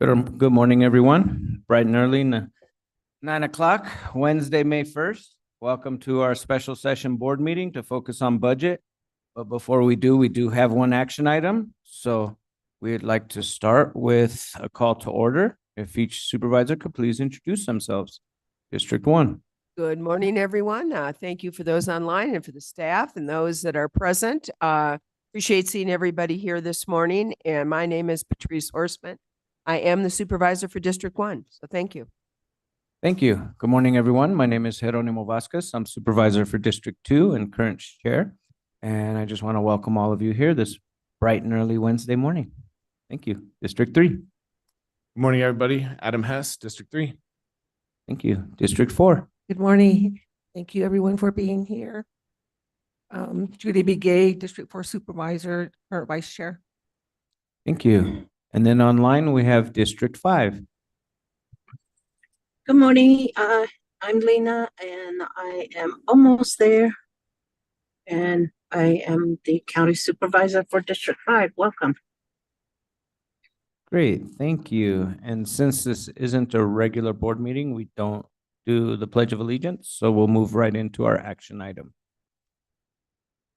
Good morning, everyone. Bright and early, 9 o'clock, Wednesday, May 1st. Welcome to our special session board meeting to focus on budget. But before we do have one action item. So we'd like to start with a call to order. If each supervisor could please introduce themselves. District 1. Good morning, everyone. Thank you for those online and for the staff and those that are present. Appreciate seeing everybody here this morning. And my name is Patrice Horseman. I am the supervisor for District 1. So thank you. Thank you. Good morning, everyone. My name is Jeronimo Vasquez. I'm supervisor for District 2 and current chair. And I just want to welcome all of you here this bright and early Wednesday morning. Thank you. District 3. Good morning, everybody. Adam Hess, District 3. Thank you. District 4. Good morning. Thank you, everyone, for being here. Judy B. Gay, District 4 Supervisor, current Vice Chair. Thank you. And then online, we have District 5. Good morning. I'm Lena, and I am almost there. And I am the County Supervisor for District 5. Welcome. Great, thank you. And since this isn't a regular board meeting, we don't do the Pledge of Allegiance, so we'll move right into our action item,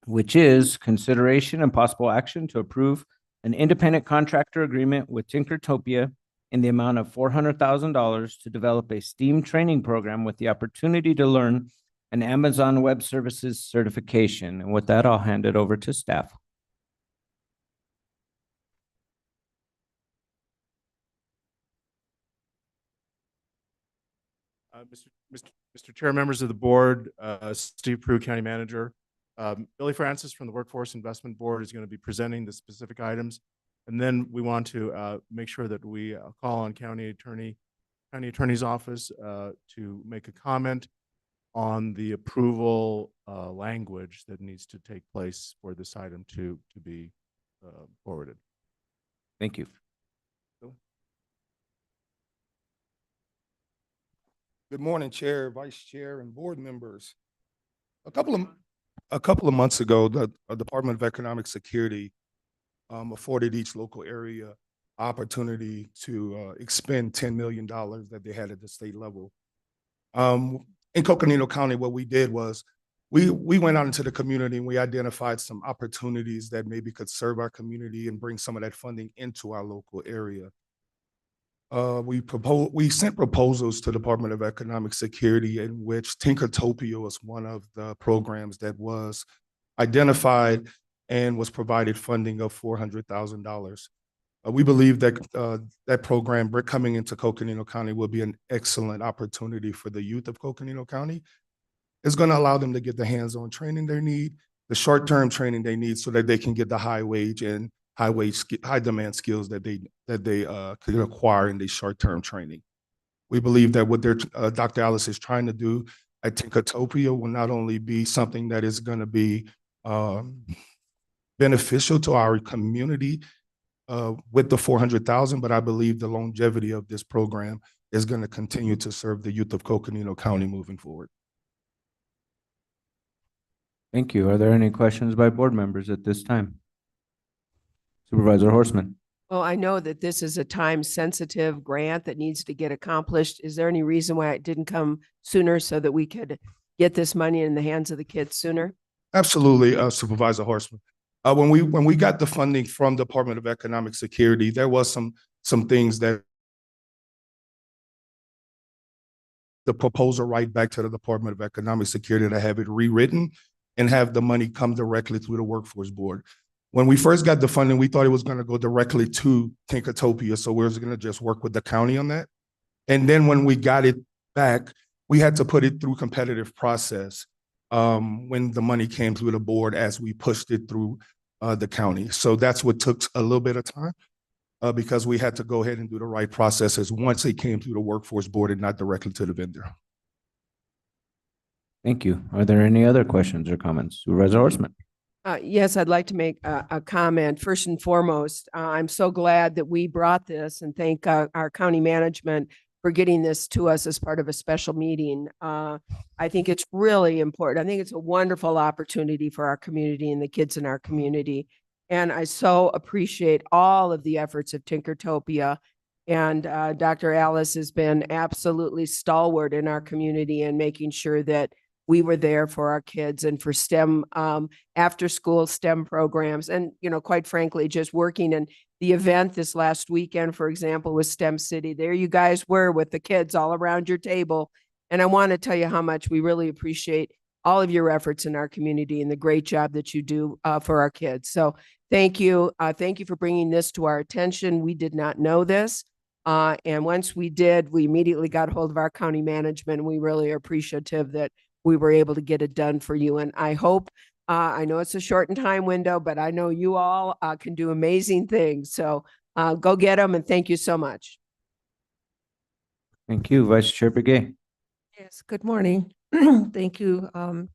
which is consideration and possible action to approve an independent contractor agreement with Tinkertopia in the amount of $400,000 to develop a STEAM training program with the opportunity to learn an Amazon Web Services certification. And with that, I'll hand it over to staff. Mr. Chair, members of the board, Steve Prue, County Manager. Billy Francis from the Workforce Investment Board is going to be presenting the specific items. And then we want to make sure that we call on County Attorney's Office to make a comment on the approval language that needs to take place for this item to be forwarded. Thank you. Good morning, Chair, Vice Chair, and board members. A couple of months ago, the Department of Economic Security afforded each local area opportunity to expend $10 million that they had at the state level. In Coconino County, what we did was we went out into the community and we identified some opportunities that maybe could serve our community and bring some of that funding into our local area. We sent proposals to the Department of Economic Security in which Tinkertopia was one of the programs that was identified and was provided funding of $400,000. We believe that that program coming into Coconino County will be an excellent opportunity for the youth of Coconino County. It's going to allow them to get the hands-on training they need, the short-term training they need so that they can get the high demand skills that they could acquire in the short-term training. We believe that what Dr. Alice is trying to do at Tinkertopia will not only be something that is going to be beneficial to our community with the $400,000, but I believe the longevity of this program is going to continue to serve the youth of Coconino County moving forward. Thank you. Are there any questions by board members at this time? Supervisor Horseman. Well, I know that this is a time-sensitive grant that needs to get accomplished. Is there any reason why it didn't come sooner so that we could get this money in the hands of the kids sooner? Absolutely, Supervisor Horseman. When we got the funding from the Department of Economic Security, there was some things that the proposal right back to the Department of Economic Security to have it rewritten and have the money come directly through the Workforce Board. When we first got the funding, we thought it was going to go directly to Tinkertopia, so we were going to just work with the county on that. And then when we got it back, we had to put it through competitive process when the money came through the board as we pushed it through the county. So that's what took a little bit of time because we had to go ahead and do the right processes once it came through the Workforce Board and not directly to the vendor. Thank you. Are there any other questions or comments? Supervisor Horseman. Yes, I'd like to make a comment. First and foremost, I'm so glad that we brought this and thank our county management for getting this to us as part of a special meeting. I think it's really important. I think it's a wonderful opportunity for our community and the kids in our community. And I so appreciate all of the efforts of Tinkertopia And Dr. Alice has been absolutely stalwart in our community and making sure that we were there for our kids and for STEM, after school STEM programs. And, you know, quite frankly, just working in the event this last weekend, for example, with STEM City. There you guys were with the kids all around your table. And I want to tell you how much we really appreciate all of your efforts in our community and the great job that you do for our kids. So thank you. Thank you for bringing this to our attention. We did not know this. And once we did, we immediately got hold of our county management. We really are appreciative that we were able to get it done for you. And I hope, I know it's a shortened time window, but I know you all can do amazing things. So go get them, and thank you so much. Thank you, Vice Chair Begay. Yes, good morning. Thank you,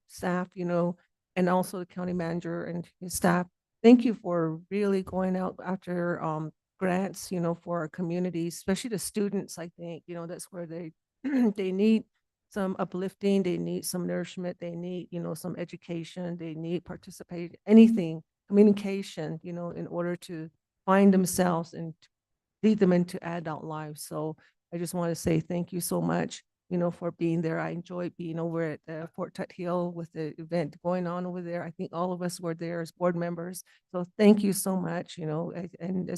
staff, you know, and also the county manager and his staff. Thank you for really going out after grants, you know, for our community, especially the students. I think, you know, that's where they they need some uplifting, they need some nourishment, they need, you know, some education, they need participate, anything, communication, you know, in order to find themselves and lead them into adult lives. So I just want to say thank you so much, you know, for being there. I enjoyed being over at Fort Tut Hill with the event going on over there. I think all of us were there as board members. So thank you so much, you know, and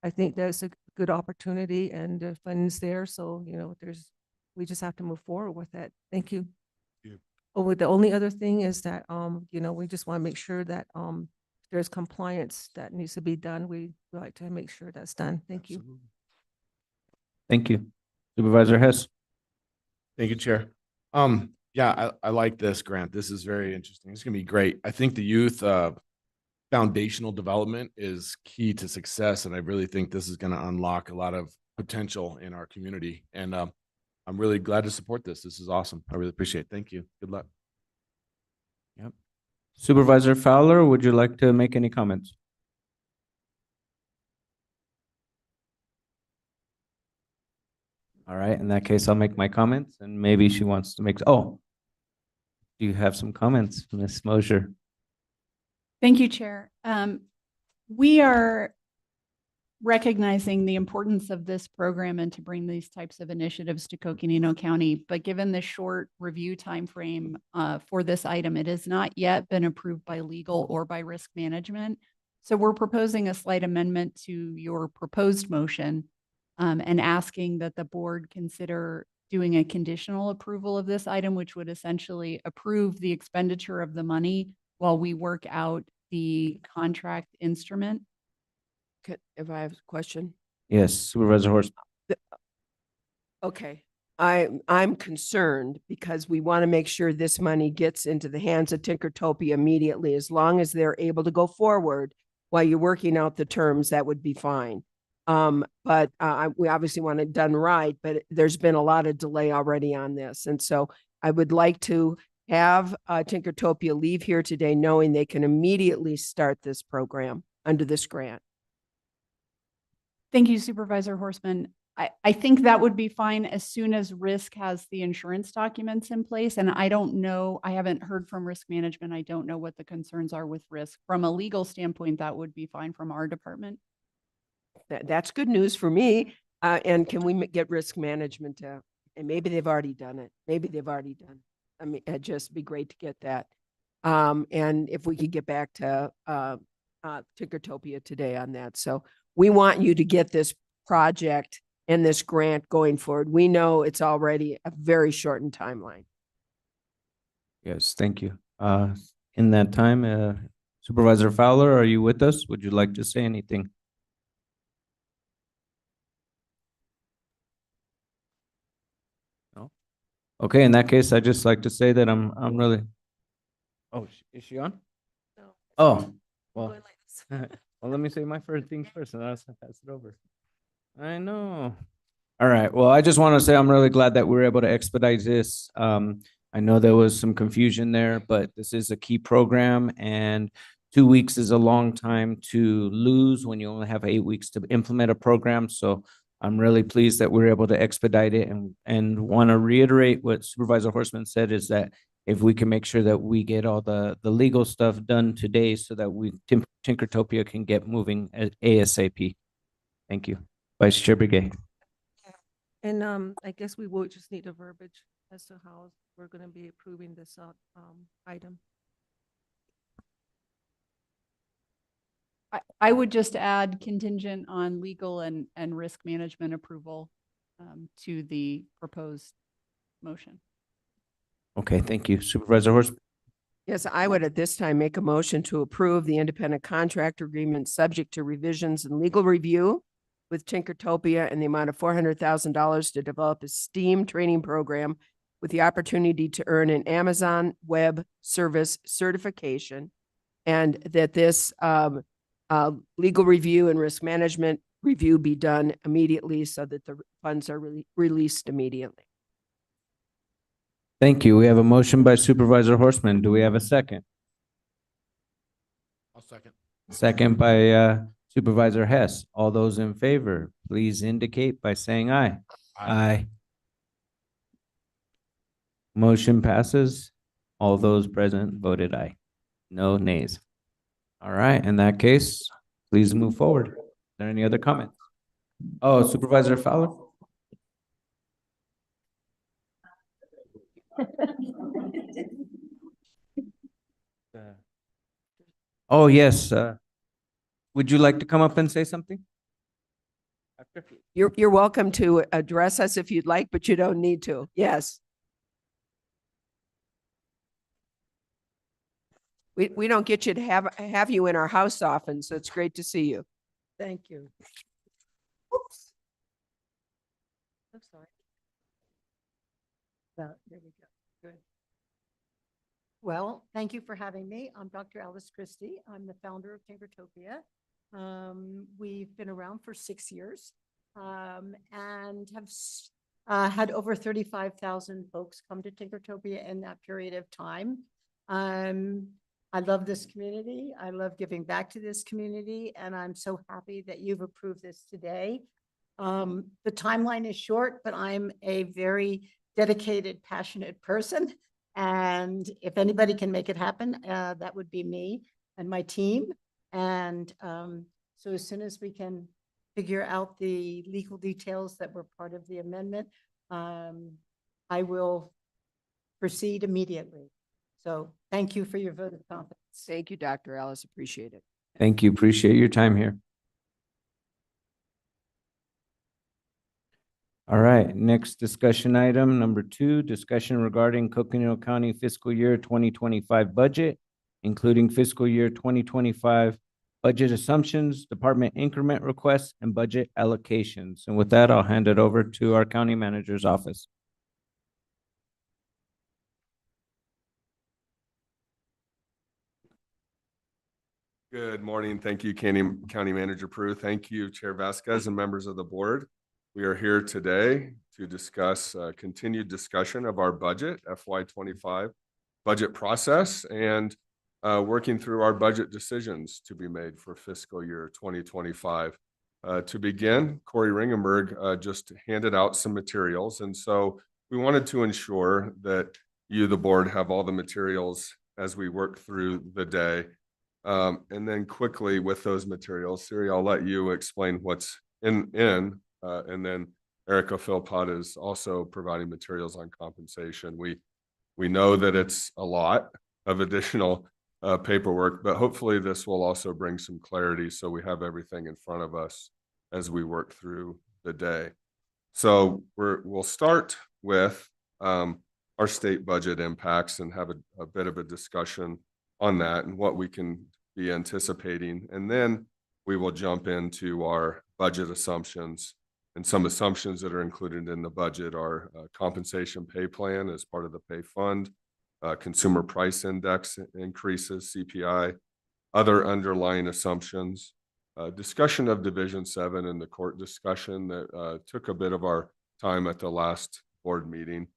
I think that's a good opportunity and the funds there. So, you know, we just have to move forward with that. Thank you. Yeah. Oh, the only other thing is that, you know, we just want to make sure that, there's compliance that needs to be done. We like to make sure that's done. Thank you. Absolutely. Thank you. Supervisor Hess. Thank you, Chair. Yeah, I like this grant. This is very interesting. It's gonna be great. I think the youth foundational development is key to success, and I really think this is gonna unlock a lot of potential in our community. And I'm really glad to support this. This is awesome. I really appreciate it. Thank you. Good luck. Yep. Supervisor Fowler, would you like to make any comments? All right, in that case, I'll make my comments and maybe she wants to make, oh, do you have some comments, Ms. Mosher? Thank you, Chair. We are recognizing the importance of this program and to bring these types of initiatives to Coconino County. But given the short review timeframe for this item, it has not yet been approved by legal or by risk management. So we're proposing a slight amendment to your proposed motion and asking that the board consider doing a conditional approval of this item, which would essentially approve the expenditure of the money while we work out the contract instrument. If I have a question. Yes, Supervisor Horst. Okay, I'm concerned because we want to make sure this money gets into the hands of Tinkertopia immediately. As long as they're able to go forward while you're working out the terms, that would be fine. But we obviously want it done right, but there's been a lot of delay already on this. And so I would like to have Tinkertopia leave here today knowing they can immediately start this program under this grant. Thank you, Supervisor Horstman. I think that would be fine as soon as risk has the insurance documents in place. And I don't know, I haven't heard from risk management. I don't know what the concerns are with risk. From a legal standpoint, that would be fine from our department. That's good news for me. And can we get risk management to, and maybe they've already done it. Maybe they've already done it. I mean, it'd just be great to get that. And if we could get back to Tinkertopia today on that. So we want you to get this project and this grant going forward. We know it's already a very shortened timeline. Yes, thank you. In that time, Supervisor Fowler, are you with us? Would you like to say anything? No? Okay, in that case, I'd just like to say that I'm really, oh, is she on? No. Oh, well, Going like this. well, let me say my first things first and I'll pass it over. I know. All right. Well, I just want to say I'm really glad that we were able to expedite this. I know there was some confusion there, but this is a key program and 2 weeks is a long time to lose when you only have 8 weeks to implement a program. So I'm really pleased that we're able to expedite it and want to reiterate what Supervisor Horstman said is that if we can make sure that we get all the legal stuff done today so that Tinkertopia can get moving ASAP. Thank you. Vice Chair Begay. And I guess we will just need a verbiage as to how we're gonna be approving this item. I would just add contingent on legal and risk management approval to the proposed motion. Okay, thank you. Supervisor Horseman. Yes, I would at this time make a motion to approve the independent contractor agreement subject to revisions and legal review with Tinkertopia in the amount of $400,000 to develop a STEAM training program with the opportunity to earn an Amazon Web Service certification, and that this legal review and risk management review be done immediately so that the funds are released immediately. Thank you. We have a motion by Supervisor Horseman. Do we have a second? I'll second. Second by Supervisor Hess. All those in favor, please indicate by saying aye. Aye. Motion passes. All those present voted aye. No nays. All right, in that case, please move forward. Are there any other comments? Oh, Supervisor Fowler? Oh, yes. Would you like to come up and say something? You're welcome to address us if you'd like, but you don't need to. Yes. We don't get you to have you in our house often, so it's great to see you. Thank you. Oops. I'm sorry. There we go. Good. Well, thank you for having me. I'm Dr. Alice Christie. I'm the founder of Tinkertopia. We've been around for 6 years and have had over 35,000 folks come to Tinkertopia in that period of time. I love this community. I love giving back to this community, and I'm so happy that you've approved this today. The timeline is short, but I'm a very dedicated, passionate person. And if anybody can make it happen, that would be me and my team. And so as soon as we can figure out the legal details that were part of the amendment, I will proceed immediately. So thank you for your vote of confidence. Thank you, Dr. Alice. Appreciate it. Thank you. Appreciate your time here. All right, next discussion item, number 2, discussion regarding Coconino County fiscal year 2025 budget, including fiscal year 2025 budget assumptions, department increment requests, and budget allocations. And with that, I'll hand it over to our county manager's office. Good morning. Thank you, County Manager Prue. Thank you, Chair Vasquez and members of the board. We are here today to discuss continued discussion of our budget, FY25 budget process, and working through our budget decisions to be made for fiscal year 2025. To begin, Corey Ringenberg just handed out some materials, and so we wanted to ensure that you, the board, have all the materials as we work through the day. And then quickly with those materials, Siri, I'll let you explain what's in and then Erica Philpott is also providing materials on compensation. We know that it's a lot of additional paperwork, but hopefully this will also bring some clarity so we have everything in front of us as we work through the day. So we'll start with our state budget impacts and have a bit of a discussion on that and what we can be anticipating. And then we will jump into our budget assumptions, and some assumptions that are included in the budget are compensation pay plan as part of the pay fund, consumer price index increases, CPI, other underlying assumptions, discussion of Division 7 and the court discussion that took a bit of our time at the last board meeting.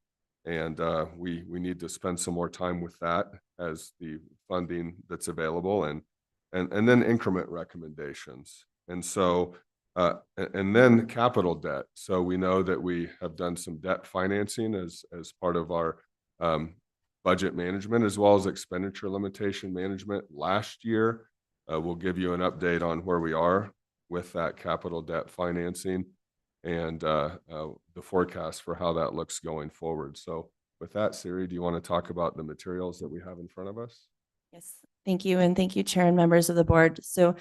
And we need to spend some more time with that as the funding that's available, and then increment recommendations. And so, and then capital debt. So we know that we have done some debt financing as part of our budget management, as well as expenditure limitation management last year. We'll give you an update on where we are with that capital debt financing and the forecast for how that looks going forward. So with that, Siri, do you want to talk about the materials that we have in front of us? Yes, thank you. And thank you, Chair and members of the board. So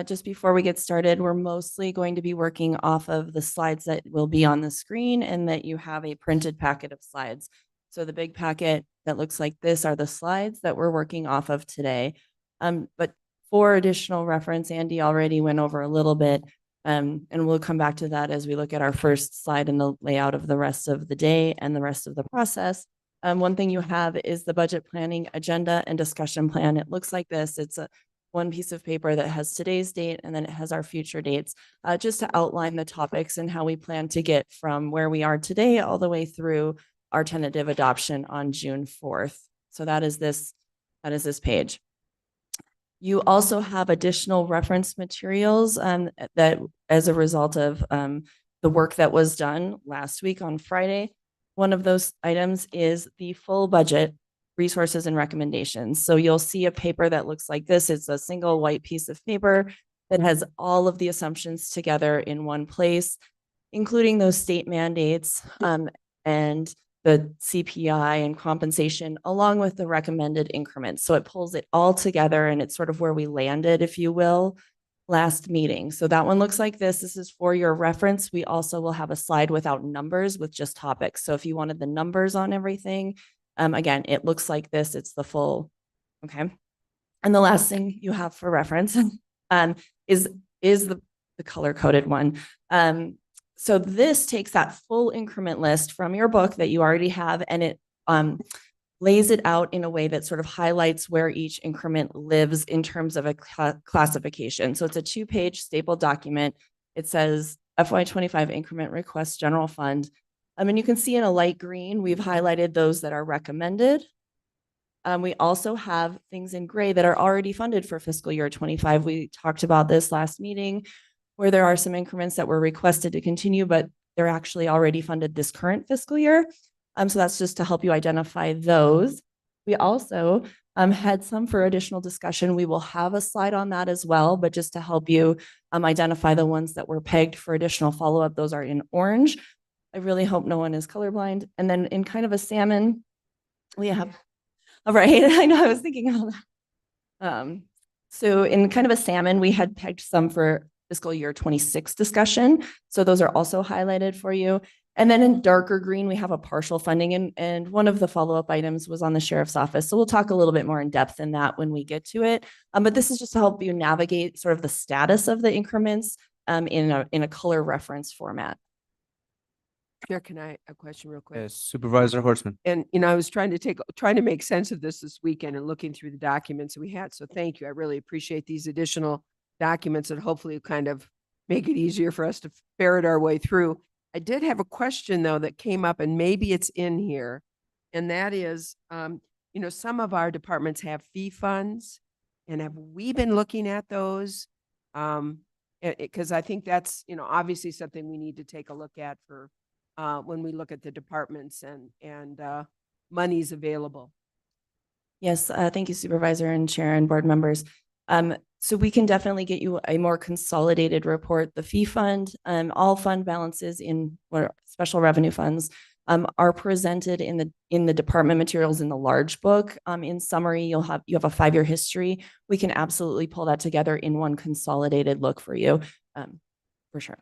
just before we get started, we're mostly going to be working off of the slides that will be on the screen and that you have a printed packet of slides. So the big packet that looks like this are the slides that we're working off of today. But for additional reference, Andy already went over a little bit, and we'll come back to that as we look at our first slide and the layout of the rest of the day and the rest of the process. One thing you have is the budget planning agenda and discussion plan. It looks like this. It's one piece of paper that has today's date and then it has our future dates, just to outline the topics and how we plan to get from where we are today all the way through our tentative adoption on June 4th. So that is this page. You also have additional reference materials that as a result of the work that was done last week on Friday. One of those items is the full budget resources and recommendations. So you'll see a paper that looks like this. It's a single white piece of paper that has all of the assumptions together in one place, including those state mandates and the CPI and compensation, along with the recommended increments. So it pulls it all together and it's sort of where we landed, if you will, last meeting. So that one looks like this. This is for your reference. We also will have a slide without numbers with just topics. So if you wanted the numbers on everything, again, it looks like this. It's the full, okay. And the last thing you have for reference is the color-coded one. So this takes that full increment list from your book that you already have, and it lays it out in a way that sort of highlights where each increment lives in terms of a classification. So it's a 2-page stapled document. It says FY25 increment request general fund. And you can see in a light green, we've highlighted those that are recommended. We also have things in gray that are already funded for fiscal year 25. We talked about this last meeting, where there are some increments that were requested to continue, but they're actually already funded this current fiscal year. So that's just to help you identify those. We also had some for additional discussion. We will have a slide on that as well, but just to help you identify the ones that were pegged for additional follow-up, those are in orange. I really hope no one is colorblind. And then in kind of a salmon, we have, all right, I know I was thinking of that. So in kind of a salmon, we had pegged some for fiscal year 26 discussion. So those are also highlighted for you. And then in darker green, we have a partial funding, and one of the follow-up items was on the sheriff's office. So we'll talk a little bit more in depth in that when we get to it. But this is just to help you navigate sort of the status of the increments in a color reference format. Chair, can I a question real quick? Yes, Supervisor Horstman. And I was trying to make sense of this weekend and looking through the documents we had. So thank you. I really appreciate these additional documents that hopefully kind of make it easier for us to ferret our way through. I did have a question though that came up, and maybe it's in here, and that is, some of our departments have fee funds, and have we been looking at those? Because I think that's obviously something we need to take a look at for when we look at the departments and monies available. Yes, thank you, Supervisor and Chair and board members. So we can definitely get you a more consolidated report. The fee fund, all fund balances in what special revenue funds are presented in the department materials in the large book. In summary, you have a 5-year history. We can absolutely pull that together in one consolidated look for you, for sure.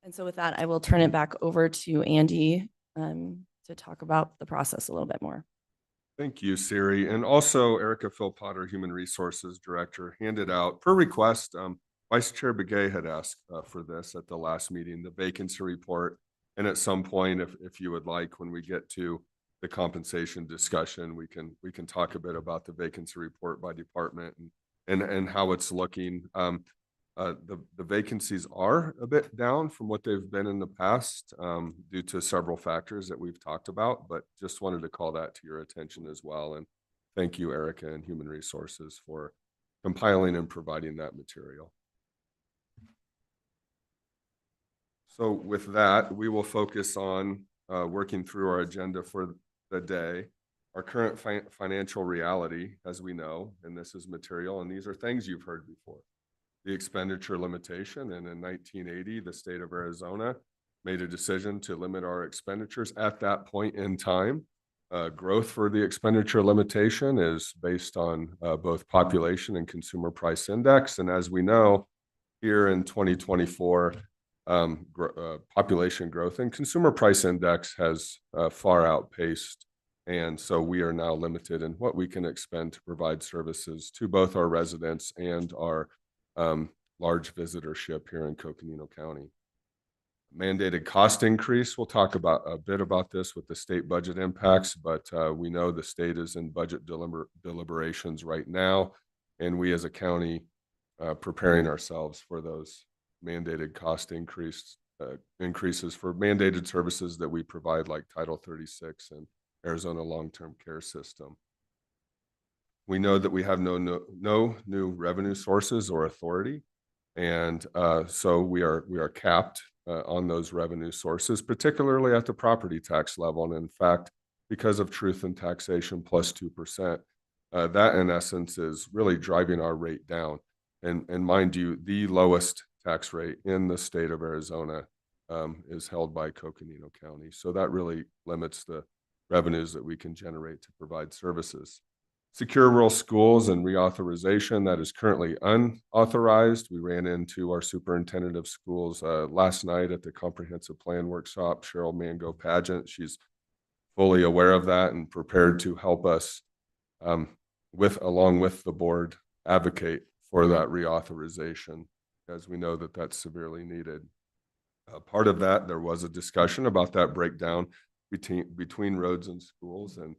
And so with that, I will turn it back over to Andy to talk about the process a little bit more. Thank you, Siri. And also Erica Phil-Potter, Human Resources Director, handed out per request. Vice Chair Begay had asked for this at the last meeting, the vacancy report. And at some point, if you would like, when we get to the compensation discussion, we can talk a bit about the vacancy report by department and how it's looking. The vacancies are a bit down from what they've been in the past due to several factors that we've talked about, but just wanted to call that to your attention as well. And thank you, Erica and Human Resources, for compiling and providing that material. So with that, we will focus on working through our agenda for the day. Our current financial reality, as we know, and this is material, and these are things you've heard before. the expenditure limitation. And in 1980, the state of Arizona made a decision to limit our expenditures at that point in time. Growth for the expenditure limitation is based on both population and consumer price index. And as we know, here in 2024, population growth and consumer price index has far outpaced. And so we are now limited in what we can expend to provide services to both our residents and our large visitorship here in Coconino County. Mandated cost increase. We'll talk about a bit about this with the state budget impacts, but we know the state is in budget deliberations right now, and we as a county preparing ourselves for those mandated cost increases for mandated services that we provide, like Title 36 and Arizona Long-Term Care System. We know that we have no new revenue sources or authority, and so we are capped on those revenue sources, particularly at the property tax level. And in fact, because of truth in taxation plus 2%, that in essence is really driving our rate down. And mind you, the lowest tax rate in the state of Arizona is held by Coconino County. So that really limits the revenues that we can generate to provide services. Secure rural schools and reauthorization that is currently unauthorized. We ran into our superintendent of schools last night at the comprehensive plan workshop, Cheryl Mango Pageant. She's fully aware of that and prepared to help us along with the board, advocate for that reauthorization, as we know that that's severely needed. Part of that, there was a discussion about that breakdown between roads and schools, and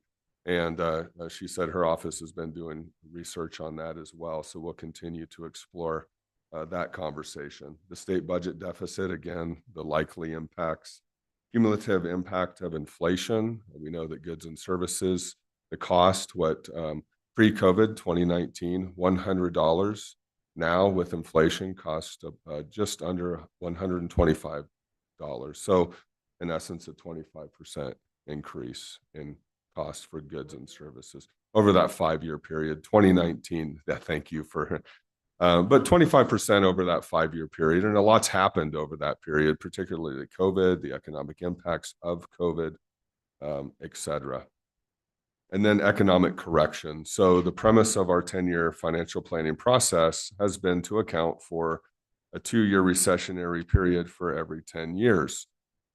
she said her office has been doing research on that as well. So we'll continue to explore that conversation. The state budget deficit, again, the likely impacts, cumulative impact of inflation. We know that goods and services, the cost, pre-COVID 2019, $100. Now with inflation cost of just under $125. So in essence, a 25% increase in cost for goods and services over that 5-year period. 2019, thank you for, but 25% over that 5-year period. And a lot's happened over that period, particularly the COVID, the economic impacts of COVID, et cetera. And then economic correction. So the premise of our 10-year financial planning process has been to account for a 2-year recessionary period for every 10 years.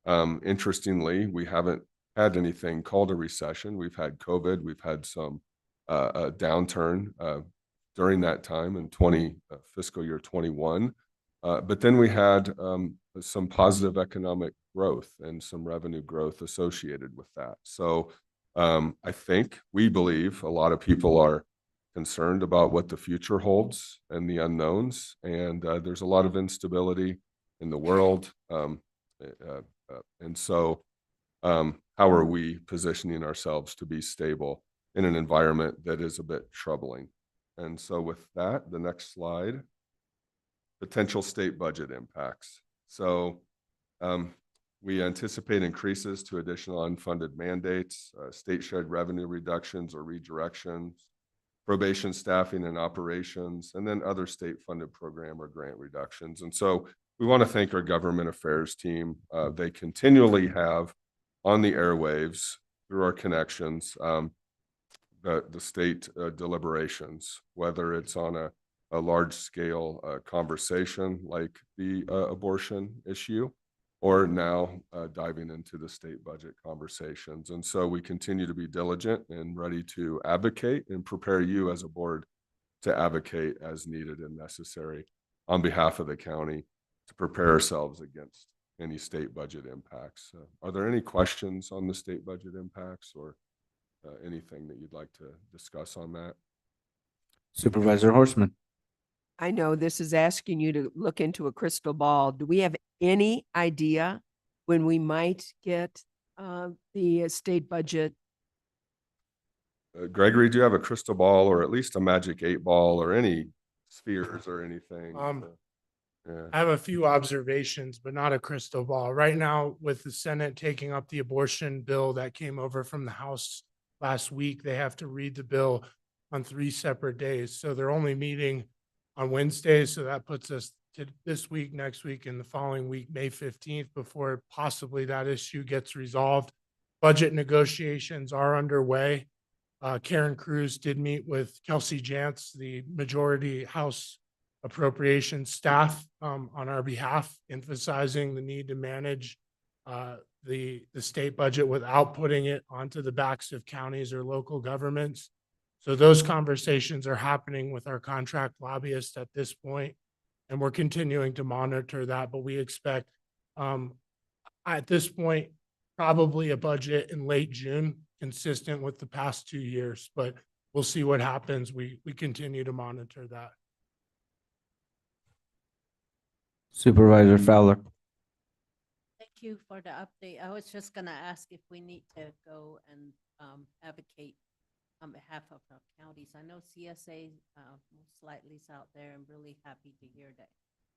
Interestingly, we haven't had anything called a recession. We've had COVID. We've had some a downturn during that time in fiscal year 21. But then we had some positive economic growth and some revenue growth associated with that. So I think we believe a lot of people are concerned about what the future holds and the unknowns. And there's a lot of instability in the world. And so how are we positioning ourselves to be stable in an environment that is a bit troubling? And so with that, the next slide, potential state budget impacts. So we anticipate increases to additional unfunded mandates, state shared revenue reductions or redirections, probation staffing and operations, and then other state funded program or grant reductions. And so we want to thank our government affairs team. They continually have on the airwaves through our connections, the state deliberations, whether it's on a large scale conversation like the abortion issue, or now diving into the state budget conversations. And so we continue to be diligent and ready to advocate and prepare you as a board to advocate as needed and necessary on behalf of the county to prepare ourselves against any state budget impacts. Are there any questions on the state budget impacts or anything that you'd like to discuss on that? Supervisor Horstman. I know this is asking you to look into a crystal ball. Do we have any idea when we might get the state budget? Gregory, do you have a crystal ball or at least a magic 8 ball or any spheres or anything? Yeah. I have a few observations, but not a crystal ball. Right now, with the Senate taking up the abortion bill that came over from the House last week, they have to read the bill on 3 separate days. So they're only meeting on Wednesdays. So that puts us to this week, next week, and the following week, May 15th, before possibly that issue gets resolved. Budget negotiations are underway. Karen Cruz did meet with Kelsey Jantz, the majority House Appropriations staff, on our behalf, emphasizing the need to manage the state budget without putting it onto the backs of counties or local governments. So those conversations are happening with our contract lobbyists at this point, and we're continuing to monitor that. But we expect at this point, probably a budget in late June, consistent with the past 2 years, but we'll see what happens. We continue to monitor that. Supervisor Fowler. Thank you for the update. I was just gonna ask if we need to go and advocate on behalf of our counties. I know CSA most likely is out there. I'm really happy to hear that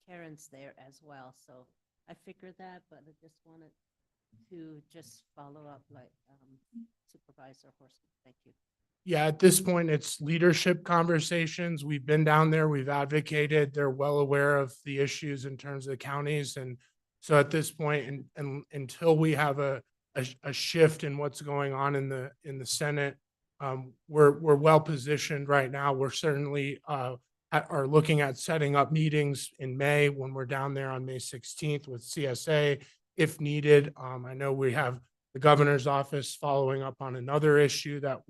Karen's there as well. So I figured that, but I just wanted to just follow up like Supervisor Horstman. Thank you. Yeah, at this point, it's leadership conversations. We've been down there, we've advocated, they're well aware of the issues in terms of the counties. And so at this point, and until we have a shift in what's going on in the Senate, we're well positioned right now. We're certainly are looking at setting up meetings in May when we're down there on May 16th with CSA if needed. I know we have the governor's office following up on another issue that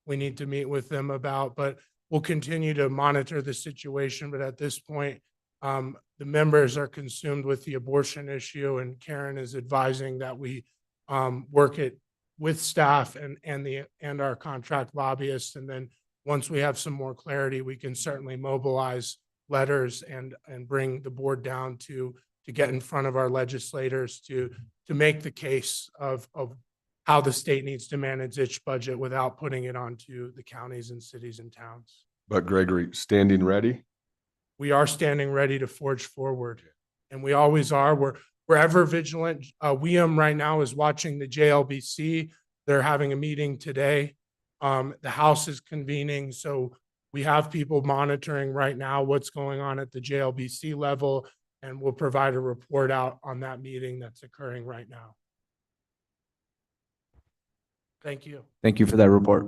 we need to meet with them about, but we'll continue to monitor the situation. But at this point, the members are consumed with the abortion issue, and Karen is advising that we work it with staff and our contract lobbyists. And then once we have some more clarity, we can certainly mobilize letters and bring the board down to get in front of our legislators to make the case of how the state needs to manage its budget without putting it onto the counties and cities and towns. But Gregory, standing ready? We are standing ready to forge forward, and we always are. We're ever vigilant. right now is watching the JLBC. They're having a meeting today. The House is convening, so we have people monitoring right now what's going on at the JLBC level, and we'll provide a report out on that meeting that's occurring right now. Thank you. Thank you for that report.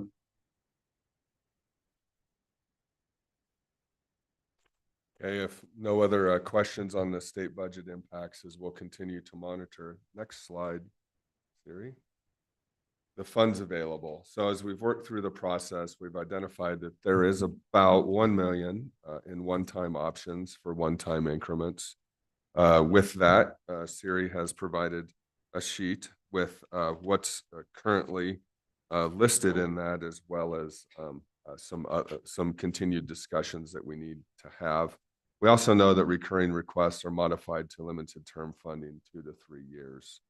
Okay, if no other questions on the state budget impacts, as we'll continue to monitor. Next slide, Siri. The funds available. So as we've worked through the process, we've identified that there is about 1 million in one-time options for one-time increments. With that, Siri has provided a sheet with what's currently listed in that, as well as some continued discussions that we need to have. We also know that recurring requests are modified to limited term funding 2 to 3 years.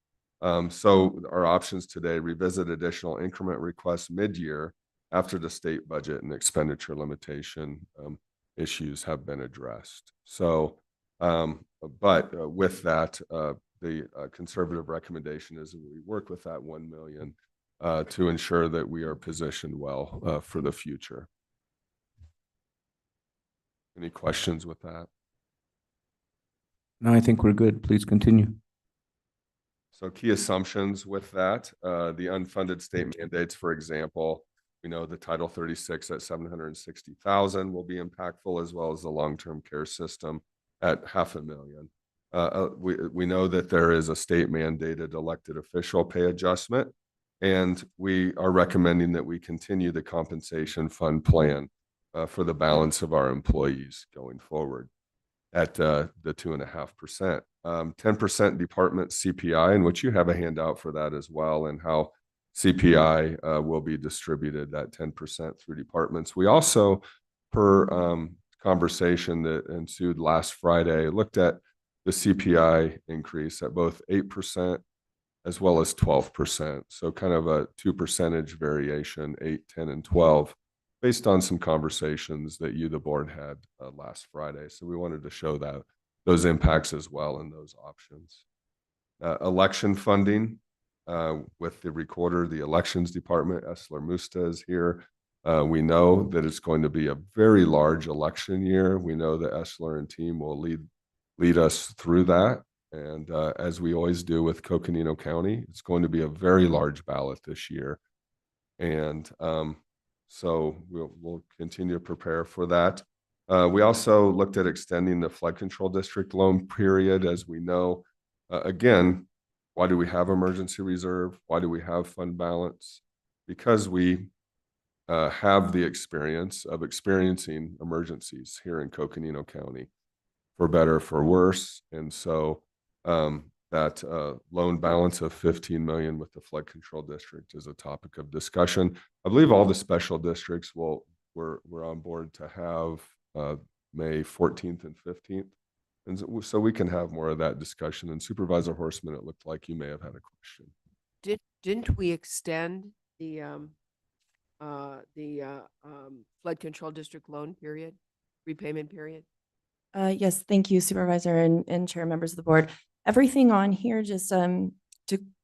So our options today: revisit additional increment requests mid-year after the state budget and expenditure limitation issues have been addressed. So, but with that, the conservative recommendation is that we work with that 1 million to ensure that we are positioned well for the future. Any questions with that? No, I think we're good. Please continue. So key assumptions with that, the unfunded state mandates, for example, we know the Title 36 at 760,000 will be impactful, as well as the long-term care system at $500,000. We know that there is a state mandated elected official pay adjustment, and we are recommending that we continue the compensation fund plan for the balance of our employees going forward at the 2.5%. 10% department CPI, in which you have a handout for that as well, and how CPI will be distributed, that 10% through departments. We also, per conversation that ensued last Friday, looked at the CPI increase at both 8% as well as 12%. So kind of a 2% variation, 8, 10, and 12, based on some conversations that you, the board, had last Friday. So we wanted to show that those impacts as well and those options. Election funding with the recorder, the elections department, Esler Musta is here. We know that it's going to be a very large election year. We know that Esler and team will lead us through that. And as we always do with Coconino County, it's going to be a very large ballot this year. And so we'll continue to prepare for that. We also looked at extending the flood control district loan period. As we know, again, why do we have emergency reserve? Why do we have fund balance? Because we have the experience of experiencing emergencies here in Coconino County, for better, for worse. And so that loan balance of 15 million with the flood control district is a topic of discussion. I believe all the special districts we're on board to have May 14th and 15th. And so we can have more of that discussion. And Supervisor Horseman, it looked like you may have had a question. Didn't we extend the flood control district loan period, repayment period? Yes, thank you, Supervisor and Chair, members of the board. Everything on here just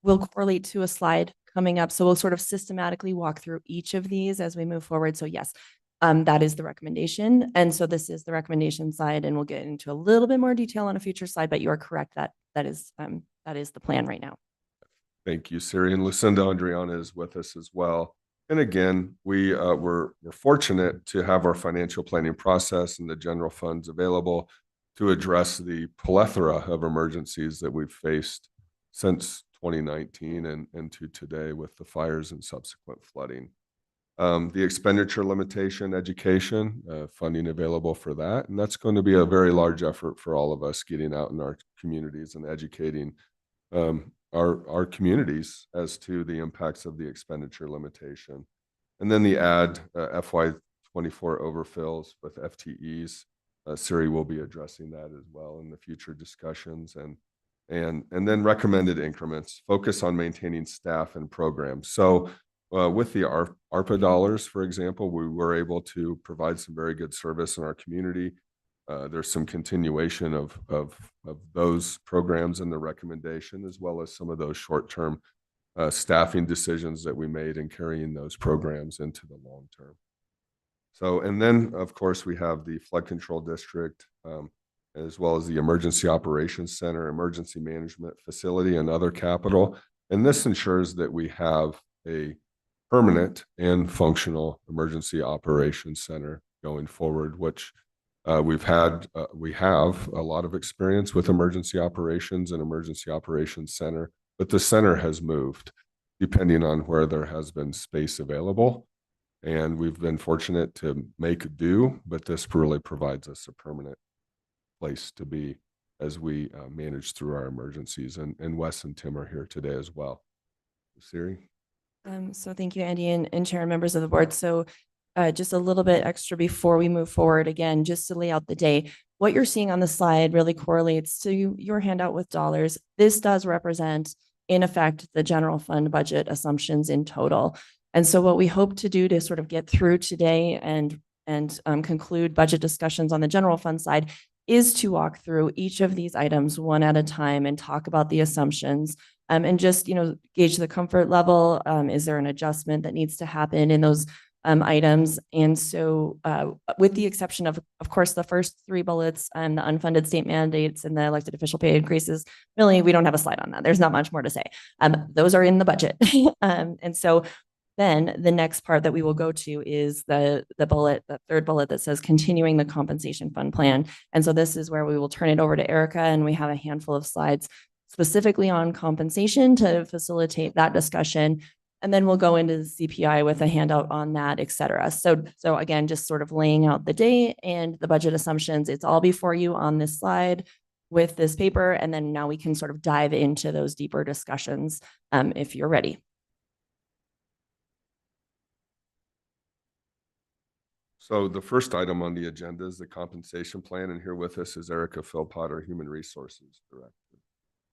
will correlate to a slide coming up. So we'll sort of systematically walk through each of these as we move forward. So yes, that is the recommendation. And so this is the recommendation side, and we'll get into a little bit more detail on a future slide, but you are correct that is the plan right now. Thank you, Siri. And Lucinda Andriana is with us as well. And again, we're fortunate to have our financial planning process and the general funds available to address the plethora of emergencies that we've faced since 2019 and to today with the fires and subsequent flooding. The expenditure limitation, education, funding available for that. And that's going to be a very large effort for all of us getting out in our communities and educating our communities as to the impacts of the expenditure limitation. And then the FY24 overfills with FTEs. Siri will be addressing that as well in the future discussions. And then recommended increments, focus on maintaining staff and programs. So with the ARPA dollars, for example, we were able to provide some very good service in our community. There's some continuation of those programs in the recommendation, as well as some of those short-term staffing decisions that we made in carrying those programs into the long term. So, and then of course we have the flood control district, as well as the emergency operations center, emergency management facility, and other capital. And this ensures that we have a permanent and functional emergency operations center going forward, which we have a lot of experience with emergency operations and emergency operations center, but the center has moved depending on where there has been space available. And we've been fortunate to make do, but this really provides us a permanent place to be as we manage through our emergencies. And Wes and Tim are here today as well. Siri? So thank you, Andy, and Chair and members of the board. So just a little bit extra before we move forward, again, just to lay out the day. What you're seeing on the slide really correlates to your handout with dollars. This does represent, in effect, the general fund budget assumptions in total. And so what we hope to do to sort of get through today and conclude budget discussions on the general fund side is to walk through each of these items one at a time and talk about the assumptions and just, gauge the comfort level. Is there an adjustment that needs to happen in those items? And so with the exception of course, the first three bullets and the unfunded state mandates and the elected official pay increases, really, we don't have a slide on that. There's not much more to say. Those are in the budget. And so then the next part that we will go to is the third bullet that says continuing the compensation fund plan. And so this is where we will turn it over to Erica, and we have a handful of slides specifically on compensation to facilitate that discussion. And then we'll go into the CPI with a handout on that, et cetera. So again, just sort of laying out the day and the budget assumptions. It's all before you on this slide with this paper. And then now we can sort of dive into those deeper discussions if you're ready. So the first item on the agenda is the compensation plan, and here with us is Erica Philpott, our Human Resources Director.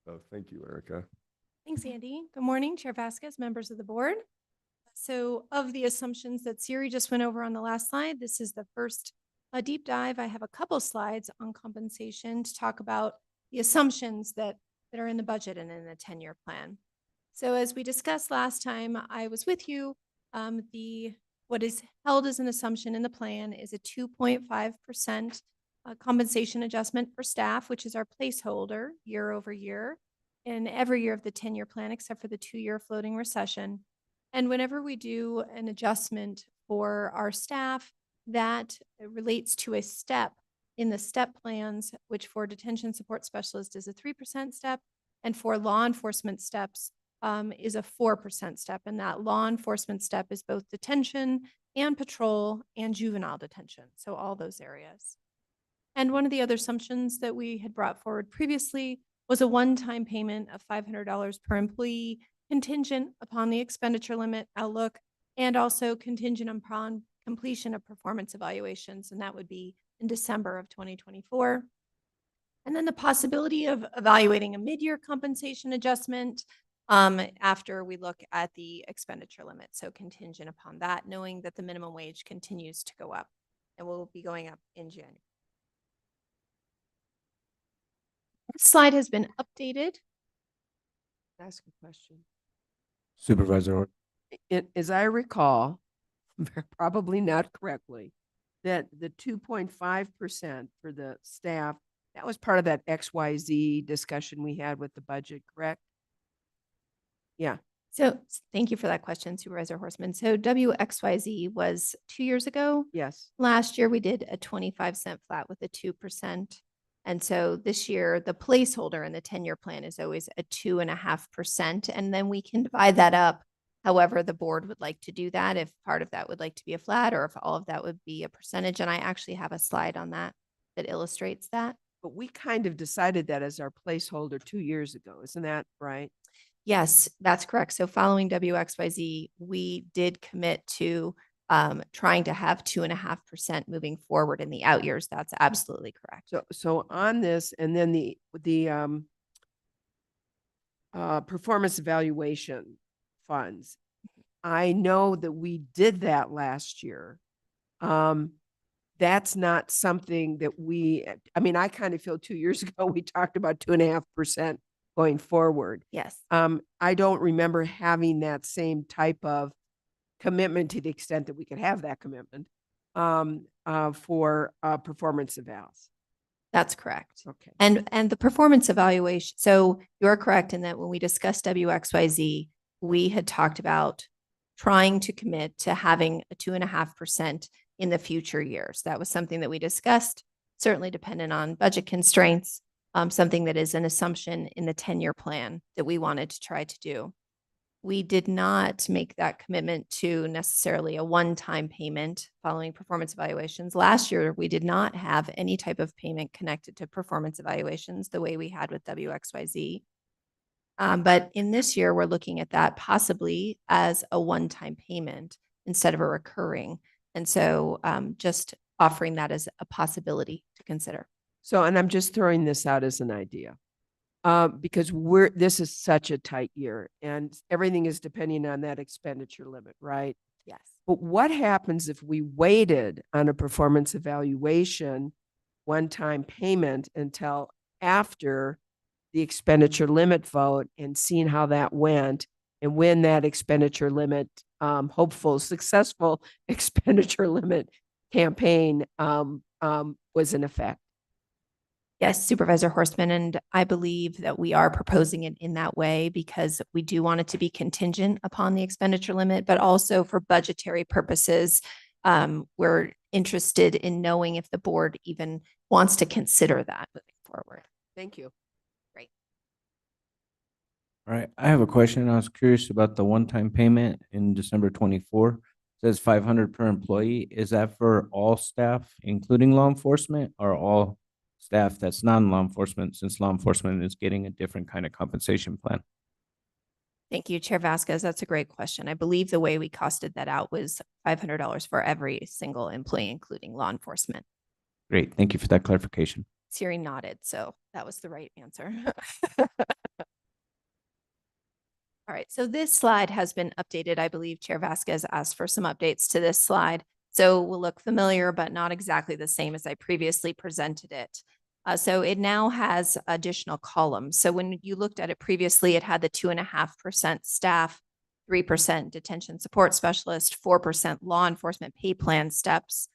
So thank you, Erica. Thanks, Andy. Good morning, Chair Vasquez, members of the board. So of the assumptions that Siri just went over on the last slide, this is the first deep dive. I have a couple slides on compensation to talk about the assumptions that are in the budget and in the 10-year plan. So as we discussed last time I was with you, the What is held as an assumption in the plan is a 2.5% compensation adjustment for staff, which is our placeholder year over year in every year of the 10-year plan, except for the 2-year floating recession. And whenever we do an adjustment for our staff, that relates to a step in the step plans, which for detention support specialist is a 3% step, and for law enforcement steps is a 4% step. And that law enforcement step is both detention and patrol and juvenile detention. So all those areas. And one of the other assumptions that we had brought forward previously was a one-time payment of $500 per employee, contingent upon the expenditure limit outlook, and also contingent upon completion of performance evaluations. And that would be in December of 2024. And then the possibility of evaluating a mid-year compensation adjustment after we look at the expenditure limit. So contingent upon that, knowing that the minimum wage continues to go up and will be going up in January. This slide has been updated. Ask a question. Supervisor Hort. As I recall, probably not correctly, that the 2.5% for the staff, that was part of that XYZ discussion we had with the budget, correct? Yeah. So thank you for that question, Supervisor Horseman. So WXYZ was 2 years ago. Yes. Last year, we did a 25-cent flat with a 2%. And so this year, the placeholder in the 10-year plan is always a 2.5%. And then we can divide that up however the board would like to do that, if part of that would like to be a flat or if all of that would be a percentage. And I actually have a slide on that that illustrates that. But we kind of decided that as our placeholder 2 years ago. Isn't that right? Yes, that's correct. So following WXYZ, we did commit to trying to have 2.5% moving forward in the out years. That's absolutely correct. So on this, and then the performance evaluation funds, I know that we did that last year. That's not something that I kind of feel 2 years ago, we talked about 2.5% going forward. Yes. I don't remember having that same type of commitment to the extent that we could have that commitment for performance evals. That's correct. Okay. And the performance evaluation. So you're correct in that when we discussed WXYZ, we had talked about trying to commit to having a 2.5% in the future years. That was something that we discussed, certainly dependent on budget constraints, something that is an assumption in the 10-year plan that we wanted to try to do. We did not make that commitment to necessarily a one-time payment following performance evaluations. Last year, we did not have any type of payment connected to performance evaluations the way we had with WXYZ. But in this year, we're looking at that possibly as a one-time payment instead of a recurring. And so just offering that as a possibility to consider. So, and I'm just throwing this out as an idea. Because this is such a tight year and everything is depending on that expenditure limit, right? Yes. But what happens if we waited on a performance evaluation one-time payment until after the expenditure limit vote and seeing how that went, and when that expenditure limit, successful expenditure limit campaign was in effect? Yes, Supervisor Horstman, and I believe that we are proposing it in that way because we do want it to be contingent upon the expenditure limit, but also for budgetary purposes. We're interested in knowing if the board even wants to consider that moving forward. Thank you. Great. All right, I have a question. I was curious about the one-time payment in December 24. It says 500 per employee. Is that for all staff, including law enforcement, or all staff that's non-law enforcement, since law enforcement is getting a different kind of compensation plan? Thank you, Chair Vasquez. That's a great question. I believe the way we costed that out was $500 for every single employee, including law enforcement. Great. Thank you for that clarification. Siri nodded, so that was the right answer. All right, so this slide has been updated. I believe Chair Vasquez asked for some updates to this slide. So will look familiar, but not exactly the same as I previously presented it. So it now has additional columns. So when you looked at it previously, it had the 2.5% staff, 3% detention support specialist, 4% law enforcement pay plan steps,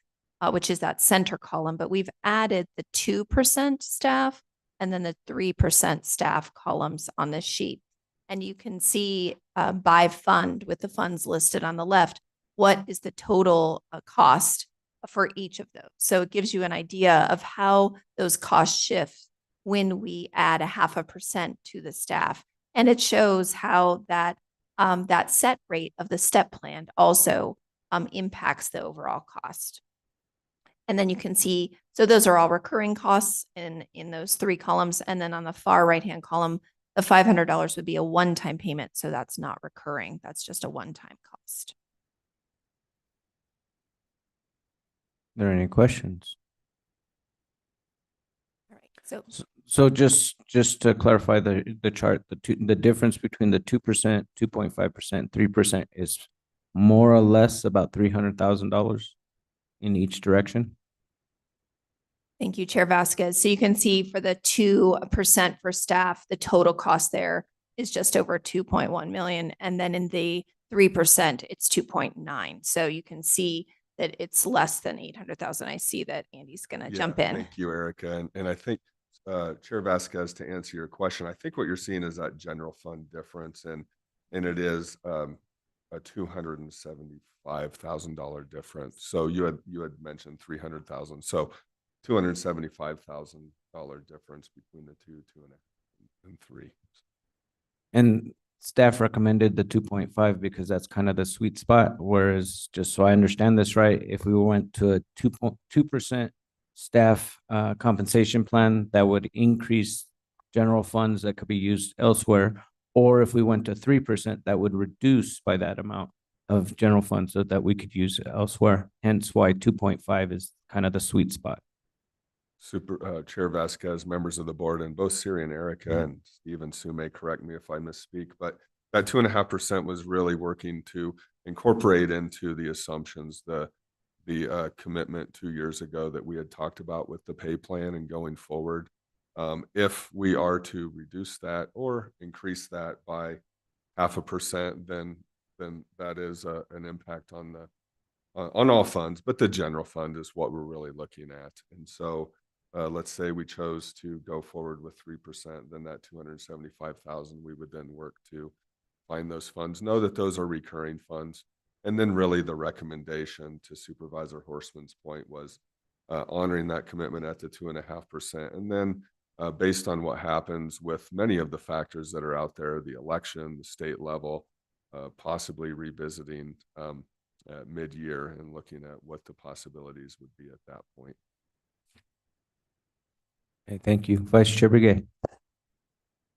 which is that center column, but we've added the 2% staff and then the 3% staff columns on this sheet. And you can see by fund with the funds listed on the left, what is the total cost for each of those. So it gives you an idea of how those costs shift when we add 0.5% to the staff. And it shows how that that set rate of the step plan also impacts the overall cost. And then you can see, so those are all recurring costs in those 3 columns. And then on the far right-hand column, the $500 would be a one-time payment. So that's not recurring. That's just a one-time cost. Are there any questions? All right. So So just to clarify the chart, the difference between the 2%, 2.5%, 3% is more or less about $300,000 in each direction. thank you, Chair Vasquez. So you can see for the 2% for staff, the total cost there is just over 2.1 million. And then in the 3%, it's 2.9. So you can see that it's less than 800,000. I see that Andy's going to jump in. Thank you, Erica. And I think, Chair Vasquez, to answer your question, I think what you're seeing is that general fund difference, and it is a $275,000 difference. So you had mentioned 300,000. So $275,000 difference between the 2, 2.5, and 3. And Staff recommended the 2.5 because that's kind of the sweet spot. Whereas, just so I understand this right, if we went to a 2% staff compensation plan, that would increase general funds that could be used elsewhere. Or if we went to 3%, that would reduce by that amount of general funds so that we could use elsewhere. Hence why 2.5 is kind of the sweet spot. Chair Vasquez, members of the board, and both Siri and Erica and Steve and Sue may correct me if I misspeak, but that 2.5% was really working to incorporate into the assumptions the commitment 2 years ago that we had talked about with the pay plan and going forward. If we are to reduce that or increase that by 0.5%, then that is an impact on all funds, but the general fund is what we're really looking at. And so let's say we chose to go forward with 3%, then that 275,000, we would then work to find those funds, know that those are recurring funds. And then really the recommendation to Supervisor Horstman's point was honoring that commitment at the 2.5%. And then based on what happens with many of the factors that are out there, the election, the state level, possibly revisiting mid-year and looking at what the possibilities would be at that point. Okay, thank you. Vice Chair Brigay.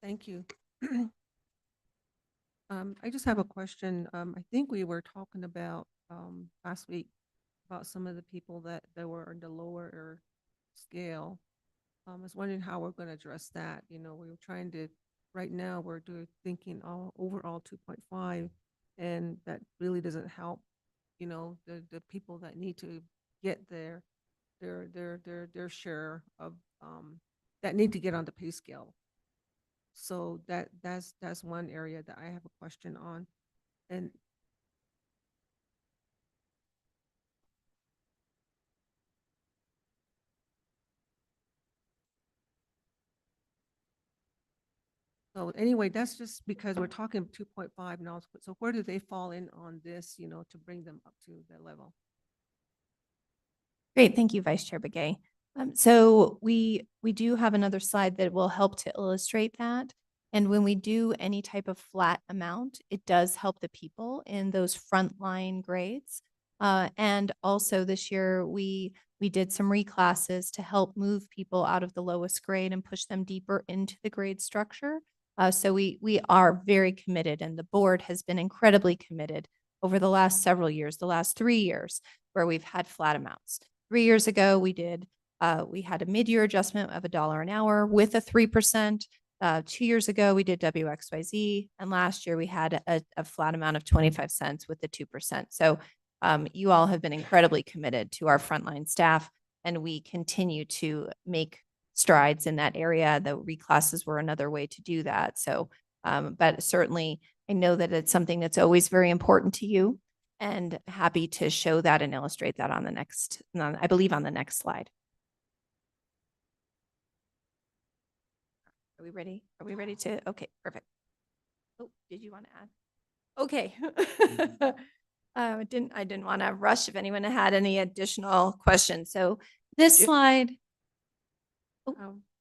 Thank you. I just have a question. I think we were talking about last week about some of the people that were in the lower scale. I was wondering how we're going to address that. You know, we were trying to, right now we're thinking overall 2.5, and that really doesn't help, you know, the people that need to get their share of that need to get on the pay scale. So that's one area that I have a question on. And so anyway, that's just because we're talking 2.5 now. So where do they fall in on this, you know, to bring them up to their level? Great. Thank you, Vice Chair Begay. So we do have another slide that will help to illustrate that. And when we do any type of flat amount, it does help the people in those frontline grades. And also this year, we did some reclasses to help move people out of the lowest grade and push them deeper into the grade structure. So we are very committed, and the board has been incredibly committed over the last several years, the last 3 years, where we've had flat amounts. 3 years ago, we had a mid-year adjustment of $1 an hour with a 3%. 2 years ago, we did WXYZ, and last year we had a flat amount of 25 cents with the 2%. So you all have been incredibly committed to our frontline staff, and we continue to make strides in that area. The reclasses were another way to do that. So, but certainly I know that it's something that's always very important to you, and happy to show that and illustrate that on the next, I believe on the next slide. Are we ready? Are we ready to? Okay, perfect. Oh, did you want to add? Okay. I didn't want to rush if anyone had any additional questions. So this Yeah. slide.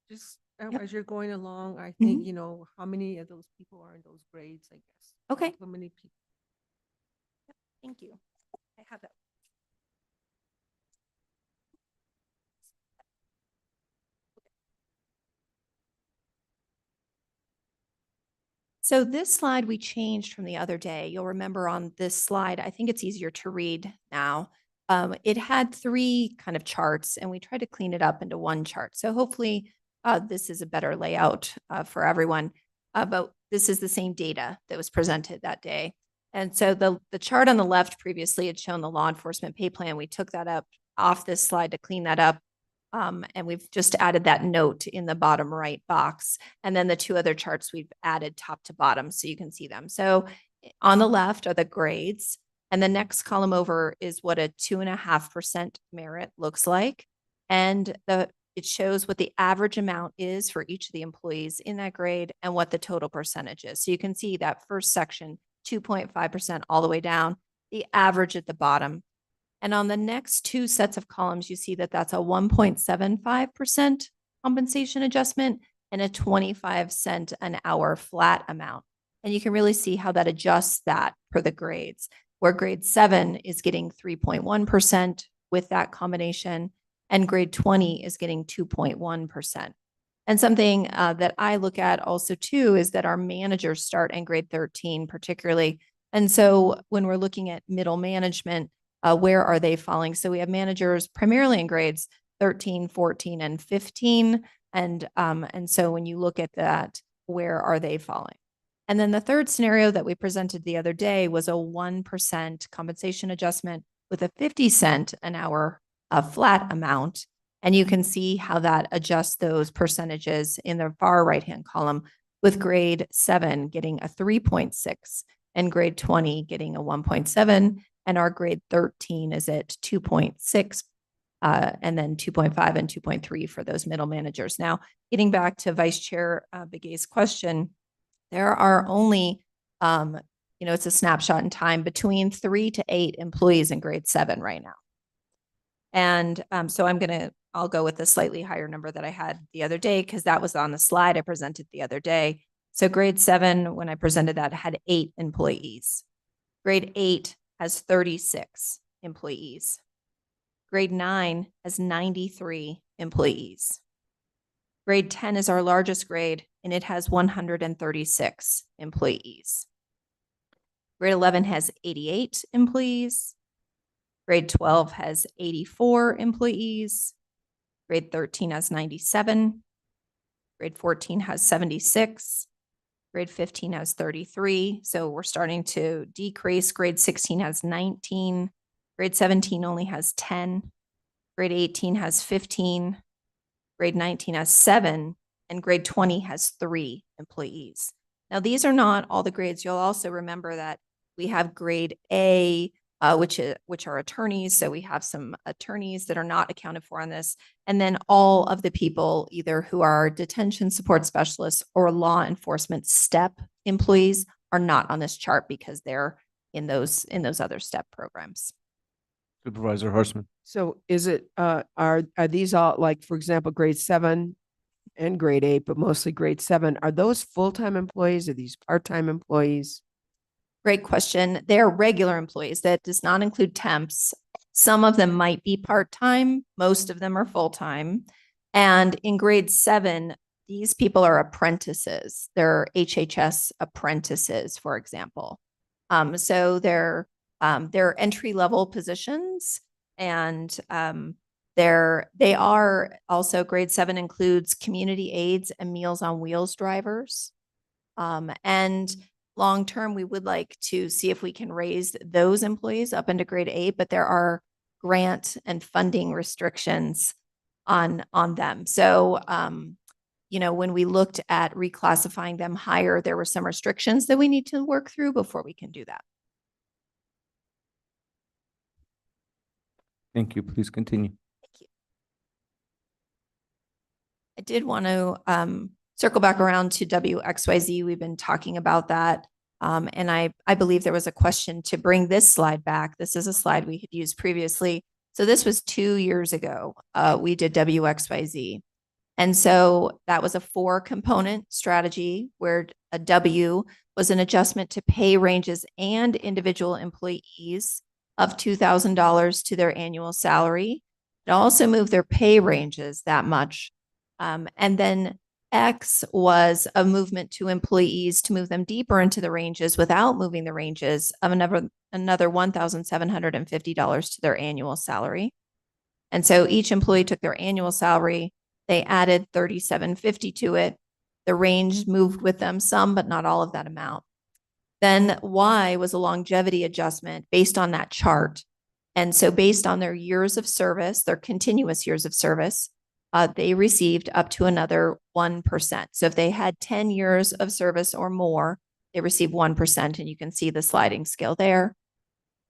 Just Yep. as you're going along, I Mhm. think, you know, how many of those people are in those grades, I guess. Okay. How many people? Thank you. I have that. So this slide we changed from the other day. You'll remember on this slide, I think it's easier to read now. It had 3 kind of charts, and we tried to clean it up into one chart. So hopefully this is a better layout for everyone. But this is the same data that was presented that day. And so the chart on the left previously had shown the law enforcement pay plan. We took that up off this slide to clean that up. And we've just added that note in the bottom right box. And then the 2 other charts we've added top to bottom so you can see them. So on the left are the grades. And the next column over is what a 2.5% merit looks like. And it shows what the average amount is for each of the employees in that grade and what the total percentage is. So you can see that first section, 2.5% all the way down, the average at the bottom. And on the next 2 sets of columns, you see that that's a 1.75% compensation adjustment and a 25 cent an hour flat amount. And you can really see how that adjusts that per the grades, where grade 7 is getting 3.1% with that combination, and grade 20 is getting 2.1%. And something that I look at also too is that our managers start in grade 13 particularly. And so when we're looking at middle management, where are they falling? So we have managers primarily in grades 13, 14, and 15. And so when you look at that, where are they falling? And then the third scenario that we presented the other day was a 1% compensation adjustment with a 50 cent an hour flat amount. And you can see how that adjusts those percentages in the far right-hand column, with grade 7 getting a 3.6 and grade 20 getting a 1.7. And our grade 13 is at 2.6, and then 2.5 and 2.3 for those middle managers. Now, getting back to Vice Chair Begay's question, there are only, it's a snapshot in time, between 3 to 8 employees in grade 7 right now. And so I'll go with the slightly higher number that I had the other day, because that was on the slide I presented the other day. So grade 7, when I presented that, had 8 employees. Grade 8 has 36 employees. Grade 9 has 93 employees. Grade 10 is our largest grade, and it has 136 employees. Grade 11 has 88 employees. Grade 12 has 84 employees. Grade 13 has 97. Grade 14 has 76. Grade 15 has 33. So we're starting to decrease. Grade 16 has 19. Grade 17 only has 10. Grade 18 has 15. Grade 19 has 7. And grade 20 has 3 employees. Now, these are not all the grades. You'll also remember that we have grade A, which are attorneys. So we have some attorneys that are not accounted for on this. And then all of the people either who are detention support specialists or law enforcement STEP employees are not on this chart because they're in those other STEP programs. Supervisor Horstman. So is it, are these all, like, for example, grade 7 and grade 8, but mostly grade 7, are those full-time employees? Are these part-time employees? Great question. They're regular employees. That does not include temps. Some of them might be part-time. Most of them are full-time. And in grade 7, these people are apprentices. They're HHS apprentices, for example. So they're entry-level positions, and they are also, grade 7 includes community aides and Meals on Wheels drivers. And long-term, we would like to see if we can raise those employees up into grade 8, but there are grant and funding restrictions on them. So you know, when we looked at reclassifying them higher, there were some restrictions that we need to work through before we can do that. Thank you. Please continue. Thank you. I did want to circle back around to WXYZ. We've been talking about that. And I believe there was a question to bring this slide back. This is a slide we had used previously. So this was 2 years ago. We did WXYZ. And so that was a 4-component strategy where a W was an adjustment to pay ranges and individual employees of $2,000 to their annual salary. It also moved their pay ranges that much. And then X was a movement to employees to move them deeper into the ranges without moving the ranges of another $1,750 to their annual salary. And so each employee took their annual salary, they added $3,750 to it. The range moved with them some, but not all of that amount. Then Y was a longevity adjustment based on that chart. And so based on their years of service, their continuous years of service, they received up to another 1%. So if they had 10 years of service or more, they received 1%, and you can see the sliding scale there.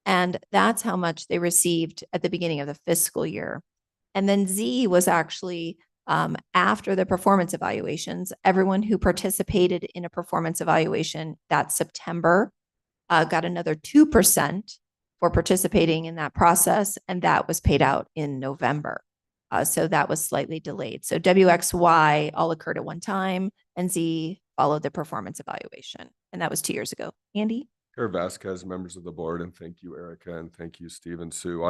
And that's how much they received at the beginning of the fiscal year. And then Z was actually after the performance evaluations, everyone who participated in a performance evaluation that September got another 2% for participating in that process, and that was paid out in November. So that was slightly delayed. So WXY all occurred at one time, and Z followed the performance evaluation. And that was 2 years ago. Andy? Chair Vasquez, members of the board, and thank you, Erica, and thank you, Steve and Sue.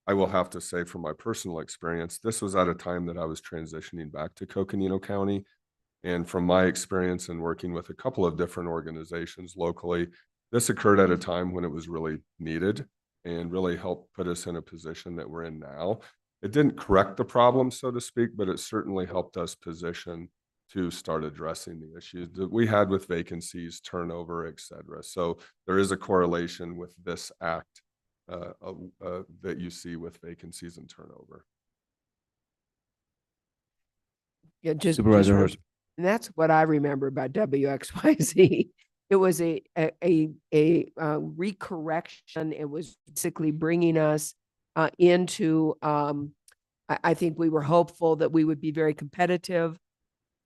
I will have to say from my personal experience, this was at a time that I was transitioning back to Coconino County. And from my experience in working with a couple of different organizations locally, this occurred at a time when it was really needed and really helped put us in a position that we're in now. It didn't correct the problem, so to speak, but it certainly helped us position to start addressing the issues that we had with vacancies, turnover, et cetera. So there is a correlation with this act that you see with vacancies and turnover. Yeah, Supervisor Horst. and that's what I remember about WXYZ. It was a recorrection. It was basically bringing us into, I think we were hopeful that we would be very competitive.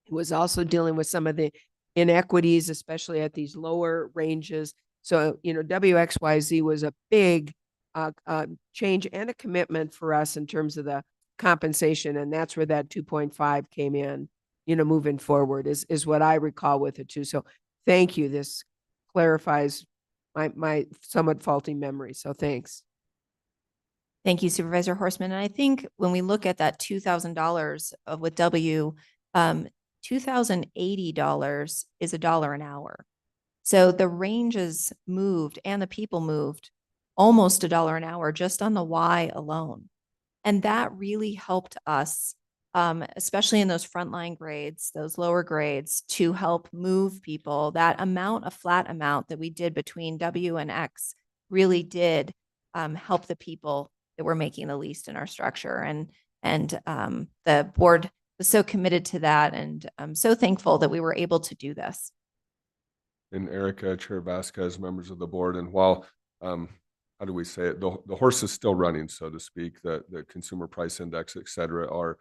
It was also dealing with some of the inequities, especially at these lower ranges. So, you know, WXYZ was a big change and a commitment for us in terms of the compensation. And that's where that 2.5 came in, you know, moving forward is what I recall with it too. So thank you. This clarifies my somewhat faulty memory. So thanks. Thank you, Supervisor Horstman. And I think when we look at that $2,000 with W, $2,080 is $1 an hour. So the ranges moved and the people moved almost $1 an hour just on the Y alone. And that really helped us, especially in those frontline grades, those lower grades, to help move people. That amount, a flat amount that we did between W and X really did help the people that were making the least in our structure. And the board was so committed to that, and I'm so thankful that we were able to do this. And Erica, Chair Vasquez, members of the board, and while how do we say it? The horse is still running, so to speak. The consumer price index, et cetera, are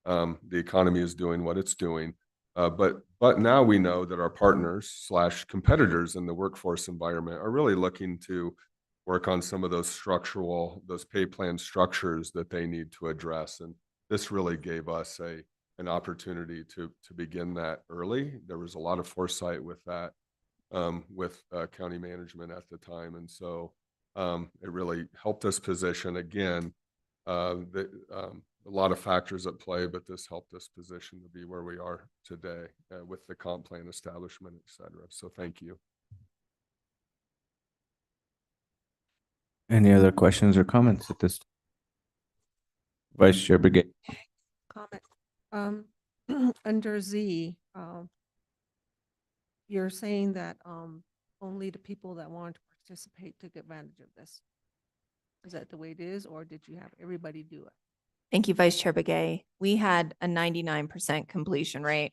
the economy is doing what it's doing. But now we know that our partners / competitors in the workforce environment are really looking to work on some of those pay plan structures that they need to address. And this really gave us an opportunity to begin that early. There was a lot of foresight with that, with county management at the time. And so it really helped us position again, a lot of factors at play, but this helped us position to be where we are today with the comp plan establishment, et cetera. So thank you. Any other questions or comments at this? Vice Chair Brigade. Comment. Under Z, you're saying that only the people that want to participate took advantage of this. Is that the way it is, or did you have everybody do it? Thank you, Vice Chair Begay. We had a 99% completion rate.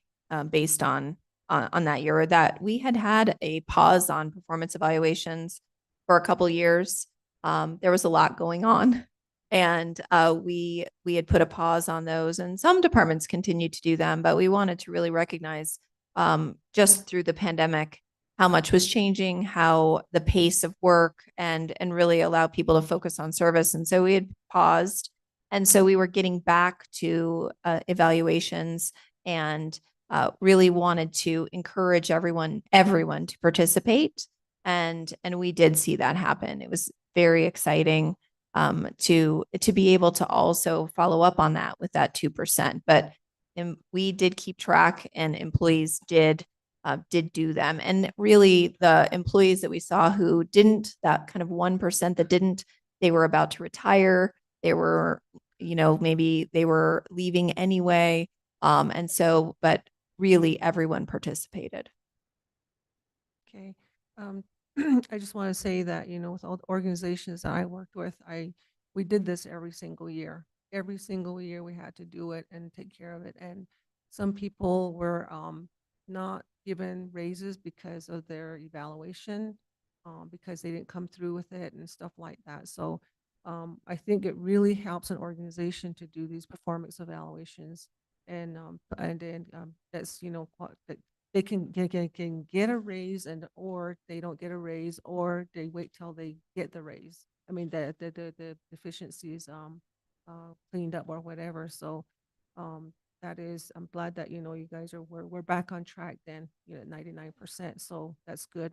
based on that year, or that we had a pause on performance evaluations for a couple years. There was a lot going on, and we had put a pause on those, and some departments continued to do them, but we wanted to really recognize just through the pandemic how much was changing, how the pace of work, and really allow people to focus on service. And so we had paused, and so we were getting back to evaluations, and really wanted to encourage everyone to participate. And we did see that happen. It was very exciting to be able to also follow up on that with that 2%. But we did keep track, and employees did do them. And really the employees that we saw who didn't, that kind of 1% that didn't, they were about to retire. They were, maybe they were leaving anyway. And so, but really everyone participated. Okay. I just want to say that, with all the organizations that I worked with, we did this every single year. Every single year we had to do it and take care of it. And some people were not given raises because of their evaluation, because they didn't come through with it and stuff like that. So I think it really helps an organization to do these performance evaluations, and then that's that they can get a raise, and or they don't get a raise, or they wait till they get the raise. I mean the deficiencies cleaned up or whatever. So that is, I'm glad that you guys we're back on track then, at 99%. So that's good.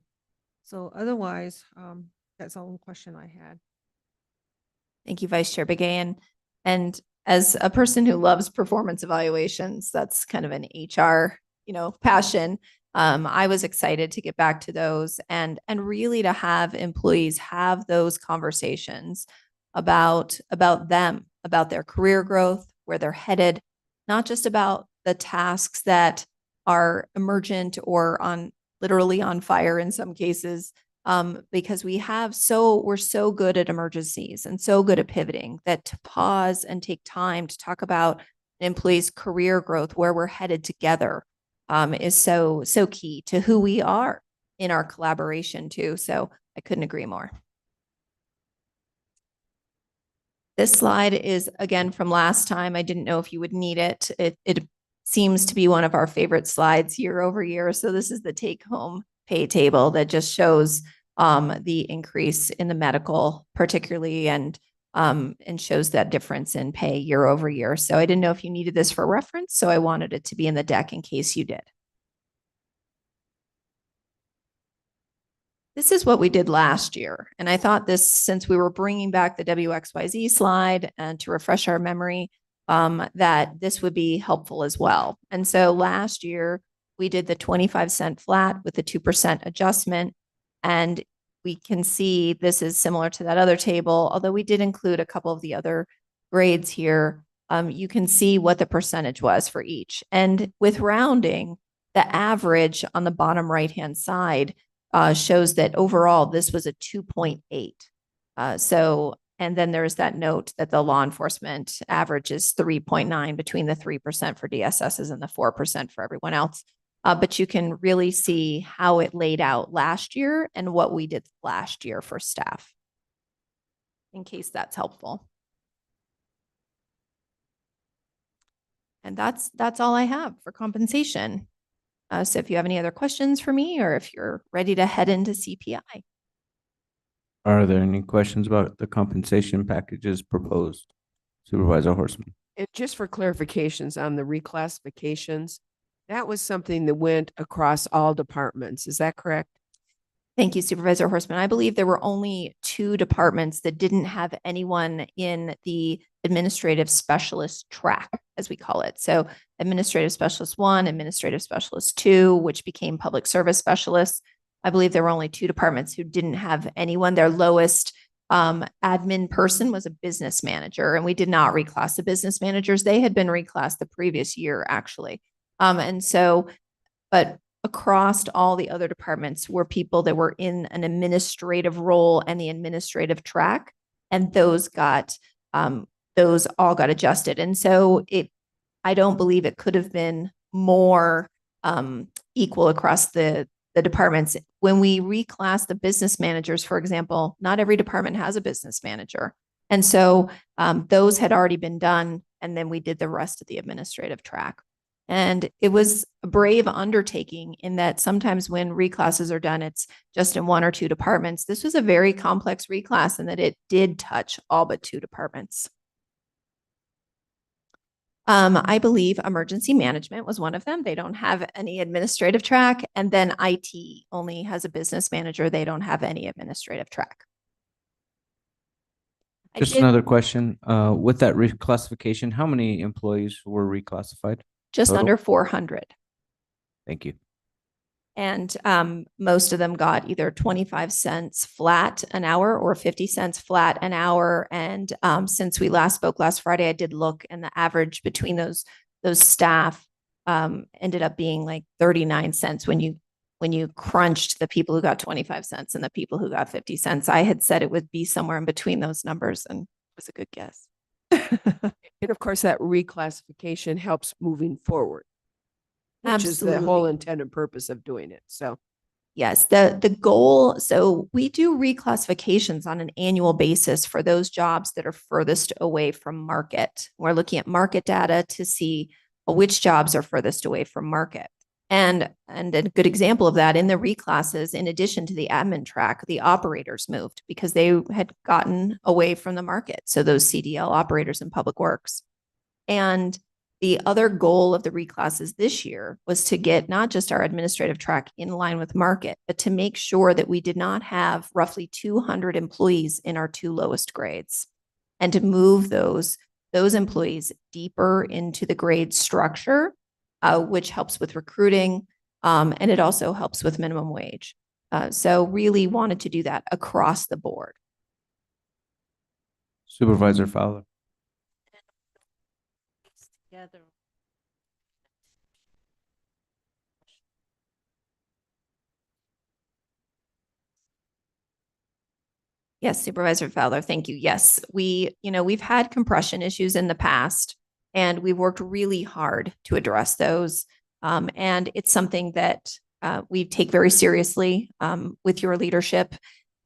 So otherwise, that's the only question I had. Thank you, Vice Chair Begay. And as a person who loves performance evaluations, that's kind of an HR, passion. I was excited to get back to those, and really to have employees have those conversations about them, about their career growth, where they're headed, not just about the tasks that are emergent or literally on fire in some cases, because we're so good at emergencies and so good at pivoting, that to pause and take time to talk about an employee's career growth, where we're headed together, is so key to who we are in our collaboration too. So I couldn't agree more. This slide is again from last time. I didn't know if you would need it. It seems to be one of our favorite slides year over year. So this is the take-home pay table that just shows the increase in the medical particularly, and shows that difference in pay year over year. So I didn't know if you needed this for reference, so I wanted it to be in the deck in case you did. This is what we did last year. And I thought this, since we were bringing back the WXYZ slide and to refresh our memory, that this would be helpful as well. And so last year we did the 25-cent flat with the 2% adjustment. And we can see this is similar to that other table, although we did include a couple of the other grades here. You can see what the percentage was for each. And with rounding, the average on the bottom right-hand side shows that overall this was a 2.8. So, and then there's that note that the law enforcement average is 3.9 between the 3% for DSSs and the 4% for everyone else. But you can really see how it laid out last year and what we did last year for staff, in case that's helpful. And that's all I have for compensation. So if you have any other questions for me, or if you're ready to head into CPI. Are there any questions about the compensation packages proposed? Supervisor Horseman. Just for clarifications on the reclassifications, that was something that went across all departments. Is that correct? Thank you, Supervisor Horseman. I believe there were only 2 departments that didn't have anyone in the administrative specialist track, as we call it. So administrative specialist 1, administrative specialist 2, which became public service specialists. I believe there were only 2 departments who didn't have anyone. Their lowest admin person was a business manager, and we did not reclass the business managers. They had been reclassed the previous year, actually. And so, but across all the other departments were people that were in an administrative role and the administrative track, and those all got adjusted. And so I don't believe it could have been more equal across the departments. When we reclass the business managers, for example, not every department has a business manager. And so those had already been done, and then we did the rest of the administrative track. And it was a brave undertaking in that sometimes when reclasses are done, it's just in one or two departments. This was a very complex reclass in that it did touch all but two departments. I believe emergency management was one of them. They don't have any administrative track. And then IT only has a business manager. They don't have any administrative track. Just another question. With that reclassification, how many employees were reclassified? Just total? under 400. Thank you. And most of them got either 25 cents flat an hour or 50 cents flat an hour. And since we last spoke last Friday, I did look, and the average between those staff ended up being like 39 cents when you crunched the people who got 25 cents and the people who got 50 cents. I had said it would be somewhere in between those numbers, and it was a good guess. And of course, that reclassification helps moving forward, which is the whole Absolutely. intent and purpose of doing it. So Yes, the goal, so we do reclassifications on an annual basis for those jobs that are furthest away from market. We're looking at market data to see which jobs are furthest away from market. And a good example of that in the reclasses, in addition to the admin track, the operators moved because they had gotten away from the market. So those CDL operators in public works. And the other goal of the reclasses this year was to get not just our administrative track in line with market, but to make sure that we did not have roughly 200 employees in our two lowest grades, and to move those employees deeper into the grade structure, which helps with recruiting, and it also helps with minimum wage. So really wanted to do that across the board. Supervisor Fowler. Together. Yes, Supervisor Fowler, thank you. Yes, we've had compression issues in the past, and we've worked really hard to address those. And it's something that we take very seriously with your leadership.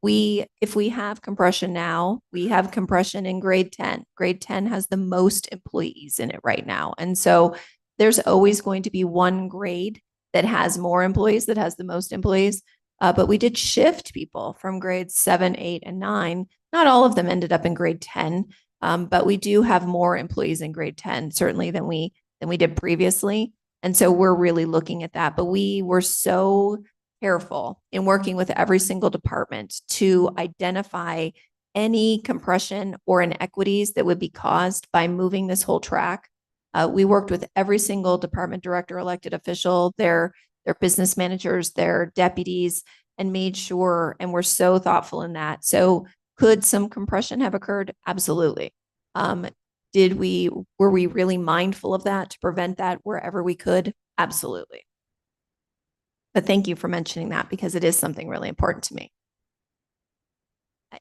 If we have compression now, we have compression in grade 10. Grade 10 has the most employees in it right now. And so there's always going to be one grade that has more employees, that has the most employees. But we did shift people from grades 7, 8, and 9. Not all of them ended up in grade 10, but we do have more employees in grade 10, certainly than we did previously. And so we're really looking at that. But we were so careful in working with every single department to identify any compression or inequities that would be caused by moving this whole track. We worked with every single department director, elected official, their business managers, their deputies, and made sure, and we're so thoughtful in that. So could some compression have occurred? Absolutely. Were we really mindful of that to prevent that wherever we could? Absolutely. But thank you for mentioning that, because it is something really important to me.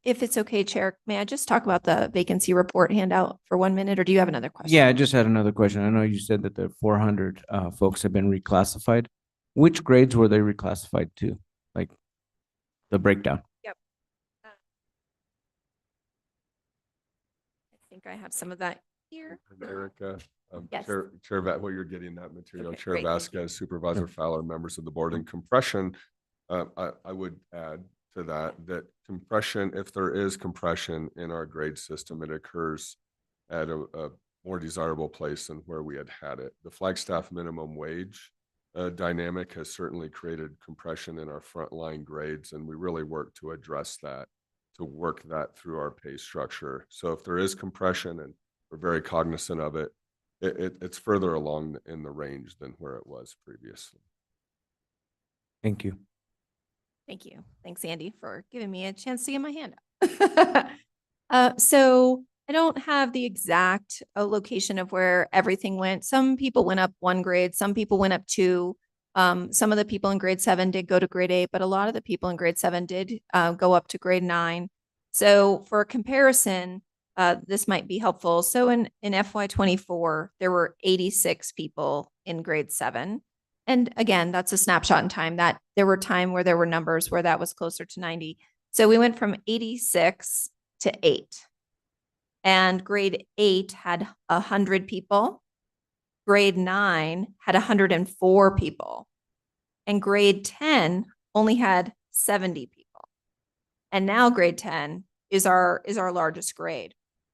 If it's okay, Chair, may I just talk about the vacancy report handout for 1 minute, or do you have another question? Yeah, I just had another question. I know you said that the 400 folks have been reclassified. Which grades were they reclassified to? Like the breakdown? Yep. I think I have some of that here. Erica, Yes. Chair, what you're getting that material, Okay, Chair great, thank you. Vasquez, Supervisor Fowler, members of the board, and compression. I would add to that compression, if there is compression in our grade system, it occurs at a more desirable place than where we had it. The Flagstaff minimum wage dynamic has certainly created compression in our frontline grades, and we really work to address that, to work that through our pay structure. So if there is compression, and we're very cognizant of it, it's further along in the range than where it was previously. Thank you. Thank you. Thanks, Andy, for giving me a chance to get my hand up. So I don't have the exact location of where everything went. Some people went up 1 grade, some people went up 2. Some of the people in grade 7 did go to grade 8, but a lot of the people in grade 7 did go up to grade 9. So for comparison, this might be helpful. So in FY24, there were 86 people in grade 7. And again, that's a snapshot in time that there were time where there were numbers where that was closer to 90. So we went from 86 to 8. And grade 8 had 100 people. Grade 9 had 104 people. And grade 10 only had 70 people. And now grade 10 is our largest grade.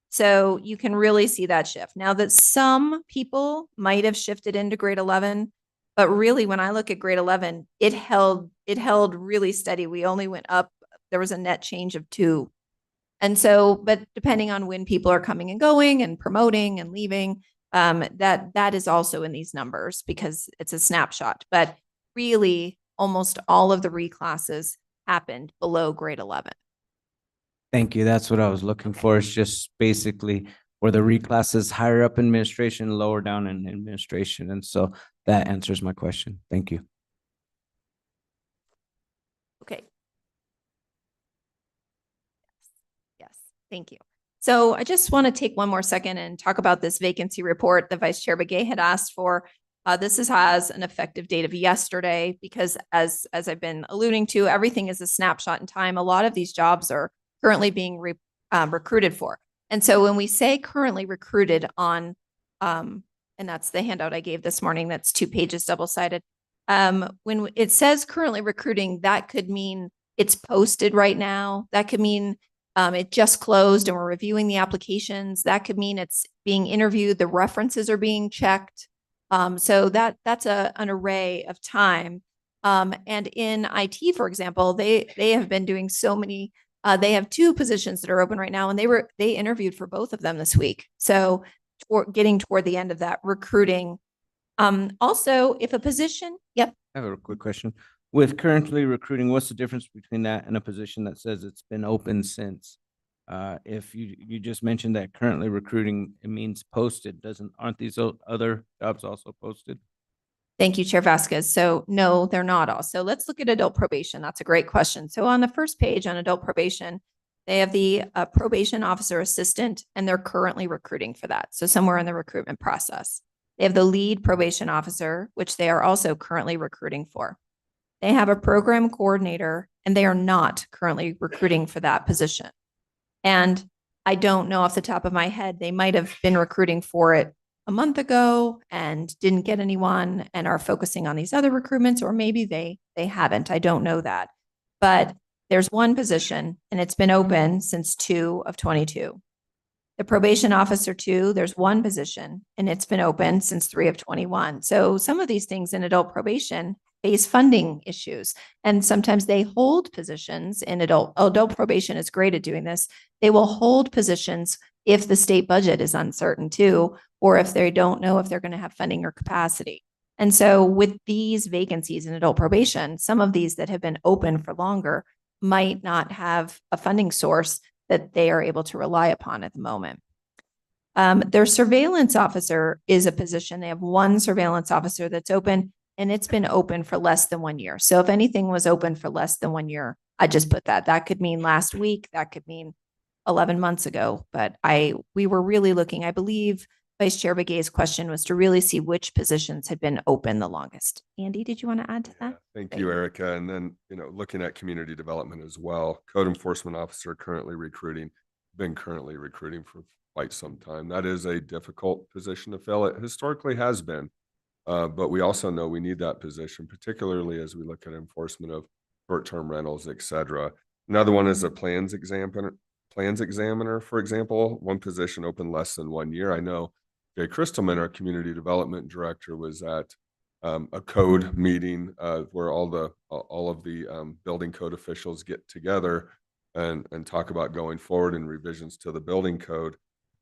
So you can really see that shift. Now that some people might have shifted into grade 11, but really when I look at grade 11, it held really steady. We only went up. There was a net change of 2. And so, but depending on when people are coming and going and promoting and leaving, that is also in these numbers because it's a snapshot. But really, almost all of the reclasses happened below grade 11. Thank you. That's what I was looking for. It's just basically where the reclasses higher up in administration, lower down in administration. And so that answers my question. Thank you. Okay. Yes, thank you. So I just want to take one more second and talk about this vacancy report that Vice Chair Begay had asked for. Has an effective date of yesterday because as I've been alluding to, everything is a snapshot in time. A lot of these jobs are currently being recruited for. And so when we say currently recruited on, and that's the handout I gave this morning, that's 2 pages double-sided. When it says currently recruiting, that could mean it's posted right now. That could mean it just closed and we're reviewing the applications. That could mean it's being interviewed. The references are being checked. So that's an array of time. And in IT, for example, they have been doing so many. They have 2 positions that are open right now, and they interviewed for both of them this week. So getting toward the end of that recruiting. Also, if a position, yep. I have a quick question. With currently recruiting, what's the difference between that and a position that says it's been open since? If you just mentioned that currently recruiting, it means posted. Aren't these other jobs also posted? Thank you, Chair Vasquez. So no, they're not all. So let's look at adult probation. That's a great question. So on the first page on adult probation, they have the probation officer assistant, and they're currently recruiting for that. So somewhere in the recruitment process. They have the lead probation officer, which they are also currently recruiting for. They have a program coordinator, and they are not currently recruiting for that position. And I don't know off the top of my head, they might have been recruiting for it a month ago and didn't get anyone and are focusing on these other recruitments, or maybe they haven't. I don't know that. But there's one position and it's been open since 2 of 22. The probation officer 2, there's one position and it's been open since 3 of 21. So some of these things in adult probation face funding issues. And sometimes they hold positions in adult probation is great at doing this. They will hold positions if the state budget is uncertain too, or if they don't know if they're going to have funding or capacity. And so with these vacancies in adult probation, some of these that have been open for longer might not have a funding source that they are able to rely upon at the moment. Their surveillance officer is a position. They have one surveillance officer that's open, and it's been open for less than 1 year. So if anything was open for less than 1 year, I just put that. That could mean last week. That could mean 11 months ago. But we were really looking, I believe Vice Chair Begay's question was to really see which positions had been open the longest. Andy, did you want to add to that? Thank you, Erica. And then, looking at community development as well, code enforcement officer currently recruiting, been currently recruiting for quite some time. That is a difficult position to fill. It historically has been. But we also know we need that position, particularly as we look at enforcement of short-term rentals, et cetera. Another one is a plans examiner, for example. One position open less than 1 year. I know Jay Christelman, our community development director, was at a code meeting where all of the building code officials get together and talk about going forward and revisions to the building code.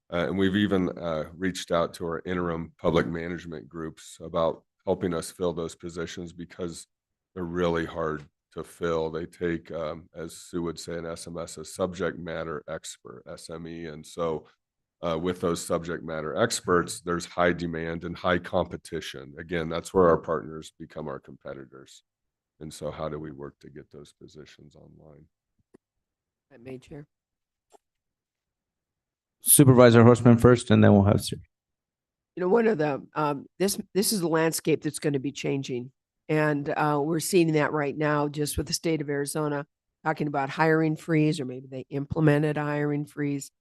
And we've even reached out to our interim public management groups about helping us fill those positions because they're really hard to fill. They take, as Sue would say in SMS, a subject matter expert, SME. And so with those subject matter experts, there's high demand and high competition. Again, that's where our partners become our competitors. And so how do we work to get those positions online? That made Chair. Supervisor Horstman first, and then we'll have Siri. One of the this is the landscape that's going to be changing. And we're seeing that right now just with the state of Arizona talking about hiring freeze, or maybe they implemented a hiring freeze.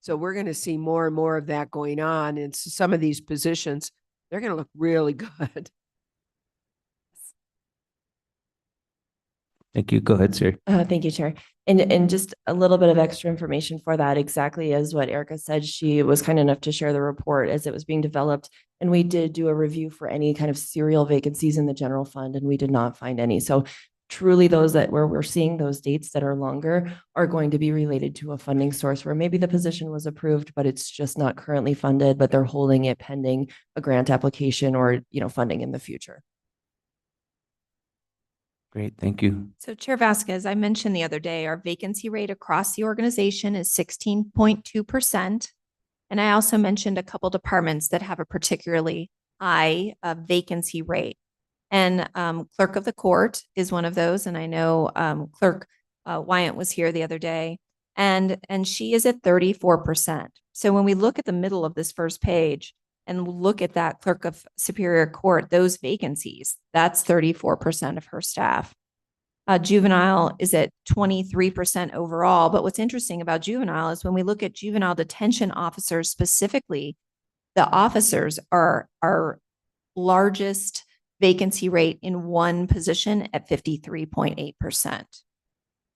So we're going to see more and more of that going on. And so some of these positions, they're going to look really good. Thank you. Go ahead, Siri. Thank you, Chair. And just a little bit of extra information for that, exactly as what Erica said. She was kind enough to share the report as it was being developed. And we did do a review for any kind of serial vacancies in the general fund, and we did not find any. So truly those that where we're seeing those dates that are longer are going to be related to a funding source where maybe the position was approved, but it's just not currently funded, but they're holding it pending a grant application or, funding in the future. Great, thank you. So Chair Vasquez, I mentioned the other day, our vacancy rate across the organization is 16.2%. And I also mentioned a couple departments that have a particularly high vacancy rate. And clerk of the court is one of those. And I know Clerk Wyant was here the other day, and she is at 34%. So when we look at the middle of this first page and look at that clerk of Superior Court, those vacancies, that's 34% of her staff. Juvenile is at 23% overall. But what's interesting about juvenile is when we look at juvenile detention officers specifically, the officers are our largest vacancy rate in one position at 53.8%.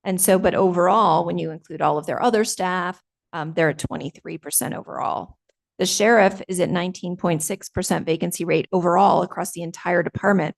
And so, but overall, when you include all of their other staff, they're at 23% overall. The sheriff is at 19.6% vacancy rate overall across the entire department.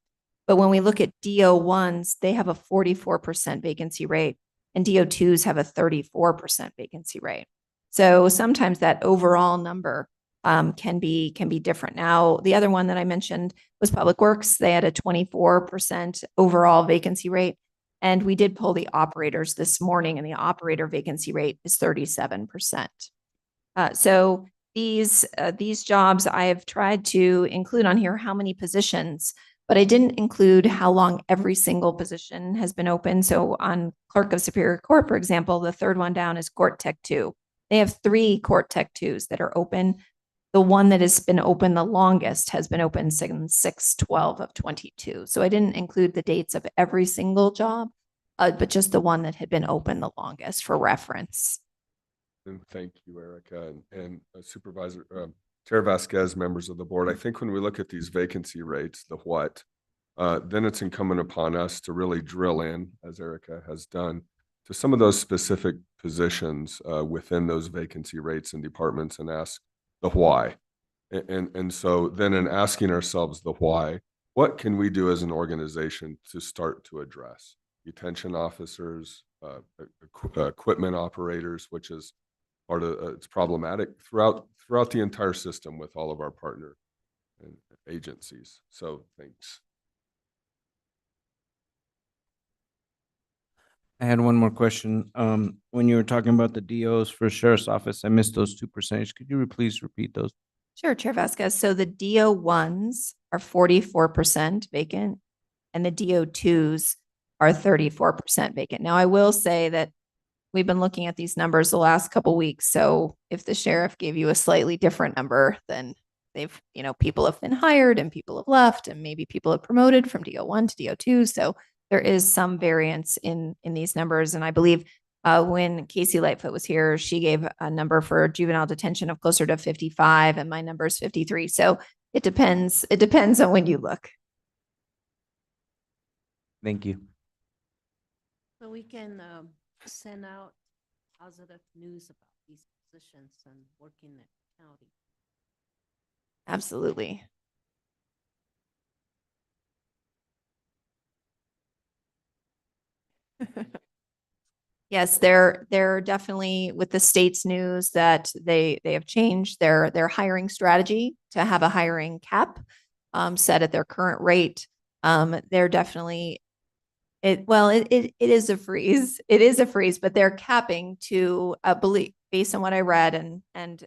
But when we look at DO1s, they have a 44% vacancy rate, and DO2s have a 34% vacancy rate. So sometimes that overall number can be different. Now, the other one that I mentioned was Public Works. They had a 24% overall vacancy rate. And we did pull the operators this morning, and the operator vacancy rate is 37%. So these jobs, I have tried to include on here how many positions, but I didn't include how long every single position has been open. So on Clerk of Superior Court, for example, the third one down is Court Tech 2. They have 3 Court Tech 2s that are open. The one that has been open the longest has been open since 6/12 of 22. So I didn't include the dates of every single job, but just the one that had been open the longest for reference. And thank you, Erica, and Supervisor Chair Vasquez, members of the board. I think when we look at these vacancy rates, the what, then it's incumbent upon us to really drill in, as Erica has done, to some of those specific positions within those vacancy rates and departments and ask the why. And so then in asking ourselves the why, what can we do as an organization to start to address? Detention officers, equipment operators, which is part of it's problematic throughout the entire system with all of our partner and agencies. So thanks. I had one more question. When you were talking about the DOs for Sheriff's Office, I missed those 2%. Could you please repeat those? Sure, Chair Vasquez. So the DO1s are 44% vacant, and the DO2s are 34% vacant. Now, I will say that we've been looking at these numbers the last couple of weeks. So if the sheriff gave you a slightly different number, then they've, people have been hired and people have left, and maybe people have promoted from DO1 to DO2. So there is some variance in these numbers. And I believe when Casey Lightfoot was here, she gave a number for juvenile detention of closer to 55, and my number is 53. So it depends. It depends on when you look. Thank you. So we can send out positive news about these positions and working in the county. Absolutely. Yes, they're definitely with the state's news that they have changed their hiring strategy to have a hiring cap set at their current rate. They're definitely it is a freeze. It is a freeze, but they're capping to believe based on what I read, and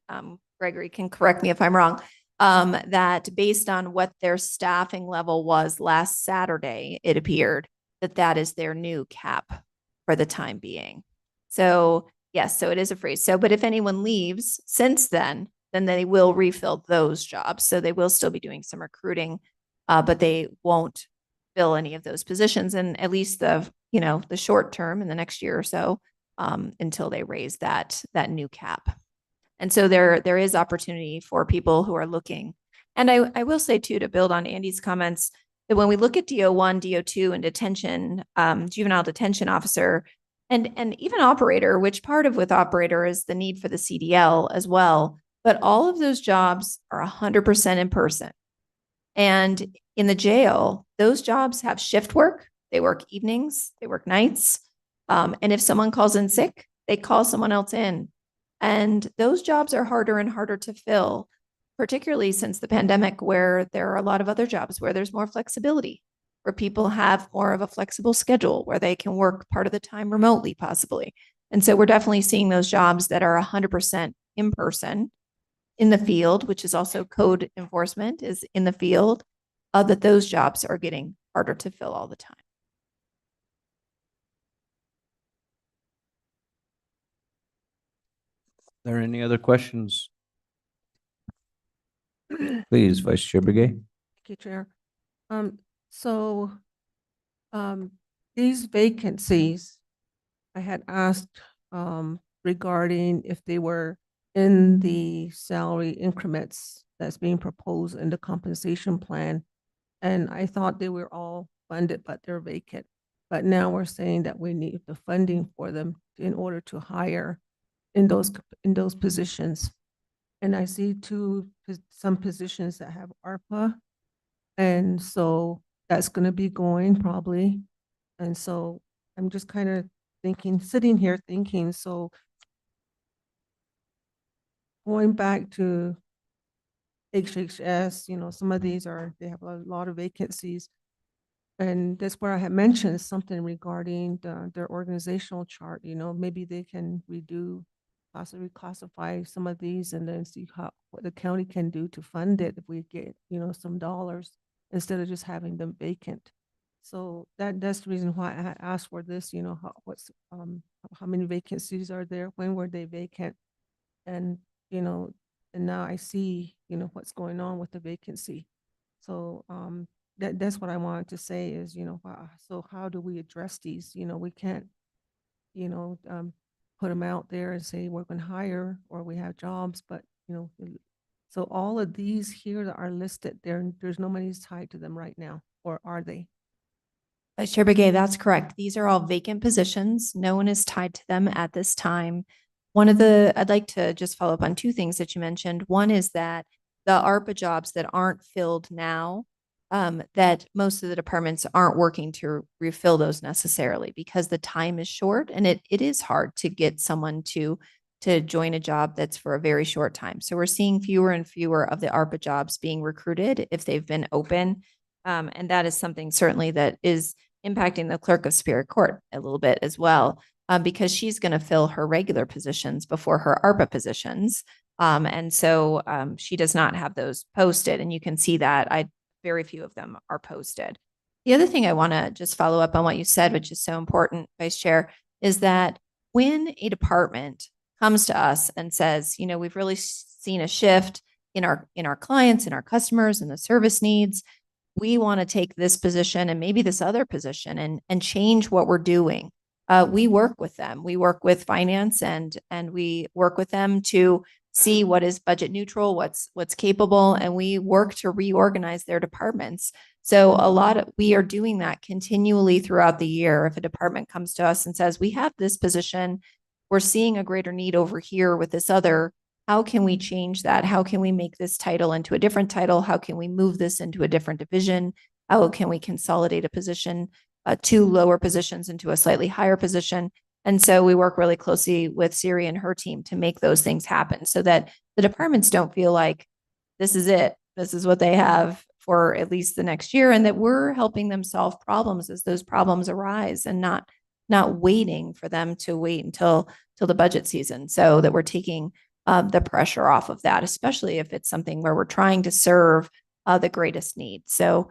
Gregory can correct me if I'm wrong, that based on what their staffing level was last Saturday, it appeared that is their new cap for the time being. So yes, so it is a freeze. So, but if anyone leaves since then they will refill those jobs. So they will still be doing some recruiting, but they won't fill any of those positions in at least the, you know, the short term in the next year or so, until they raise that new cap. And so there is opportunity for people who are looking. And I will say too, to build on Andy's comments, that when we look at DO1, DO2 and detention, juvenile detention officer, and even operator, which part of with operator is the need for the CDL as well. But all of those jobs are 100% in person. And in the jail, those jobs have shift work. They work evenings, they work nights. And if someone calls in sick, they call someone else in. And those jobs are harder and harder to fill, particularly since the pandemic, where there are a lot of other jobs where there's more flexibility, where people have more of a flexible schedule, where they can work part of the time remotely, possibly. And so we're definitely seeing those jobs that are 100% in person in the field, which is also code enforcement is in the field, that those jobs are getting harder to fill all the time. Are there any other questions? Please, Vice Chair Begay. Thank you, Chair. So these vacancies, I had asked regarding if they were in the salary increments that's being proposed in the compensation plan. And I thought they were all funded, but they're vacant. But now we're saying that we need the funding for them in order to hire in those positions. And I see some positions that have ARPA. And so that's going to be going probably. And so I'm just kind of sitting here thinking, so going back to HHS, you know, some of these they have a lot of vacancies. And that's where I had mentioned something regarding their organizational chart, you know, maybe they can possibly classify some of these and then see what the county can do to fund it if we get, you know, some dollars instead of just having them vacant. So that's the reason why I asked for this, you know, how many vacancies are there? When were they vacant? And, you know, and now I see, you know, what's going on with the vacancy. So that's what I wanted to say is, you know, so how do we address these? You know, we can't, you know, put them out there and say we're going to hire or we have jobs, but, you know, so all of these here that are listed there, there's no money tied to them right now, or are they? Vice Chair Begay, that's correct. These are all vacant positions. No one is tied to them at this time. I'd like to just follow up on two things that you mentioned. One is that the ARPA jobs that aren't filled now, that most of the departments aren't working to refill those necessarily because the time is short and it is hard to get someone to join a job that's for a very short time. So we're seeing fewer and fewer of the ARPA jobs being recruited if they've been open. And that is something certainly that is impacting the clerk of Superior Court a little bit as well, because she's going to fill her regular positions before her ARPA positions. And so she does not have those posted. And you can see that very few of them are posted. The other thing I want to just follow up on what you said, which is so important, Vice Chair, is that when a department comes to us and says, you know, we've really seen a shift in our clients and our customers and the service needs, we want to take this position and maybe this other position and change what we're doing. We work with them. We work with finance and we work with them to see what is budget neutral, what's capable, and we work to reorganize their departments. So we are doing that continually throughout the year. If a department comes to us and says, we have this position, we're seeing a greater need over here with this other, how can we change that? How can we make this title into a different title? How can we move this into a different division? How can we consolidate a position, two lower positions into a slightly higher position? And so we work really closely with Siri and her team to make those things happen so that the departments don't feel like this is it. This is what they have for at least the next year, and that we're helping them solve problems as those problems arise and not waiting for them to wait until the budget season, so that we're taking the pressure off of that, especially if it's something where we're trying to serve the greatest need. So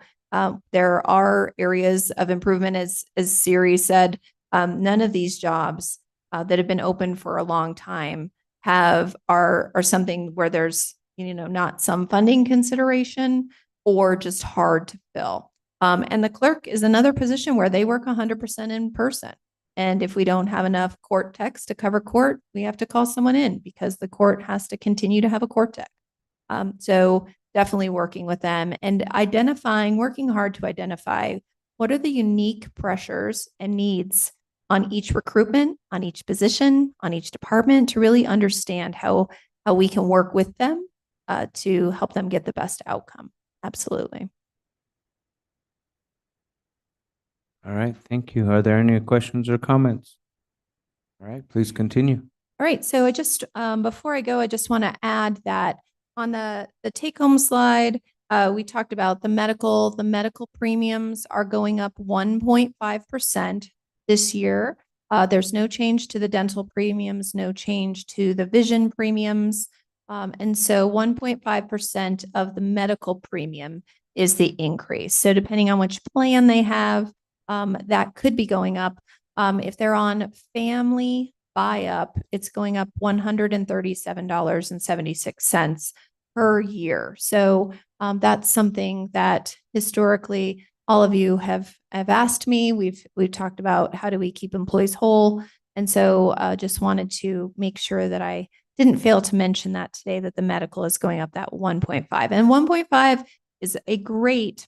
there are areas of improvement, as Siri said. None of these jobs that have been open for a long time are something where there's, you know, not some funding consideration or just hard to fill. And the clerk is another position where they work 100% in person. And if we don't have enough court techs to cover court, we have to call someone in because the court has to continue to have a court tech. So definitely working with them and working hard to identify what are the unique pressures and needs on each recruitment, on each position, on each department to really understand how we can work with them to help them get the best outcome. Absolutely. All right, thank you. Are there any questions or comments? All right, please continue. All right, so before I go, I just want to add that on the take-home slide, we talked about the medical premiums are going up 1.5% this year. There's no change to the dental premiums, no change to the vision premiums. And so 1.5% of the medical premium is the increase. So depending on which plan they have, that could be going up. If they're on family buy-up, it's going up $137.76 per year. So that's something that historically all of you have asked me. We've talked about how do we keep employees whole. And so just wanted to make sure that I didn't fail to mention that today, that the medical is going up that 1.5. And 1.5 is a great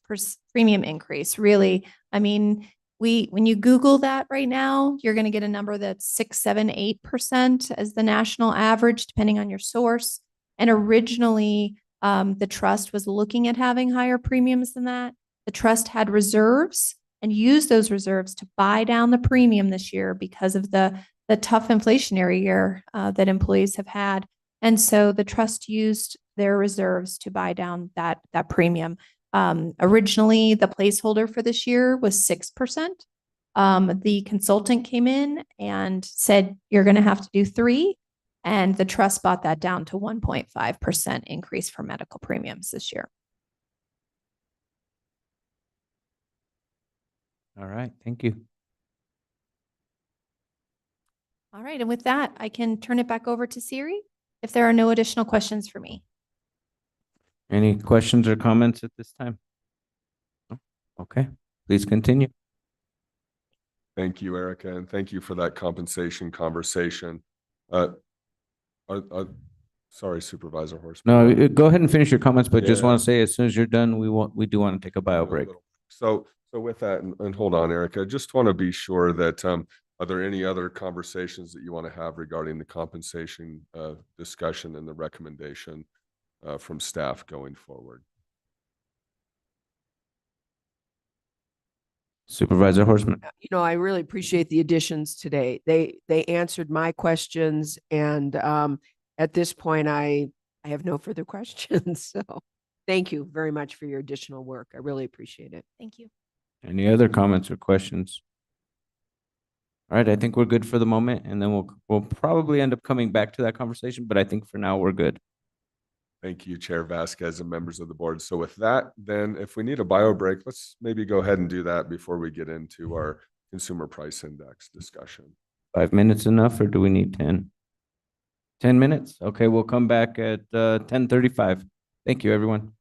premium increase, really. I mean, when you Google that right now, you're going to get a number that's 6, 7, 8% as the national average, depending on your source. And originally, the trust was looking at having higher premiums than that. The trust had reserves and used those reserves to buy down the premium this year because of the tough inflationary year that employees have had. And so the trust used their reserves to buy down that premium. Originally, the placeholder for this year was 6%. The consultant came in and said, you're going to have to do 3%. And the trust bought that down to 1.5% increase for medical premiums this year. All right, thank you. All right. And with that, I can turn it back over to Siri if there are no additional questions for me. Any questions or comments at this time? No? Okay, please continue. Thank you, Erica, and thank you for that compensation conversation. Sorry, Supervisor Horseman. No, go ahead and finish your comments, but just Yeah. want to say as soon as you're done, we do want to take a bio break. So with that, and hold on, Erica, just want to be sure that, are there any other conversations that you want to have regarding the compensation discussion and the recommendation from staff going forward? Supervisor Horseman. I really appreciate the additions today. They answered my questions, and at this point, I have no further questions. So thank you very much for your additional work. I really appreciate it. Thank you. Any other comments or questions? All right, I think we're good for the moment, and then we'll probably end up coming back to that conversation, but I think for now we're good. Thank you, Chair Vasquez and members of the board. So with that, then if we need a bio break, let's maybe go ahead and do that before we get into our consumer price index discussion. 5 minutes enough, or do we need 10? 10 minutes? Okay, we'll come back at 10:35. Thank you, everyone.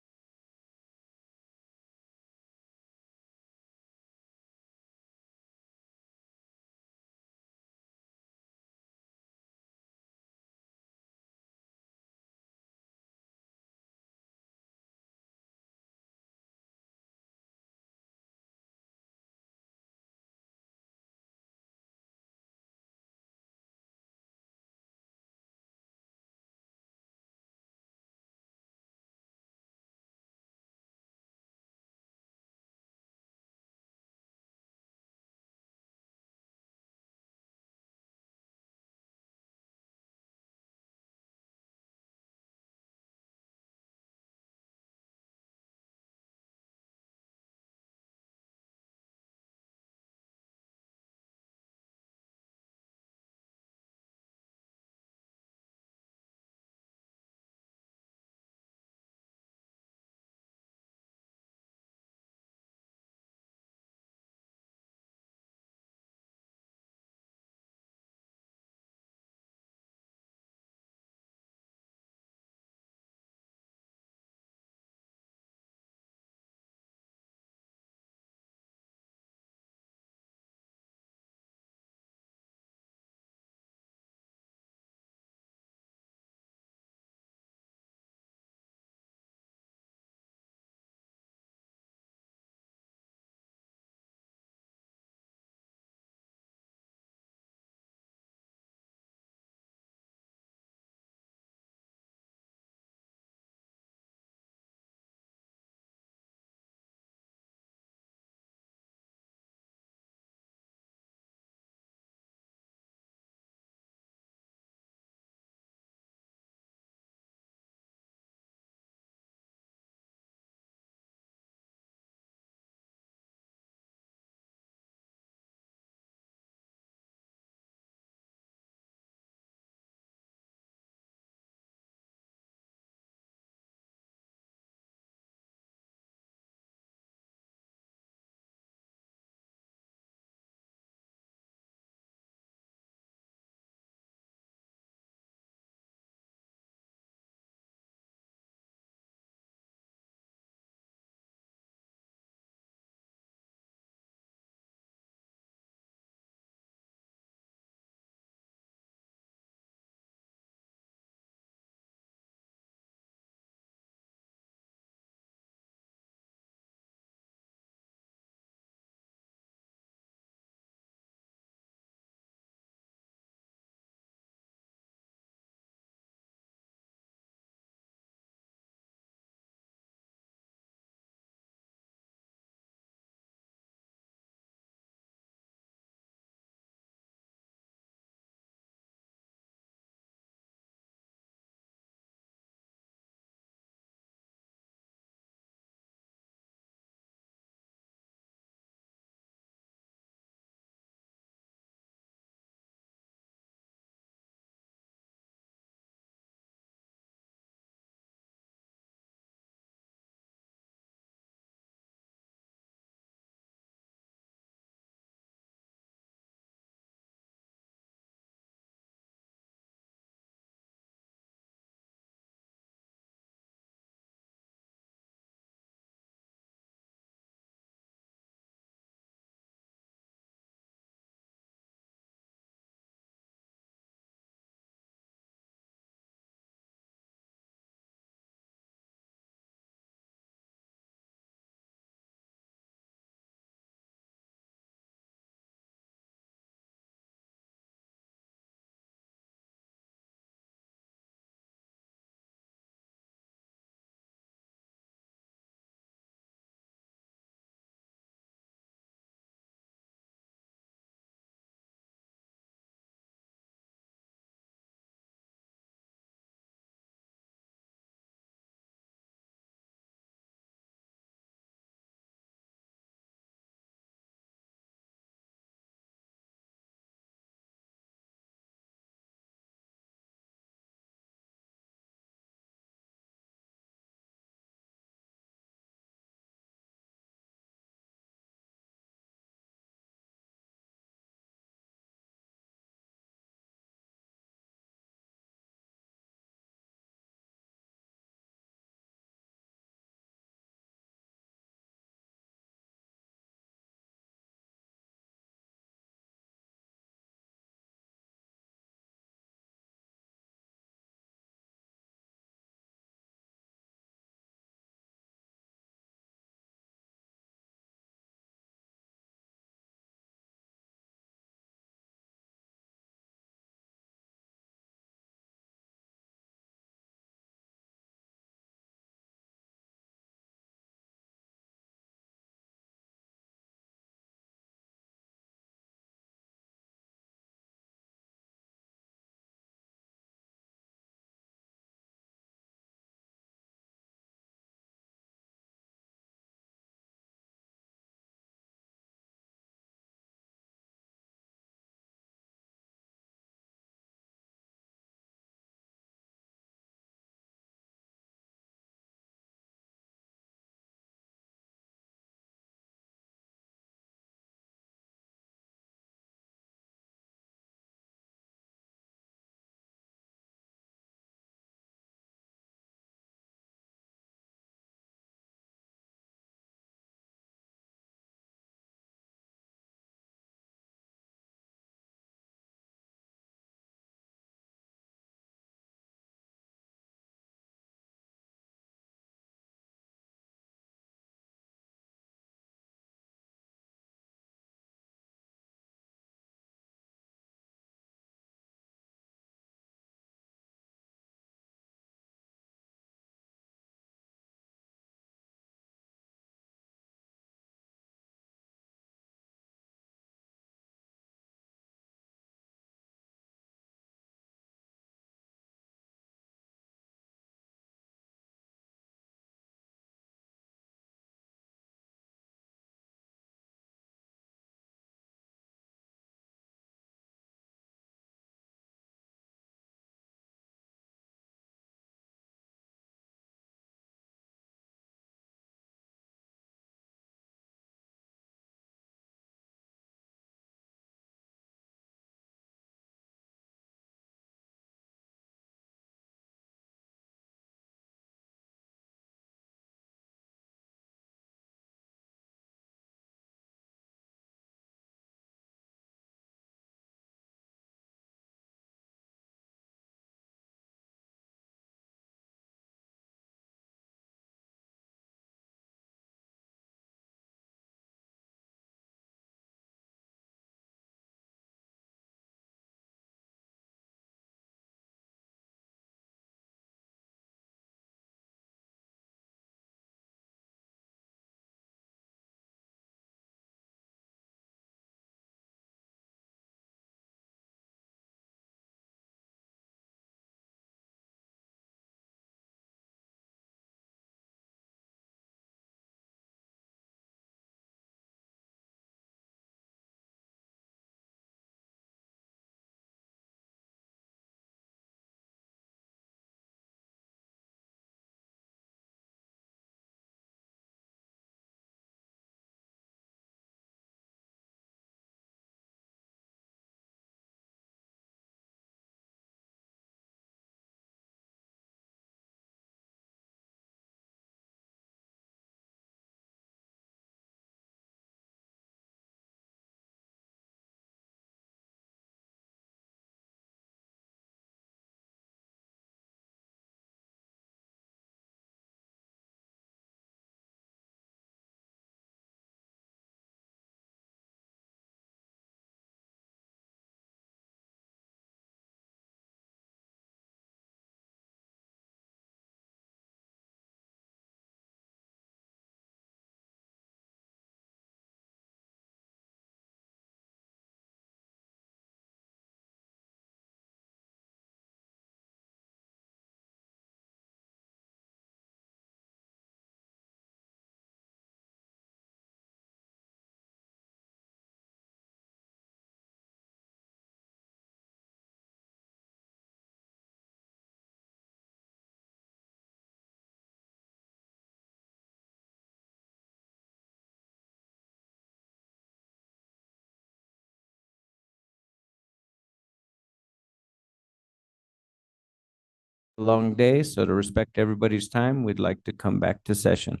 a long day, so to respect everybody's time, we'd like to come back to session.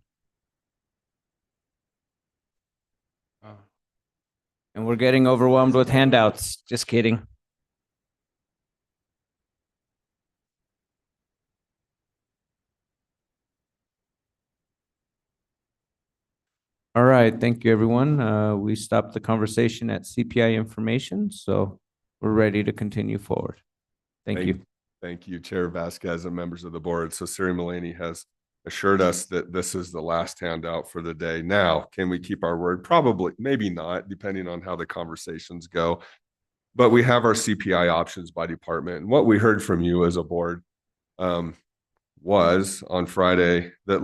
And we're getting overwhelmed with handouts. Just kidding. All right, thank you, everyone. We stopped the conversation at CPI information, so we're ready to continue forward. Thank you. Thank you, Chair Vasquez and members of the board. So Siri Mullaney has assured us that this is the last handout for the day. Now, can we keep our word? Probably, maybe not, depending on how the conversations go. But we have our CPI options by department. And what we heard from you as a board was on Friday that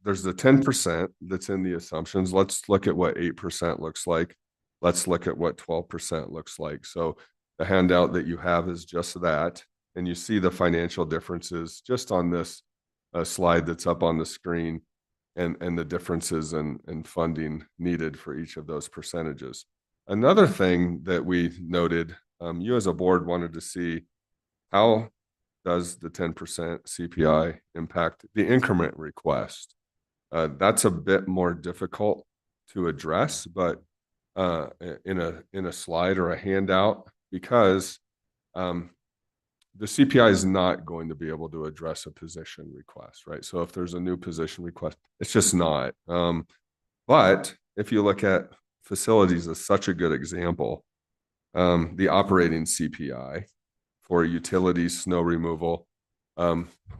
there's the 10% that's in the assumptions. Let's look at what 8% looks like. Let's look at what 12% looks like. So the handout that you have is just that. And you see the financial differences just on this slide that's up on the screen and the differences in funding needed for each of those percentages. Another thing that we noted, you as a board wanted to see how does the 10% CPI impact the increment request? That's a bit more difficult to address, but in a slide or a handout, because the CPI is not going to be able to address a position request, right? So if there's a new position request, it's just not. But if you look at facilities as such a good example, the operating CPI for utilities, snow removal,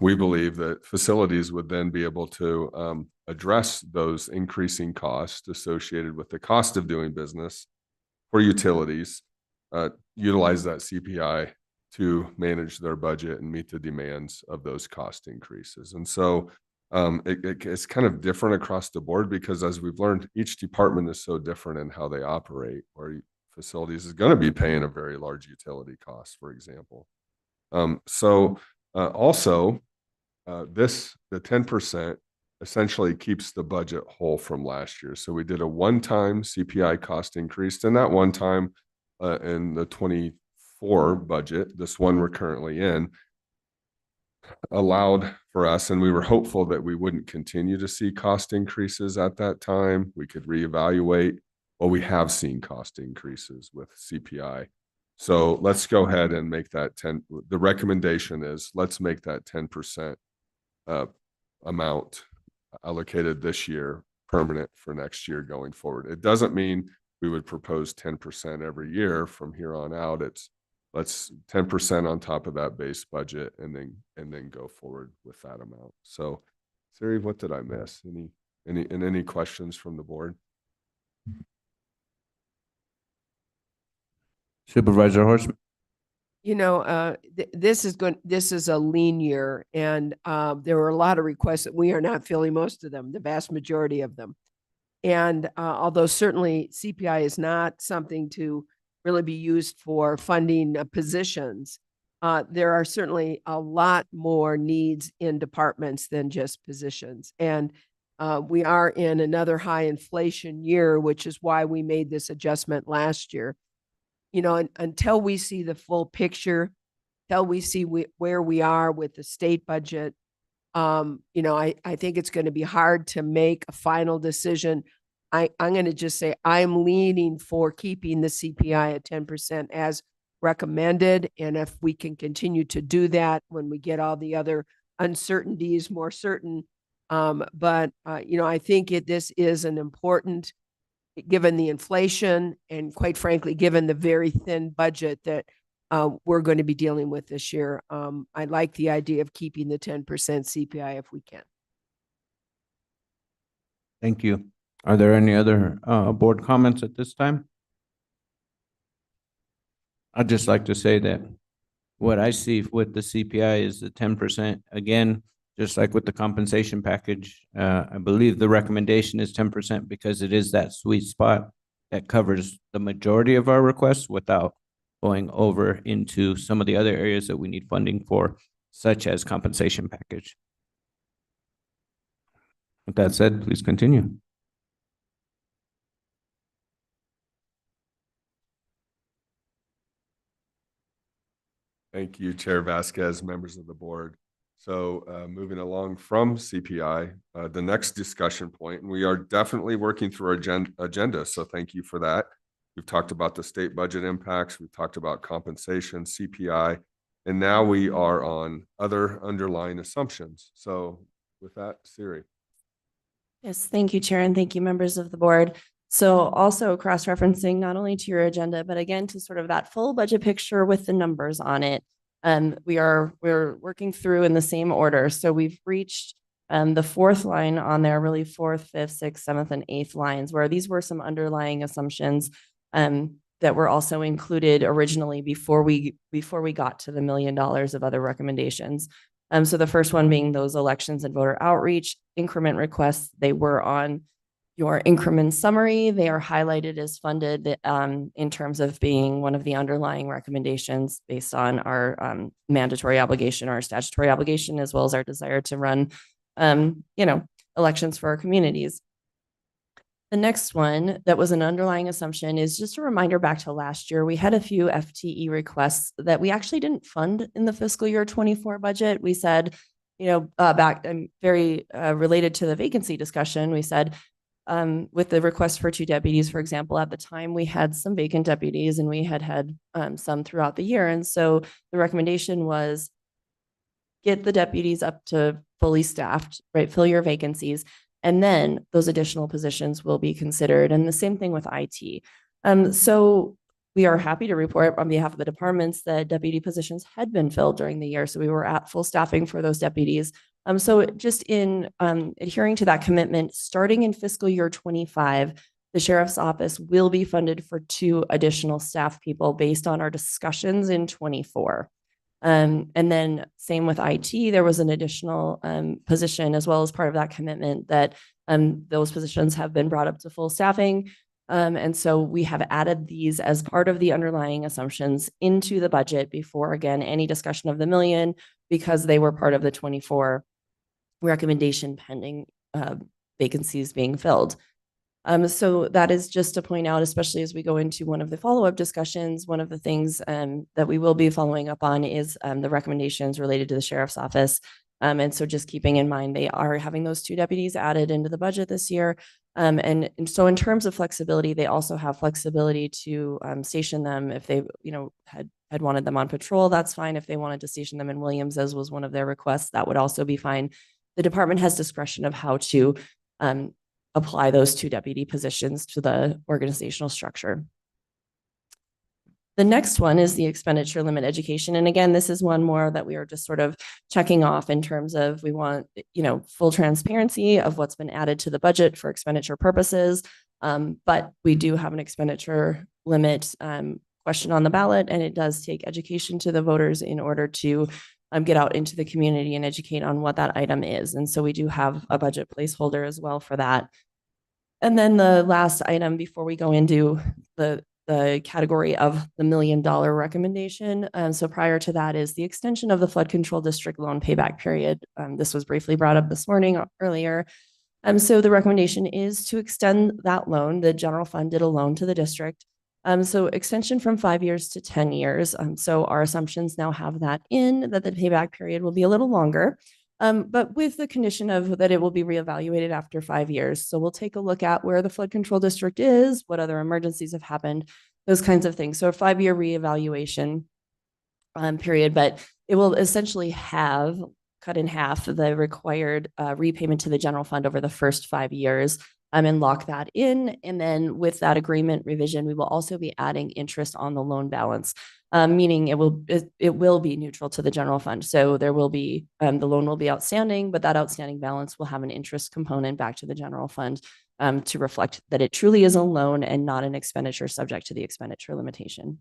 we believe that facilities would then be able to address those increasing costs associated with the cost of doing business for utilities, utilize that CPI to manage their budget and meet the demands of those cost increases. And so it's kind of different across the board because, as we've learned, each department is so different in how they operate, where facilities is going to be paying a very large utility cost, for example. Also, the 10% essentially keeps the budget whole from last year. So we did a one-time CPI cost increase, and that one time in the 24 budget, this one we're currently in, allowed for us, and we were hopeful that we wouldn't continue to see cost increases at that time. We could reevaluate. Well, we have seen cost increases with CPI. So let's go ahead and make that 10. The recommendation is let's make that 10% amount allocated this year permanent for next year going forward. It doesn't mean we would propose 10% every year from here on out. It's let's 10% on top of that base budget and then go forward with that amount. So Siri, what did I miss? Any questions from the board? Supervisor Horseman. You know, this is a lean year, and there were a lot of requests that we are not filling, most of them, the vast majority of them. And although certainly CPI is not something to really be used for funding positions, there are certainly a lot more needs in departments than just positions. And we are in another high inflation year, which is why we made this adjustment last year. You know, until we see the full picture, until we see where we are with the state budget, you know, I think it's going to be hard to make a final decision. I'm going to just say I'm leaning for keeping the CPI at 10% as recommended. And if we can continue to do that when we get all the other uncertainties more certain. But you know, I think this is an important, given the inflation and quite frankly, given the very thin budget that we're going to be dealing with this year. I like the idea of keeping the 10% CPI if we can. Thank you. Are there any other board comments at this time? I'd just like to say that what I see with the CPI is the 10%. Again, just like with the compensation package, I believe the recommendation is 10% because it is that sweet spot that covers the majority of our requests without going over into some of the other areas that we need funding for, such as compensation package. With that said, please continue. Thank you, Chair Vasquez, members of the board. So moving along from CPI, the next discussion point, and we are definitely working through our agenda. So thank you for that. We've talked about the state budget impacts. We've talked about compensation, CPI, and now we are on other underlying assumptions. So with that, Siri. Yes, thank you, Chair, and thank you, members of the board. So also cross-referencing not only to your agenda, but again, to sort of that full budget picture with the numbers on it. We're working through in the same order. So we've reached the fourth line on there, really fourth, fifth, sixth, seventh, and eighth lines, where these were some underlying assumptions that were also included originally before we got to the $1 million of other recommendations. So the first one being those elections and voter outreach increment requests. They were on your increment summary. They are highlighted as funded in terms of being one of the underlying recommendations based on our mandatory obligation or our statutory obligation, as well as our desire to run, elections for our communities. The next one that was an underlying assumption is just a reminder back to last year. We had a few FTE requests that we actually didn't fund in the fiscal year 24 budget. We said, back and very related to the vacancy discussion, we said, with the request for 2 deputies, for example, at the time we had some vacant deputies and we had some throughout the year. And so the recommendation was get the deputies up to fully staffed, right? Fill your vacancies. And then those additional positions will be considered. And the same thing with IT. So we are happy to report on behalf of the departments that deputy positions had been filled during the year. So we were at full staffing for those deputies. So just in adhering to that commitment, starting in fiscal year 25, the sheriff's office will be funded for 2 additional staff people based on our discussions in 24. And then same with IT, there was an additional position as well as part of that commitment that those positions have been brought up to full staffing. And so we have added these as part of the underlying assumptions into the budget before, again, any discussion of the million, because they were part of the 24 recommendation pending vacancies being filled. So that is just to point out, especially as we go into one of the follow-up discussions, one of the things that we will be following up on is the recommendations related to the sheriff's office. And so just keeping in mind, they are having those 2 deputies added into the budget this year. And so in terms of flexibility, they also have flexibility to station them if they, had wanted them on patrol, that's fine. If they wanted to station them in Williams, as was one of their requests, that would also be fine. The department has discretion of how to apply those 2 deputy positions to the organizational structure. The next one is the expenditure limit education. And again, this is one more that we are just sort of checking off in terms of we want, full transparency of what's been added to the budget for expenditure purposes. But we do have an expenditure limit question on the ballot, and it does take education to the voters in order to get out into the community and educate on what that item is. And so we do have a budget placeholder as well for that. And then the last item before we go into the category of the $1 million recommendation. So prior to that is the extension of the flood control district loan payback period. This was briefly brought up this morning earlier. So the recommendation is to extend that loan. The general fund did a loan to the district. So extension from 5 years to 10 years. So our assumptions now have that the payback period will be a little longer. But with the condition of that it will be reevaluated after 5 years. So we'll take a look at where the flood control district is, what other emergencies have happened, those kinds of things. So a 5-year reevaluation period, but it will essentially have cut in half the required repayment to the general fund over the first 5 years. And lock that in. And then with that agreement revision, we will also be adding interest on the loan balance, meaning it will be neutral to the general fund. So there will be, the loan will be outstanding, but that outstanding balance will have an interest component back to the general fund to reflect that it truly is a loan and not an expenditure subject to the expenditure limitation.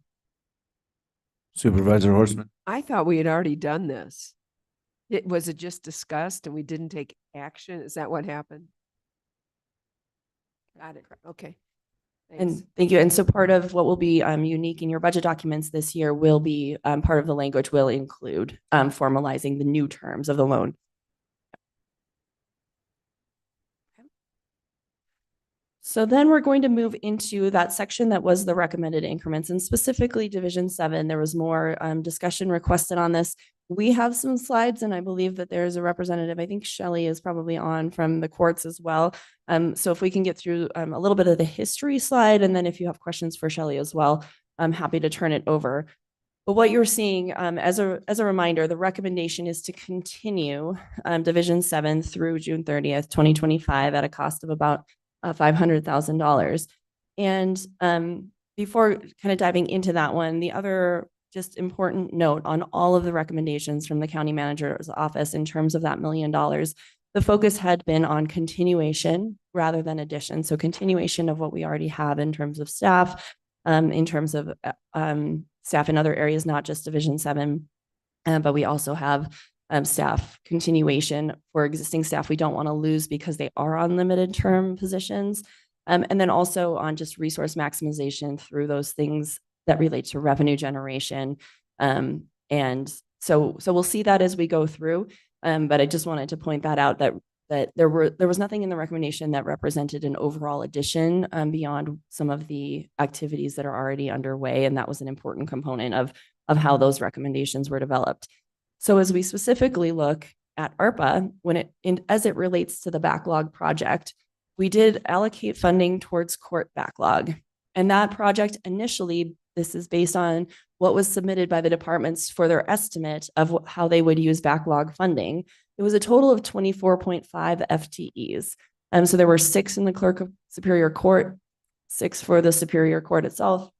Supervisor Horstman. I thought we had already done this. Was it just discussed and we didn't take action? Is that what happened? Got it. Okay. Thanks. And thank you. And so part of what will be unique in your budget documents this year will be part of the language will include formalizing the new terms of the loan. Okay. So then we're going to move into that section that was the recommended increments, and specifically Division 7. There was more discussion requested on this. We have some slides, and I believe that there's a representative, I think Shelley is probably on from the courts as well. So if we can get through a little bit of the history slide, and then if you have questions for Shelley as well, I'm happy to turn it over. But what you're seeing, as a reminder, the recommendation is to continue Division 7 through June 30th, 2025 at a cost of about $500,000. And before kind of diving into that one, the other just important note on all of the recommendations from the county manager's office in terms of that $1 million, the focus had been on continuation rather than addition. So continuation of what we already have in terms of staff, in terms of staff in other areas, not just Division 7, but we also have staff continuation for existing staff we don't want to lose because they are on limited term positions. And then also on just resource maximization through those things that relate to revenue generation. And so we'll see that as we go through. But I just wanted to point that out, that there was nothing in the recommendation that represented an overall addition beyond some of the activities that are already underway. And that was an important component of how those recommendations were developed. So as we specifically look at ARPA, as it relates to the backlog project, we did allocate funding towards court backlog. And that project initially, this is based on what was submitted by the departments for their estimate of how they would use backlog funding. It was a total of 24.5 FTEs. So there were 6 in the Clerk of Superior Court, 6 for the Superior Court itself.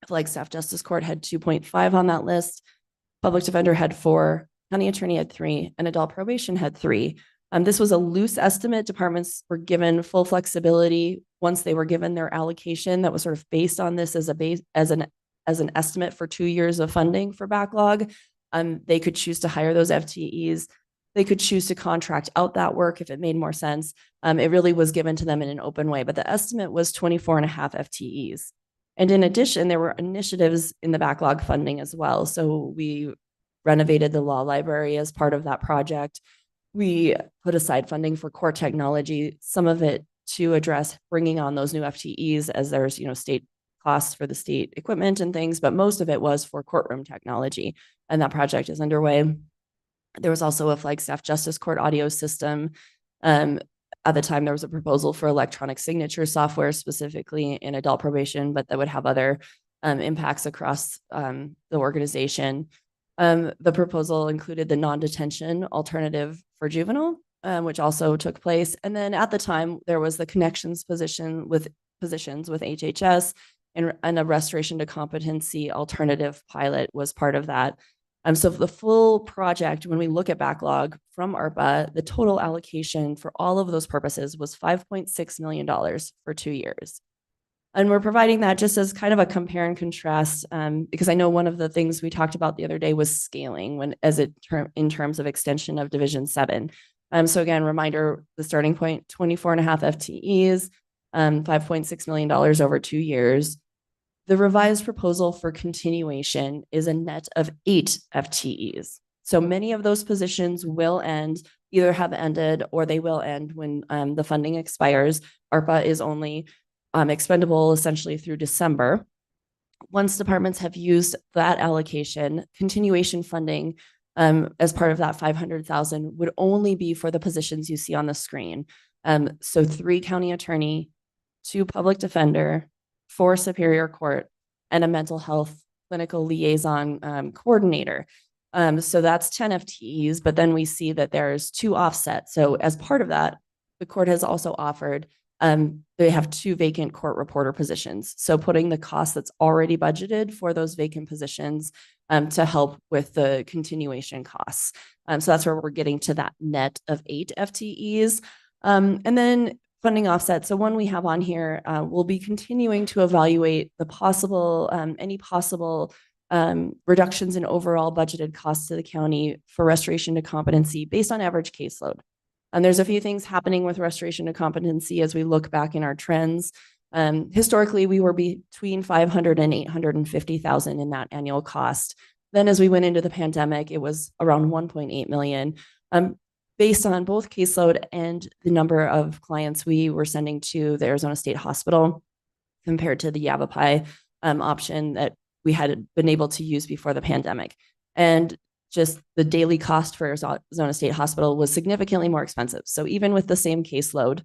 Flagstaff Justice Court had 2.5 on that list. Public Defender had 4, County Attorney had 3, and Adult Probation had 3. This was a loose estimate. Departments were given full flexibility once they were given their allocation that was sort of based on this as an estimate for 2 years of funding for backlog. They could choose to hire those FTEs. They could choose to contract out that work if it made more sense. It really was given to them in an open way, but the estimate was 24.5 FTEs. And in addition, there were initiatives in the backlog funding as well. So we renovated the law library as part of that project. We put aside funding for core technology, some of it to address bringing on those new FTEs as there's, state costs for the state equipment and things, but most of it was for courtroom technology. And that project is underway. There was also a Flagstaff Justice Court audio system. At the time, there was a proposal for electronic signature software, specifically in adult probation, but that would have other impacts across the organization. The proposal included the non-detention alternative for juvenile, which also took place. And then at the time, there was the connections positions with HHS, and a restoration to competency alternative pilot was part of that. So the full project, when we look at backlog from ARPA, the total allocation for all of those purposes was $5.6 million for 2 years. And we're providing that just as kind of a compare and contrast, because I know one of the things we talked about the other day was scaling in terms of extension of Division 7. So again, reminder, the starting point, 24.5 FTEs, $5.6 million over 2 years. The revised proposal for continuation is a net of 8 FTEs. So many of those positions will either have ended or they will end when the funding expires. ARPA is only expendable essentially through December. Once departments have used that allocation, continuation funding as part of that $500,000 would only be for the positions you see on the screen. So 3 county attorney, 2 public defender, 4 superior court, and a mental health clinical liaison coordinator. So that's 10 FTEs, but then we see that there's 2 offsets. So as part of that, the court has also offered, they have 2 vacant court reporter positions. So putting the cost that's already budgeted for those vacant positions to help with the continuation costs. So that's where we're getting to that net of 8 FTEs. And then funding offset. So one we have on here, we'll be continuing to evaluate the any possible reductions in overall budgeted costs to the county for restoration to competency based on average caseload. And there's a few things happening with restoration to competency as we look back in our trends. Historically, we were between $500,000 and $850,000 in that annual cost. Then as we went into the pandemic, it was around $1.8 million. Based on both caseload and the number of clients we were sending to the Arizona State Hospital compared to the Yavapai option that we had been able to use before the pandemic. And just the daily cost for Arizona State Hospital was significantly more expensive. So even with the same caseload,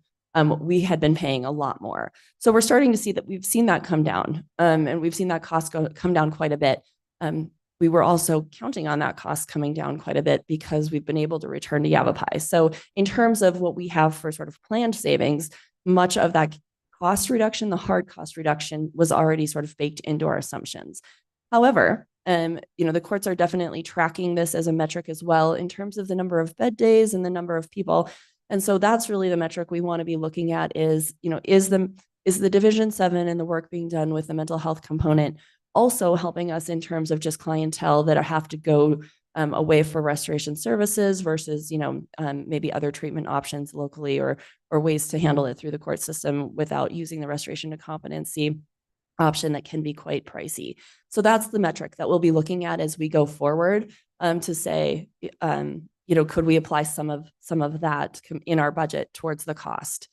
we had been paying a lot more. So we're starting to see that we've seen that come down, and we've seen that cost come down quite a bit. We were also counting on that cost coming down quite a bit because we've been able to return to Yavapai. So in terms of what we have for sort of planned savings, much of that cost reduction, the hard cost reduction, was already sort of baked into our assumptions. However, the courts are definitely tracking this as a metric as well in terms of the number of bed days and the number of people. And so that's really the metric we want to be looking at is the Division 7 and the work being done with the mental health component also helping us in terms of just clientele that have to go away for restoration services versus, maybe other treatment options locally or ways to handle it through the court system without using the restoration to competency option that can be quite pricey. So that's the metric that we'll be looking at as we go forward to say, could we apply some of that in our budget towards the cost?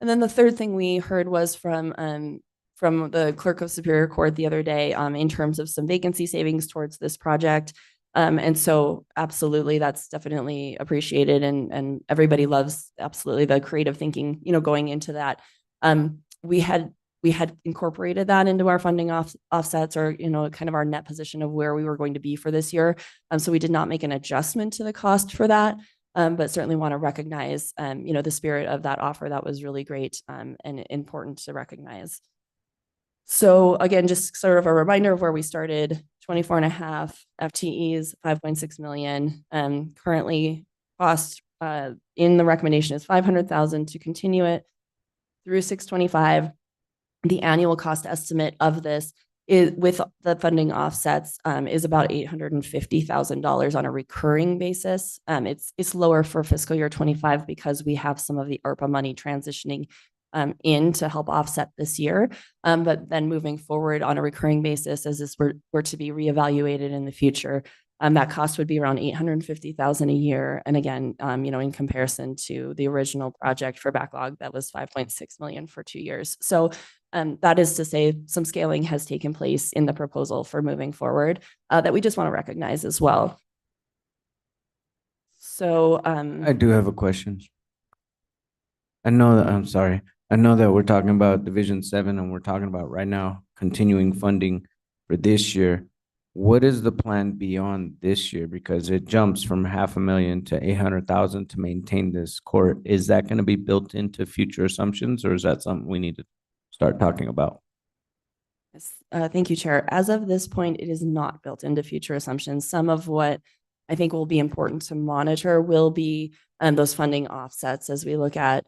And then the third thing we heard was from the clerk of Superior Court the other day in terms of some vacancy savings towards this project. And so absolutely, that's definitely appreciated and everybody loves absolutely the creative thinking, going into that. We had incorporated that into our funding offsets or, kind of our net position of where we were going to be for this year. So we did not make an adjustment to the cost for that, but certainly want to recognize, the spirit of that offer. That was really great and important to recognize. So again, just sort of a reminder of where we started, 24 and a half FTEs, 5.6 million. Currently cost in the recommendation is 500,000 to continue it through 625. The annual cost estimate of this is with the funding offsets is about $850,000 on a recurring basis. It's lower for fiscal year 25 because we have some of the ARPA money transitioning in to help offset this year. But then moving forward on a recurring basis, as this were to be reevaluated in the future, that cost would be around $850,000 a year. And again, in comparison to the original project for backlog, that was 5.6 million for 2 years. So that is to say some scaling has taken place in the proposal for moving forward that we just want to recognize as well. So I do have a question. I know that we're talking about Division 7 and we're talking about right now continuing funding for this year. What is the plan beyond this year? Because it jumps from $500,000 to $800,000 to maintain this court. Is that going to be built into future assumptions or is that something we need to start talking about? Yes, thank you, Chair. As of this point, it is not built into future assumptions. Some of what I think will be important to monitor will be those funding offsets as we look at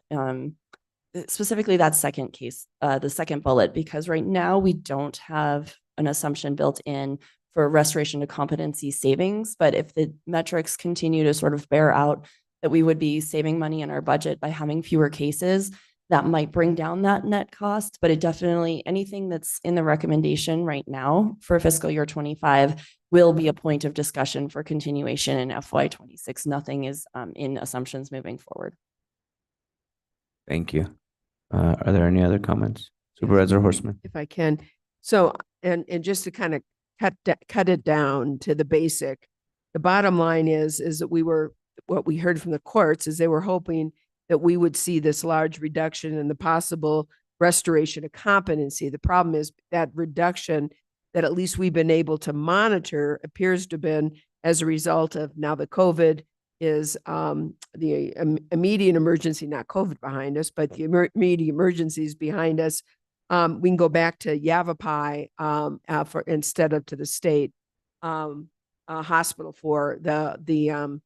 specifically that second case, the second bullet, because right now we don't have an assumption built in for restoration to competency savings. But if the metrics continue to sort of bear out that we would be saving money in our budget by having fewer cases, that might bring down that net cost. But it definitely, anything that's in the recommendation right now for fiscal year 25 will be a point of discussion for continuation in FY 26. Nothing is in assumptions moving forward. Thank you. Are there any other comments? Supervisor Horstman? If I can. So, and just to kind of cut it down to the basic, the bottom line is that what we heard from the courts is they were hoping that we would see this large reduction in the possible restoration of competency. The problem is that reduction that at least we've been able to monitor appears to have been as a result of now the COVID is the immediate emergency, not COVID behind us, but the immediate emergencies behind us. We can go back to Yavapai for instead of to the state hospital for the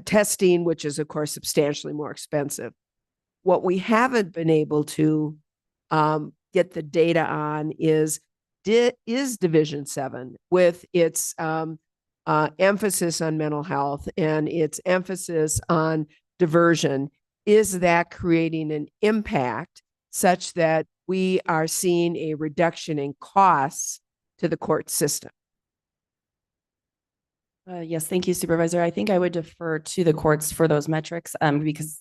testing, which is of course substantially more expensive. What we haven't been able to get the data on is Division 7 with its emphasis on mental health and its emphasis on diversion. Is that creating an impact such that we are seeing a reduction in costs to the court system? Yes, thank you, Supervisor. I think I would defer to the courts for those metrics because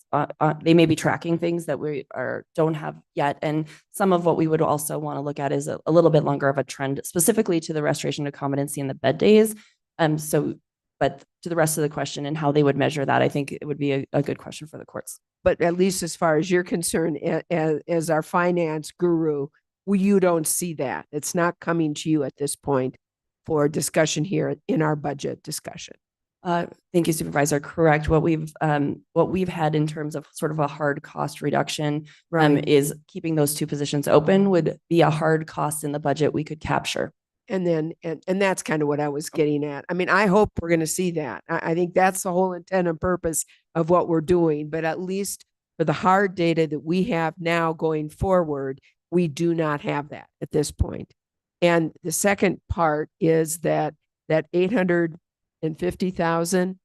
they may be tracking things that we don't have yet. And some of what we would also want to look at is a little bit longer of a trend, specifically to the restoration of competency in the bed days. So But to the rest of the question and how they would measure that, I think it would be a good question for the courts. But at least as far as you're concerned, as our finance guru, you don't see that. It's not coming to you at this point for discussion here in our budget discussion. Thank you, Supervisor. Correct. What we've had in terms of sort of a hard cost reduction is keeping those two positions open would be a hard cost in the budget we could capture. And then, and that's kind of what I was getting at. I mean, I hope we're going to see that. I think that's the whole intent and purpose of what we're doing. But at least for the hard data that we have now going forward, we do not have that at this point. And the second part is that 850,000,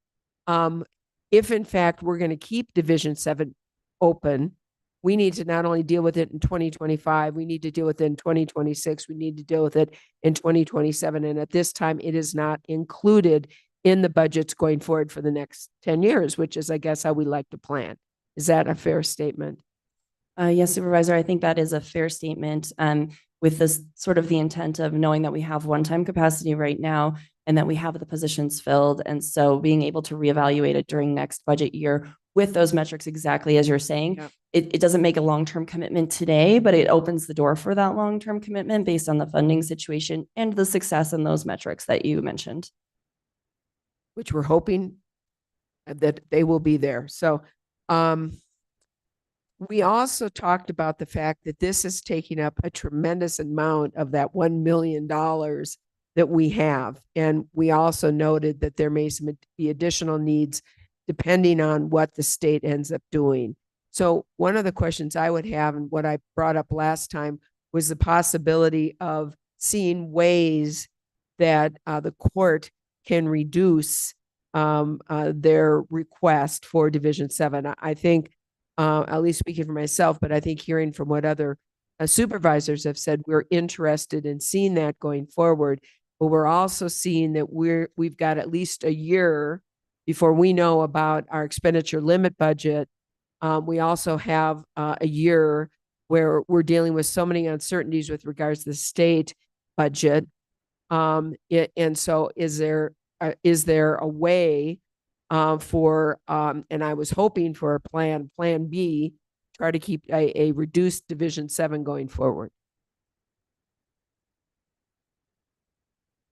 if in fact we're going to keep Division 7 open, we need to not only deal with it in 2025, we need to deal with it in 2026, we need to deal with it in 2027. And at this time, it is not included in the budgets going forward for the next 10 years, which is, I guess, how we like to plan. Is that a fair statement? Yes, Supervisor, I think that is a fair statement. With this sort of the intent of knowing that we have one-time capacity right now and that we have the positions filled. And so being able to reevaluate it during next budget year with those metrics exactly as you're saying, Yep. It doesn't make a long-term commitment today, but it opens the door for that long-term commitment based on the funding situation and the success in those metrics that you mentioned. Which we're hoping that they will be there. So, we also talked about the fact that this is taking up a tremendous amount of that $1 million that we have. And we also noted that there may be additional needs depending on what the state ends up doing. So one of the questions I would have, and what I brought up last time, was the possibility of seeing ways that the court can reduce their request for Division 7. I think, at least speaking for myself, but I think hearing from what other supervisors have said, we're interested in seeing that going forward. But we're also seeing that we've got at least a year before we know about our expenditure limit budget. We also have a year where we're dealing with so many uncertainties with regards to the state budget. And so is there a way for, and I was hoping for a plan B, try to keep a reduced Division 7 going forward?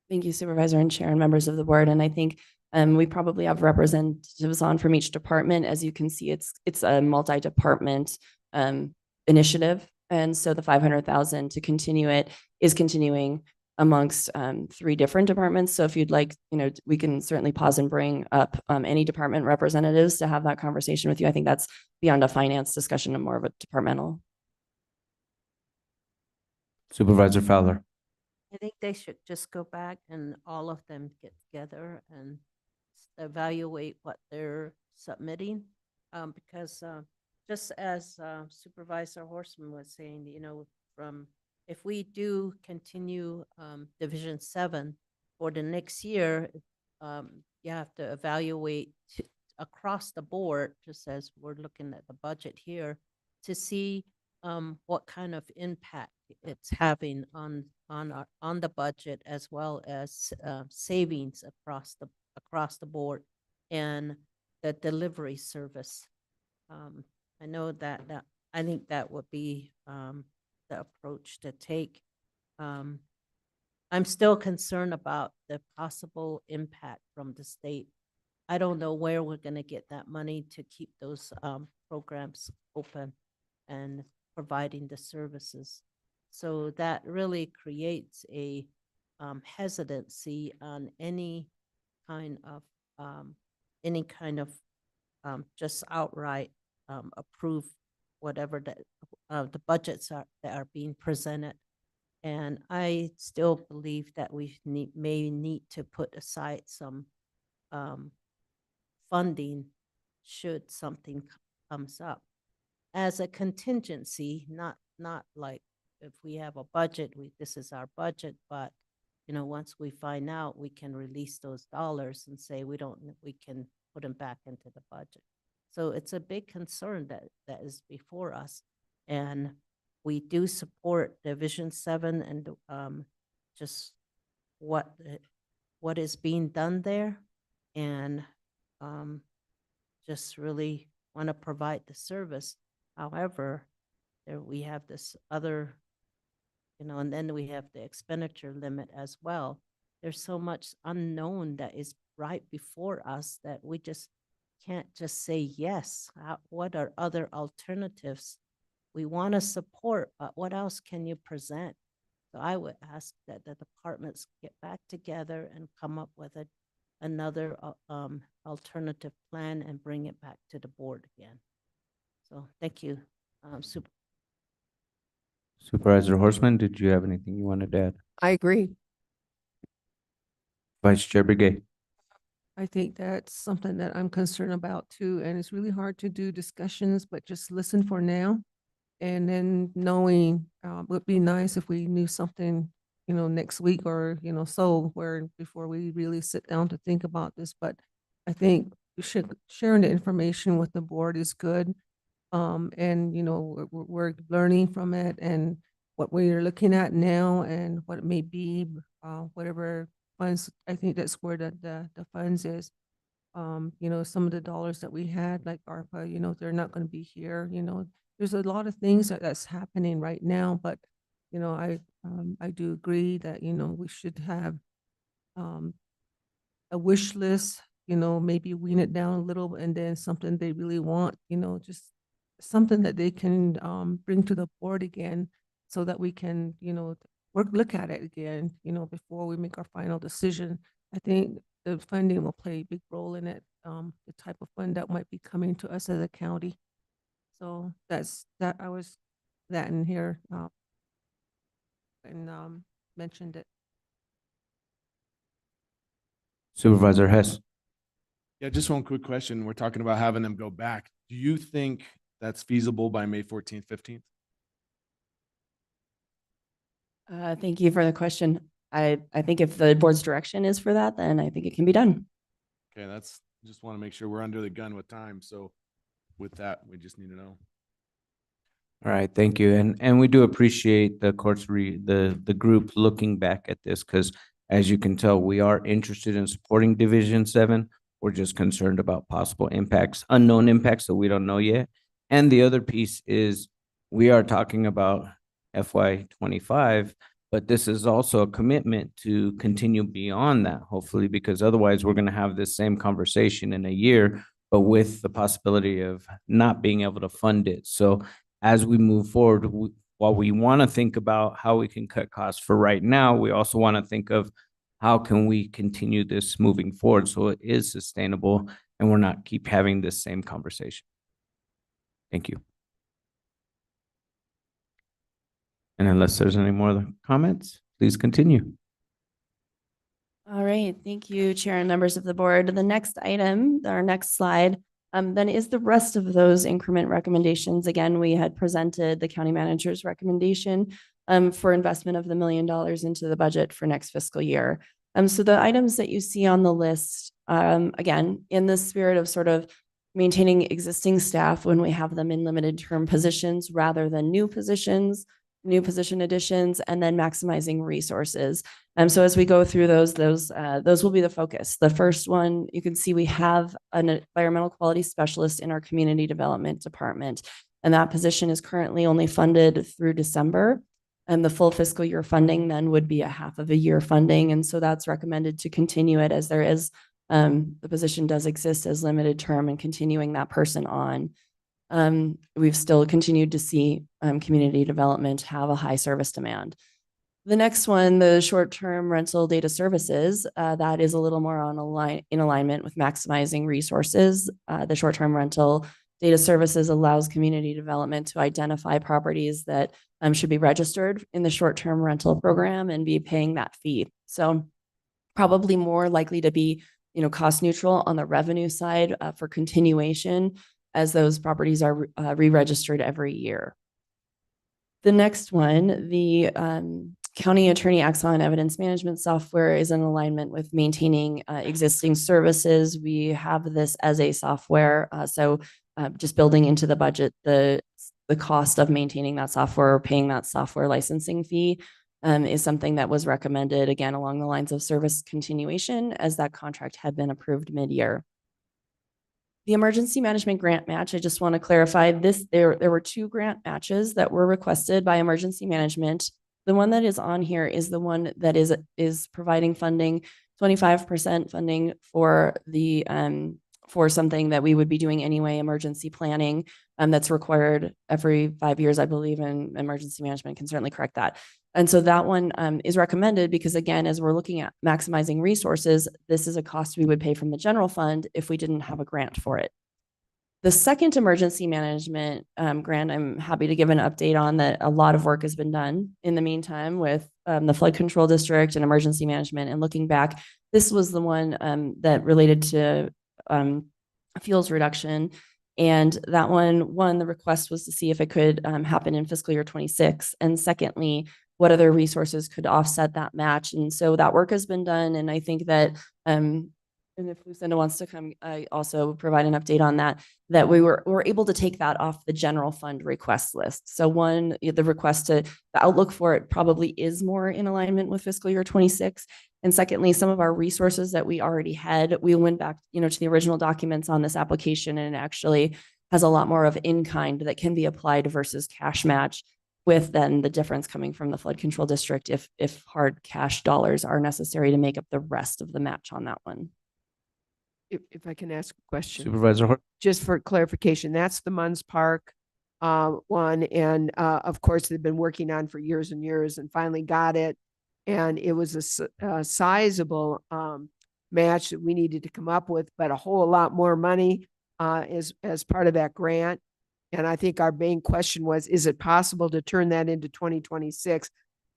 Thank you, Supervisor and Chair and members of the board. And I think we probably have representatives on from each department. As you can see, it's a multi-department initiative. And so the 500,000 to continue it is continuing amongst 3 different departments. So if you'd like, we can certainly pause and bring up any department representatives to have that conversation with you. I think that's beyond a finance discussion and more of a departmental. Supervisor Fowler. I think they should just go back and all of them get together and evaluate what they're submitting. Because just as Supervisor Horseman was saying, if we do continue Division 7 for the next year, you have to evaluate across the board, just as we're looking at the budget here, to see what kind of impact it's having on the budget, as well as savings across the board and the delivery service. I know that I think that would be the approach to take. I'm still concerned about the possible impact from the state. I don't know where we're going to get that money to keep those programs open and providing the services. So that really creates a hesitancy on any kind of just outright approve whatever the budgets that are being presented. And I still believe that we may need to put aside some funding should something comes up as a contingency, not like if we have a budget, this is our budget, but once we find out, we can release those dollars and say we can put them back into the budget. So it's a big concern that is before us. And we do support Division 7 and just what is being done there. and just really want to provide the service. However, there we have this other, and then we have the expenditure limit as well. There's so much unknown that is right before us that we just can't just say yes. What are other alternatives? We want to support, but what else can you present? So I would ask that the departments get back together and come up with another alternative plan and bring it back to the board again. So thank you, Supervisor Horstman, did you have anything you wanted to add? I agree. Vice Chair Brigay. I think that's something that I'm concerned about too, and it's really hard to do discussions, but just listen for now. And then knowing, would be nice if we knew something, next week or, so where before we really sit down to think about this. But I think sharing the information with the board is good. And, we're learning from it and what we're looking at now and what it may be, whatever funds, I think that's where the funds is. Some of the dollars that we had, like ARPA, they're not going to be here, there's a lot of things that's happening right now, but, I do agree that, we should have, a wish list, maybe wean it down a little and then something they really want, just something that they can, bring to the board again so that we can, look at it again, before we make our final decision. I think the funding will play a big role in it, the type of fund that might be coming to us as a county. So that's that I was that in here and mentioned it. Supervisor Hess. Yeah, just one quick question. We're talking about having them go back. Do you think that's feasible by May 14th, 15th? Thank you for the question. I think if the board's direction is for that, then I think it can be done. Okay, just want to make sure we're under the gun with time. So with that, we just need to know. All right, thank you. And we do appreciate the the group looking back at this because as you can tell, we are interested in supporting Division 7. We're just concerned about possible impacts, unknown impacts that we don't know yet. And the other piece is we are talking about FY25, but this is also a commitment to continue beyond that, hopefully, because otherwise we're going to have this same conversation in a year, but with the possibility of not being able to fund it. So as we move forward, while we want to think about how we can cut costs for right now, we also want to think of how can we continue this moving forward so it is sustainable and we're not keep having this same conversation. Thank you. And unless there's any more comments, please continue. All right, thank you, Chair and members of the board. The next item, our next slide, then is the rest of those increment recommendations. Again, we had presented the county manager's recommendation for investment of the $1 million into the budget for next fiscal year. So the items that you see on the list, again, in the spirit of sort of maintaining existing staff when we have them in limited term positions rather than new position additions, and then maximizing resources. So as we go through those will be the focus. The first one, you can see we have an environmental quality specialist in our community development department, and that position is currently only funded through December. And the full fiscal year funding then would be a half of a year funding. And so that's recommended to continue it as there is, the position does exist as limited term and continuing that person on. We've still continued to see community development have a high service demand. The next one, the short-term rental data services, that is a little more in alignment with maximizing resources. The short-term rental data services allows community development to identify properties that should be registered in the short-term rental program and be paying that fee. So probably more likely to be, cost neutral on the revenue side for continuation as those properties are re-registered every year. The next one, the county attorney Axon evidence management software is in alignment with maintaining existing services. We have this as a software, so just building into the budget the cost of maintaining that software or paying that software licensing fee. is something that was recommended, again, along the lines of service continuation, as that contract had been approved mid-year. The emergency management grant match, I just want to clarify this, there were 2 grant matches that were requested by emergency management. The one that is on here is the one that is providing funding, 25% funding for the for something that we would be doing anyway, emergency planning, that's required every 5 years, I believe, and emergency management can certainly correct that. And so that one is recommended because, again, as we're looking at maximizing resources, this is a cost we would pay from the general fund if we didn't have a grant for it. The second emergency management grant, I'm happy to give an update on that. A lot of work has been done in the meantime with the flood control district and emergency management. And looking back, this was the one that related to fuels reduction. And that one, the request was to see if it could happen in fiscal year 26. And secondly, what other resources could offset that match. And so that work has been done. And I think that, and if Lucinda wants to come, I also provide an update on that, that we're able to take that off the general fund request list. So one, the request the outlook for it probably is more in alignment with fiscal year 26. And secondly, some of our resources that we already had, we went back, to the original documents on this application, and it actually has a lot more of in-kind that can be applied versus cash match, with then the difference coming from the flood control district if hard cash dollars are necessary to make up the rest of the match on that one. If I can ask a question. Supervisor Hort. Just for clarification, that's the Munns Park one. And of course, they've been working on for years and years and finally got it. And it was a sizable match that we needed to come up with, but a whole lot more money as part of that grant. And I think our main question was, is it possible to turn that into 2026?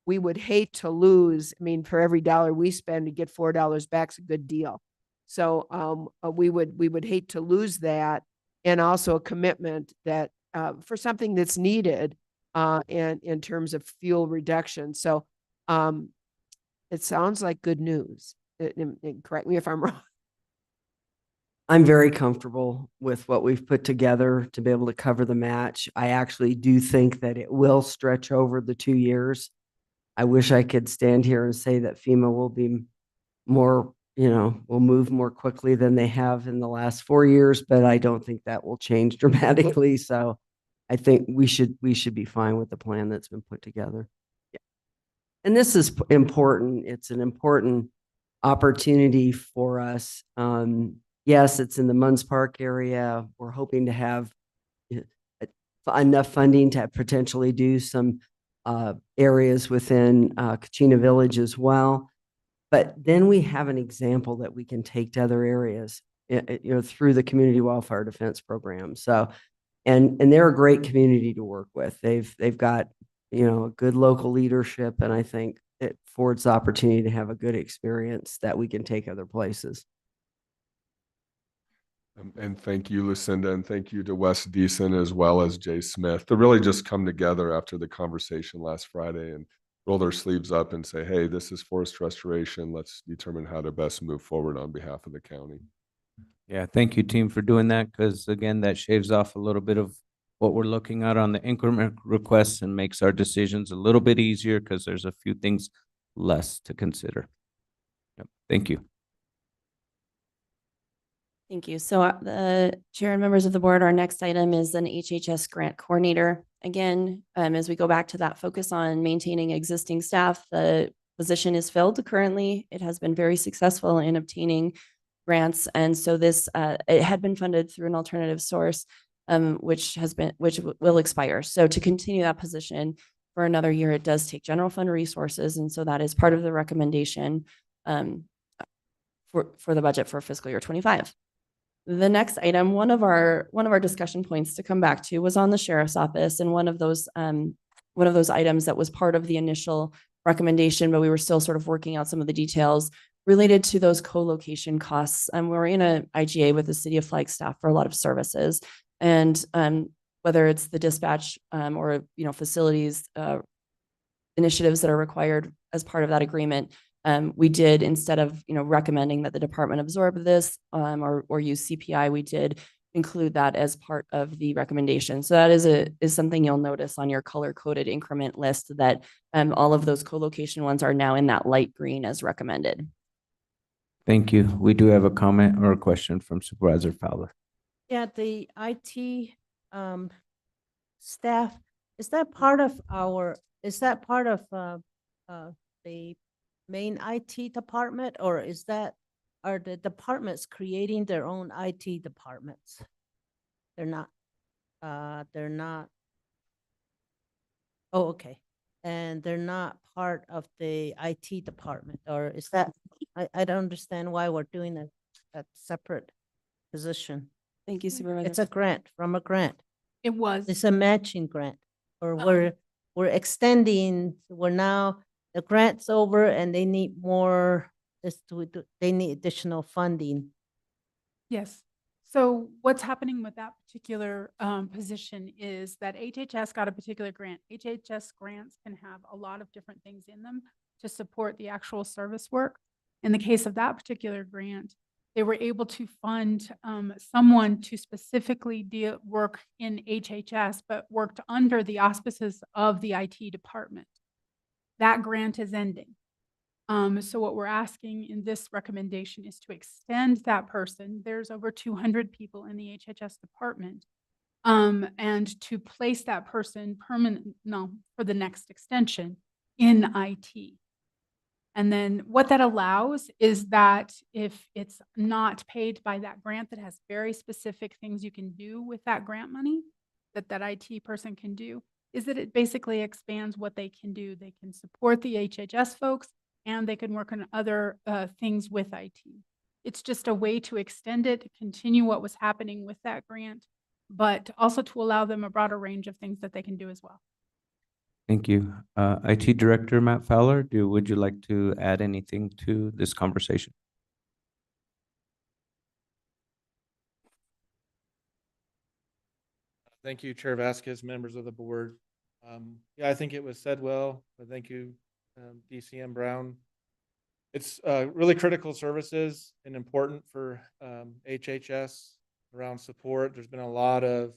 We would hate to lose. I mean, for every dollar we spend, to get $4 back is a good deal. So we would hate to lose that, and also a commitment that for something that's needed in terms of fuel reduction. So it sounds like good news. Correct me if I'm wrong. I'm very comfortable with what we've put together to be able to cover the match. I actually do think that it will stretch over the 2 years. I wish I could stand here and say that FEMA will be more, will move more quickly than they have in the last 4 years, but I don't think that will change dramatically. So I think we should be fine with the plan that's been put together. Yeah. And this is important. It's an important opportunity for us. Yes, it's in the Munns Park area. We're hoping to have enough funding to potentially do some areas within Coconino Village as well. But then we have an example that we can take to other areas, through the Community Wildfire Defense Program. So, and they're a great community to work with. They've got, a good local leadership, and I think it affords the opportunity to have a good experience that we can take other places. And thank you, Lucinda, and thank you to Wes Deason as well as Jay Smith to really just come together after the conversation last Friday and roll their sleeves up and say, hey, this is forest restoration. Let's determine how to best move forward on behalf of the county. Yeah, thank you, team, for doing that, because again, that shaves off a little bit of what we're looking at on the increment requests and makes our decisions a little bit easier because there's a few things less to consider. Yep. Thank you. Thank you. So the chair and members of the board, our next item is an HHS grant coordinator. Again, as we go back to that focus on maintaining existing staff, the position is filled currently. It has been very successful in obtaining grants. And so this, it had been funded through an alternative source, which will expire. So to continue that position for another year, it does take general fund resources. And so that is part of the recommendation for the budget for fiscal year 25. The next item, one of our discussion points to come back to was on the sheriff's office, and one of those items that was part of the initial recommendation, but we were still sort of working out some of the details related to those co-location costs. We're in a IGA with the city of Flagstaff for a lot of services, and whether it's the dispatch or facilities initiatives that are required as part of that agreement. We did, instead of recommending that the department absorb this or use CPI, we did include that as part of the recommendation. So that is something you'll notice on your color-coded increment list, that all of those co-location ones are now in that light green as recommended. Thank you. We do have a comment or a question from Supervisor Fowler. Yeah, the IT staff, is that part of the main IT department, or are the departments creating their own IT departments? They're not. Oh, okay. And they're not part of the IT department, or is that, I don't understand why we're doing a separate position. Thank you, Supervisor. It's a grant from a grant. It was. It's a matching grant, or we're extending, the grant's over and they need more, they need additional funding. Yes. So what's happening with that particular position is that HHS got a particular grant. HHS grants can have a lot of different things in them to support the actual service work. In the case of that particular grant, they were able to fund someone to specifically work in HHS, but worked under the auspices of the IT department. That grant is ending. So what we're asking in this recommendation is to extend that person. There's over 200 people in the HHS department, and to place that person for the next extension in IT. And then what that allows is that if it's not paid by that grant, that has very specific things you can do with that grant money, that IT person can do, is that it basically expands what they can do. They can support the HHS folks, and they can work on other things with IT. It's just a way to extend it, to continue what was happening with that grant, but also to allow them a broader range of things that they can do as well. Thank you. IT Director Matt Fowler, would you like to add anything to this conversation? Thank you, Chair Vasquez, members of the board. Yeah, I think it was said well. Thank you, DCM Brown. It's really critical services and important for HHS around support. There's been a lot of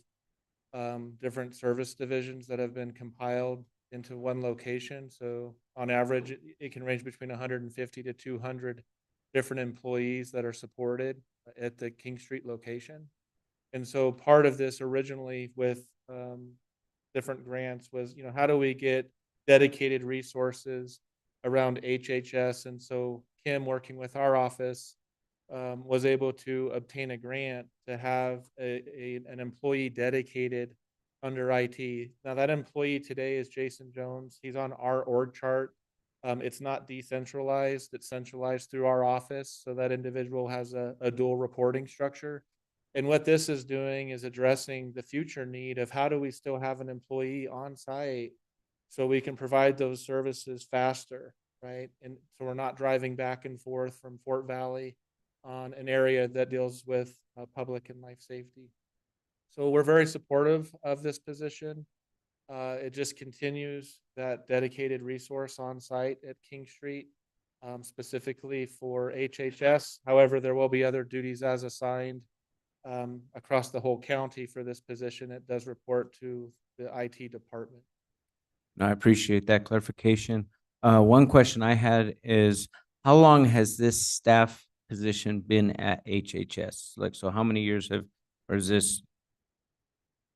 different service divisions that have been compiled into one location. So on average, it can range between 150 to 200 different employees that are supported at the King Street location. And so part of this originally with different grants was, how do we get dedicated resources around HHS? And so Kim, working with our office, was able to obtain a grant to have an employee dedicated under IT. Now that employee today is Jason Jones. He's on our org chart. It's not decentralized, it's centralized through our office. So that individual has a dual reporting structure. And what this is doing is addressing the future need of how do we still have an employee on site so we can provide those services faster, right? And so we're not driving back and forth from Fort Valley on an area that deals with public and life safety. So we're very supportive of this position. It just continues that dedicated resource on site at King Street, specifically for HHS. However, there will be other duties as assigned across the whole county for this position. It does report to the IT department. No, I appreciate that clarification. One question I had is, how long has this staff position been at HHS? Like, so how many years or is this,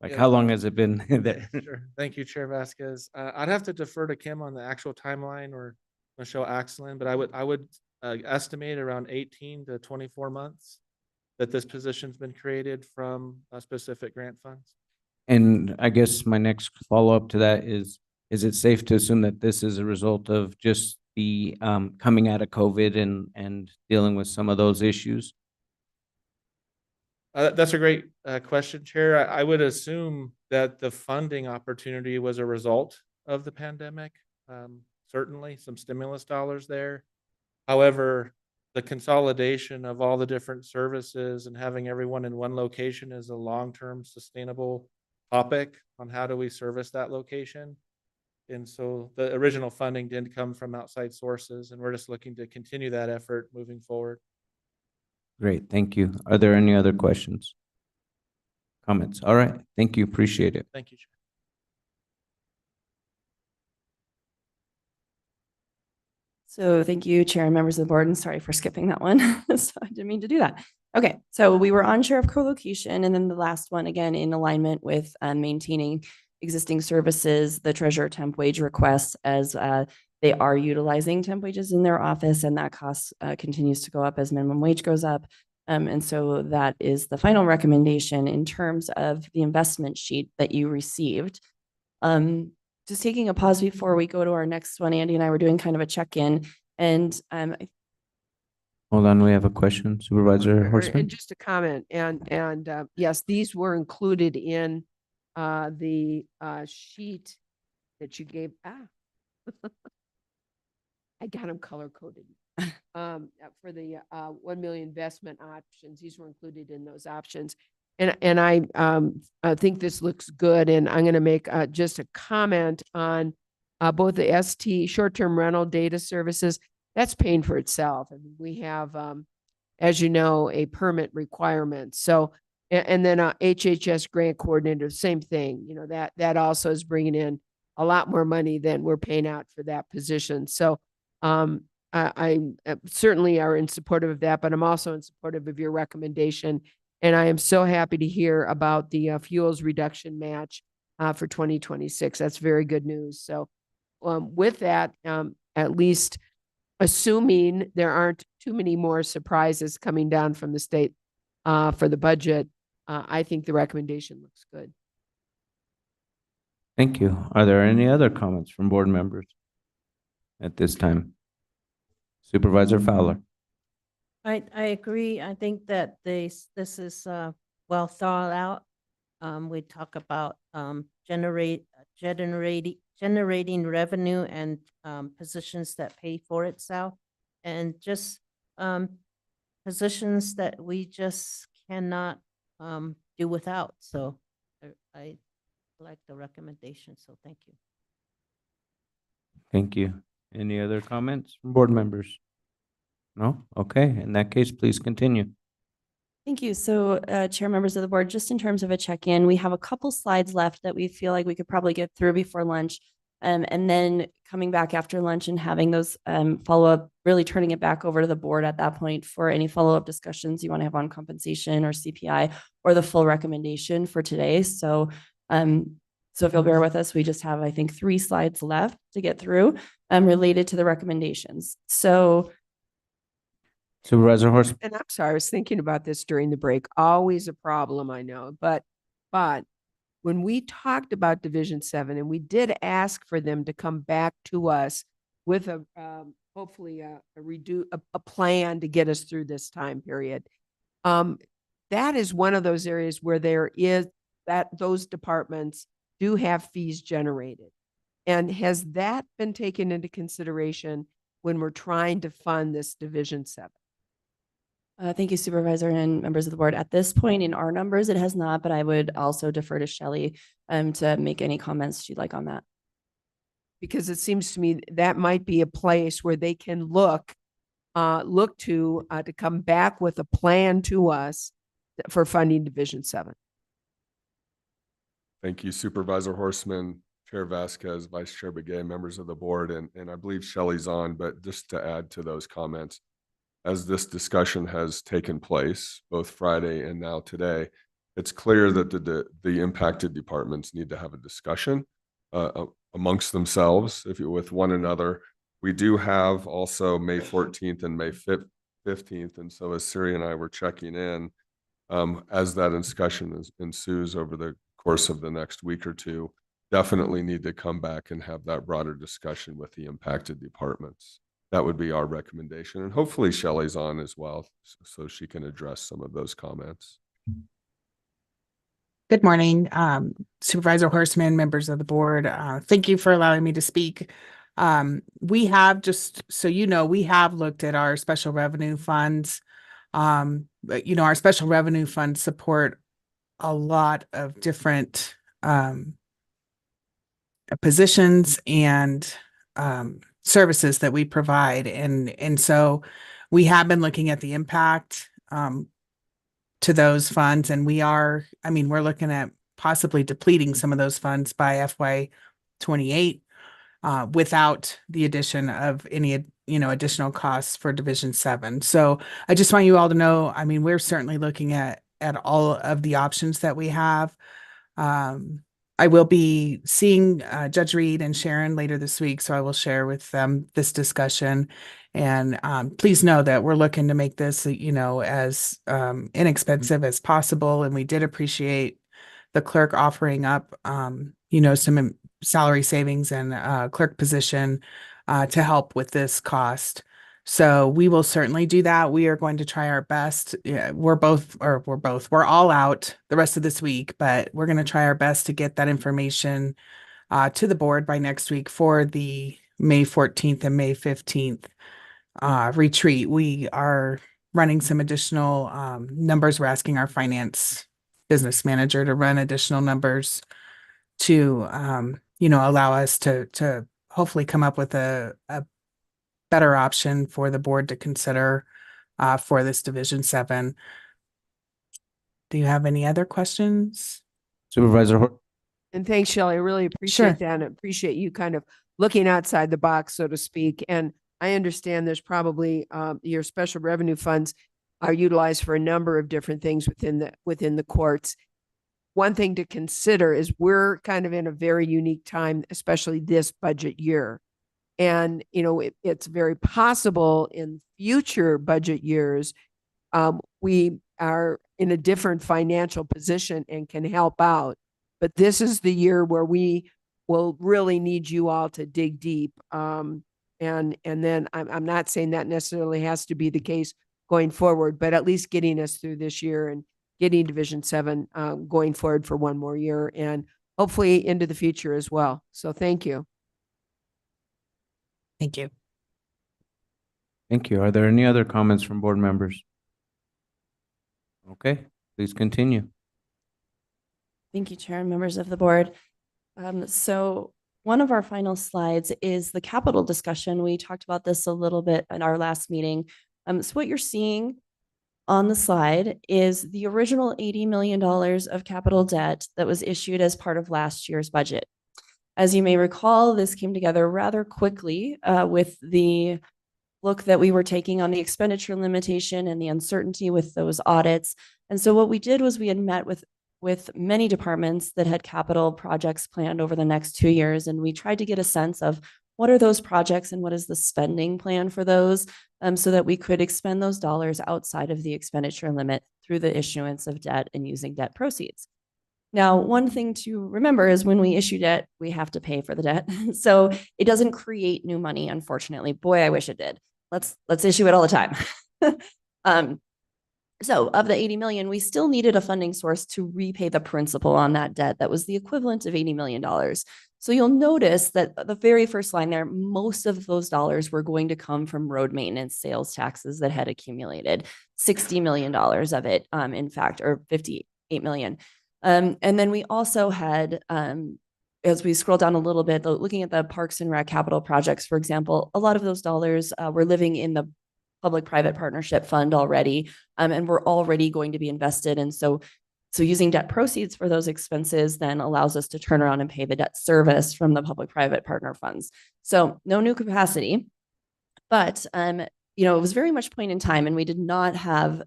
Yeah. how long has it been there? Sure. Thank you, Chair Vasquez. I'd have to defer to Kim on the actual timeline, or Michelle Axelin, but I would estimate around 18 to 24 months that this position's been created from specific grant funds. And I guess my next follow-up to that is it safe to assume that this is a result of just the coming out of COVID and dealing with some of those issues? That's a great question, Chair. I would assume that the funding opportunity was a result of the pandemic. Certainly some stimulus dollars there. However, the consolidation of all the different services and having everyone in one location is a long-term sustainable topic on how do we service that location. And so the original funding didn't come from outside sources, and we're just looking to continue that effort moving forward. Great, thank you. Are there any other questions? comments. All right, thank you, appreciate it. Thank you, Chair. So thank you, Chair and members of the board, and sorry for skipping that one. So I didn't mean to do that. Okay, so we were on sheriff co-location, and then the last one, again, in alignment with maintaining existing services, the treasurer temp wage requests, as they are utilizing temp wages in their office, and that cost continues to go up as minimum wage goes up. And so that is the final recommendation in terms of the investment sheet that you received. Just taking a pause before we go to our next one, Andy and I were doing kind of a check-in, and Hold on, we have a question, Supervisor Horseman. And just a comment, and yes, these were included in the sheet that you gave. I got them color coded. For the 1 million investment options, these were included in those options. And I think this looks good, and I'm going to make just a comment on both the ST short-term rental data services. That's paying for itself. I mean, we have, as you know, a permit requirement. So, and then HHS grant coordinator, same thing. You know, that also is bringing in a lot more money than we're paying out for that position. So, I certainly are in support of that, but I'm also in support of your recommendation. And I am so happy to hear about the fuels reduction match for 2026. That's very good news. So with that, at least assuming there aren't too many more surprises coming down from the state for the budget, I think the recommendation looks good. Thank you. Are there any other comments from board members at this time? Supervisor Fowler. I agree. I think that this is well thought out. We talk about generating revenue and positions that pay for itself, and just positions that we just cannot do without. So I like the recommendation. So thank you. Thank you. Any other comments from board members? No? Okay, in that case, please continue. thank you. So Chair, members of the board, just in terms of a check-in, we have a couple slides left that we feel like we could probably get through before lunch. And then coming back after lunch and having those follow-up, really turning it back over to the board at that point for any follow-up discussions you want to have on compensation or CPI or the full recommendation for today. So if you'll bear with us, we just have, I think, 3 slides left to get through related to the recommendations. So Supervisor Horseman. And I'm sorry, I was thinking about this during the break. Always a problem, I know. But when we talked about Division 7, and we did ask for them to come back to us with a hopefully a plan to get us through this time period. That is one of those areas where there is that those departments do have fees generated. And has that been taken into consideration when we're trying to fund this Division 7? Thank you, Supervisor and members of the board. At this point in our numbers, it has not, but I would also defer to Shelley to make any comments she'd like on that. Because it seems to me that might be a place where they can look to come back with a plan to us for funding Division 7. Thank you, Supervisor Horseman, Chair Vasquez, Vice Chair Begay, members of the board, and I believe Shelley's on, but just to add to those comments, as this discussion has taken place, both Friday and now today, it's clear that the impacted departments need to have a discussion amongst themselves, with one another. We do have also May 14th and May 15th, and so as Siri and I were checking in, as that discussion ensues over the course of the next week or two, definitely need to come back and have that broader discussion with the impacted departments. That would be our recommendation. And hopefully Shelley's on as well, so she can address some of those comments. Good morning, Supervisor Horseman, members of the board. Thank you for allowing me to speak. We have, just so you know, we have looked at our special revenue funds. Our special revenue funds support a lot of different positions and services that we provide. And so we have been looking at the impact to those funds. And we're looking at possibly depleting some of those funds by FY 28 without the addition of any, additional costs for Division 7. So I just want you all to know, we're certainly looking at all of the options that we have. I will be seeing Judge Reed and Sharon later this week, so I will share with them this discussion. And please know that we're looking to make this, as inexpensive as possible. And we did appreciate the clerk offering up, some salary savings and clerk position to help with this cost. So we will certainly do that. We are going to try our best. Yeah, we're all out the rest of this week, but we're going to try our best to get that information to the board by next week for the May 14th and May 15th retreat. We are running some additional numbers. We're asking our finance business manager to run additional numbers to, allow us to hopefully come up with a better option for the board to consider for this Division 7. Do you have any other questions? Supervisor Hort. And thanks, Shelley. I really appreciate that and appreciate you kind of looking outside the box, so to speak. And I understand there's probably your special revenue funds are utilized for a number of different things within the courts. One thing to consider is we're kind of in a very unique time, especially this budget year. And, it's very possible in future budget years, we are in a different financial position and can help out. But this is the year where we will really need you all to dig deep. And then I'm not saying that necessarily has to be the case going forward, but at least getting us through this year and getting Division 7 going forward for one more year and hopefully into the future as well. So thank you. Thank you. Thank you. Are there any other comments from board members? Okay, please continue. Thank you, Chair and members of the board. So one of our final slides is the capital discussion. We talked about this a little bit in our last meeting. So what you're seeing on the slide is the original $80 million of capital debt that was issued as part of last year's budget. As you may recall, this came together rather quickly with the look that we were taking on the expenditure limitation and the uncertainty with those audits. And so what we did was we had met with many departments that had capital projects planned over the next 2 years. And we tried to get a sense of what are those projects and what is the spending plan for those so that we could expend those dollars outside of the expenditure limit through the issuance of debt and using debt proceeds. Now, one thing to remember is when we issue debt, we have to pay for the debt. So it doesn't create new money, unfortunately. Boy, I wish it did. Let's issue it all the time. So of the 80 million, we still needed a funding source to repay the principal on that debt. That was the equivalent of $80 million. So you'll notice that the very first line there, most of those dollars were going to come from road maintenance sales taxes that had accumulated, $60 million of it, in fact, or 58 million. And then we also had, as we scroll down a little bit, looking at the Parks and Rec capital projects, for example, a lot of those dollars were living in the public-private partnership fund already, and we're already going to be invested. And so using debt proceeds for those expenses then allows us to turn around and pay the debt service from the public-private partner funds. So no new capacity, but it was very much point in time, and we did not have,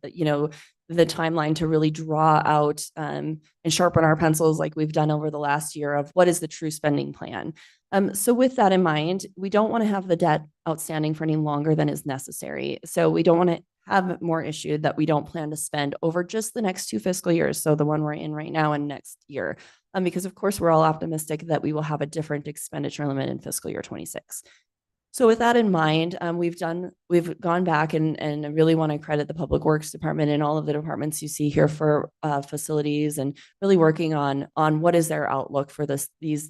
the timeline to really draw out and sharpen our pencils like we've done over the last year of what is the true spending plan. So with that in mind, we don't want to have the debt outstanding for any longer than is necessary. So we don't want to have more issued that we don't plan to spend over just the next 2 fiscal years. So the one we're in right now and next year, because of course we're all optimistic that we will have a different expenditure limit in fiscal year 26. So with that in mind, we've gone back and I really want to credit the Public Works Department and all of the departments you see here for facilities and really working on what is their outlook for the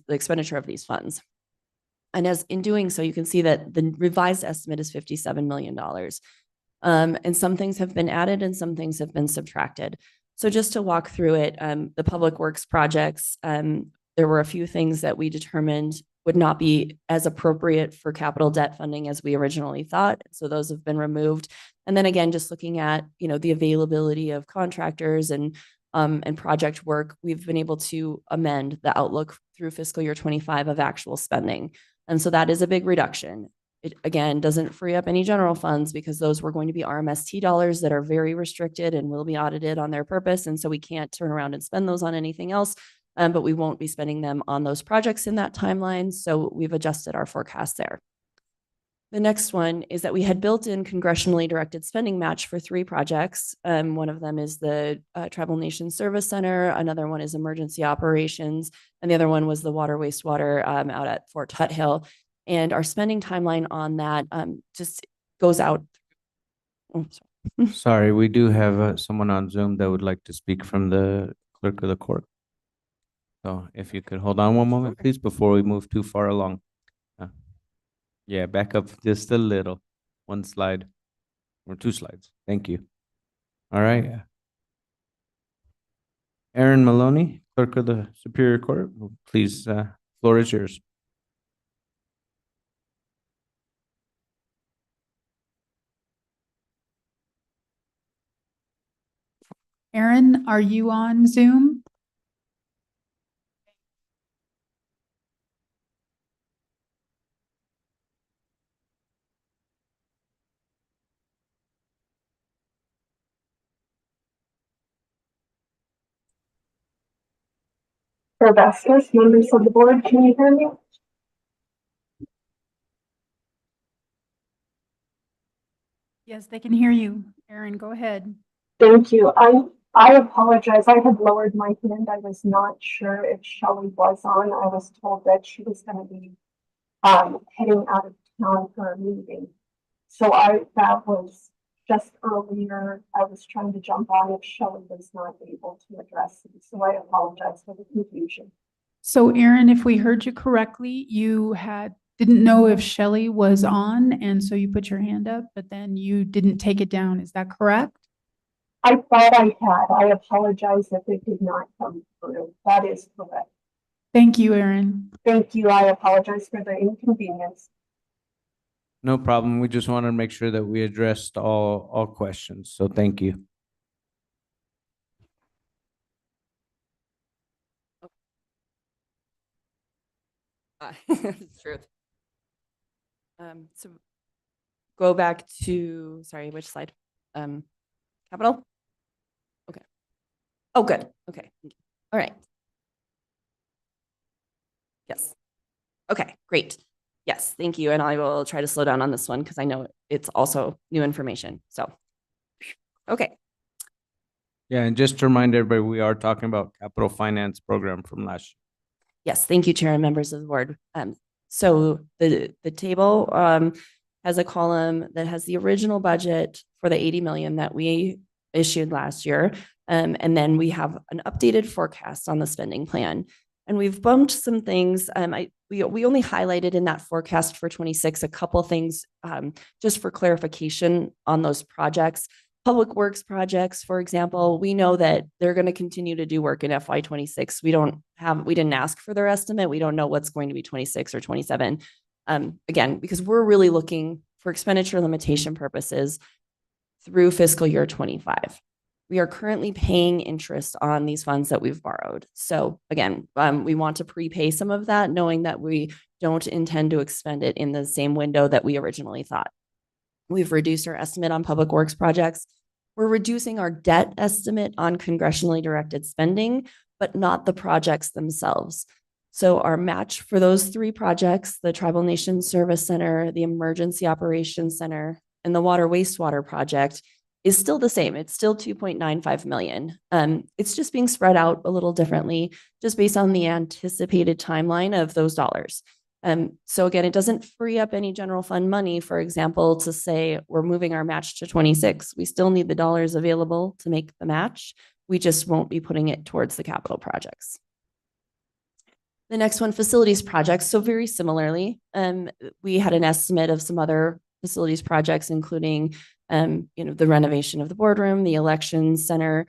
expenditure of these funds. And as in doing so, you can see that the revised estimate is $57 million. And some things have been added and some things have been subtracted. So just to walk through it, the Public Works projects, there were a few things that we determined would not be as appropriate for capital debt funding as we originally thought. So those have been removed. And then again, just looking at, the availability of contractors and project work, we've been able to amend the outlook through fiscal year 25 of actual spending. And so that is a big reduction. It again doesn't free up any general funds because those were going to be RMST dollars that are very restricted and will be audited on their purpose. And so we can't turn around and spend those on anything else, but we won't be spending them on those projects in that timeline. So we've adjusted our forecast there. The next one is that we had built in congressionally directed spending match for 3 projects. One of them is the Tribal Nation Service Center. Another one is emergency operations. And the other one was the water wastewater out at Fort Tuthill. And our spending timeline on that just goes out. Oh, sorry. Sorry, we do have someone on Zoom that would like to speak from the clerk of the court. So if you could hold on one moment, please, before we move too far along. Yeah, back up just a little. 1 slide or 2 slides. Thank you. All right. Aaron Maloney, clerk of the Superior Court, please, floor is yours. Aaron, are you on Zoom? Supervisors, members of the board, can you hear me? Yes, they can hear you. Aaron, go ahead. Thank you. I apologize. I had lowered my hand. I was not sure if Shelley was on. I was told that she was going to be heading out of town for a meeting. So that was just earlier. I was trying to jump on if Shelley was not able to address it. So I apologize for the confusion. So Aaron, if we heard you correctly, you didn't know if Shelley was on, and so you put your hand up, but then you didn't take it down. Is that correct? I thought I had. I apologize if it did not come through. That is correct. Thank you, Aaron. Thank you. I apologize for the inconvenience. No problem. We just wanted to make sure that we addressed all questions. So thank you. Truth. So go back to, sorry, which slide? Capital? Okay. Oh, good. Okay. All right. Yes. Okay, great. Yes, thank you. And I will try to slow down on this one because I know it's also new information. So, okay. Yeah, and just to remind everybody, we are talking about capital finance program from last year. Yes, thank you, Chair and members of the board. So the table has a column that has the original budget for the 80 million that we issued last year. And then we have an updated forecast on the spending plan. And we've bumped some things. We only highlighted in that forecast for 26 a couple things just for clarification on those projects. Public works projects, for example, we know that they're going to continue to do work in FY26. We didn't ask for their estimate. We don't know what's going to be 26 or 27. Again, because we're really looking for expenditure limitation purposes through fiscal year 25. We are currently paying interest on these funds that we've borrowed. So again, we want to prepay some of that, knowing that we don't intend to expend it in the same window that we originally thought. We've reduced our estimate on public works projects. We're reducing our debt estimate on congressionally directed spending, but not the projects themselves. So our match for those 3 projects, the Tribal Nation Service Center, the Emergency Operations Center, and the Water Wastewater Project, is still the same. It's still 2.95 million. It's just being spread out a little differently, just based on the anticipated timeline of those dollars. So again, it doesn't free up any general fund money, for example, to say we're moving our match to 26. We still need the dollars available to make the match. We just won't be putting it towards the capital projects. The next one, facilities projects. So very similarly, we had an estimate of some other facilities projects, including the renovation of the boardroom, the election center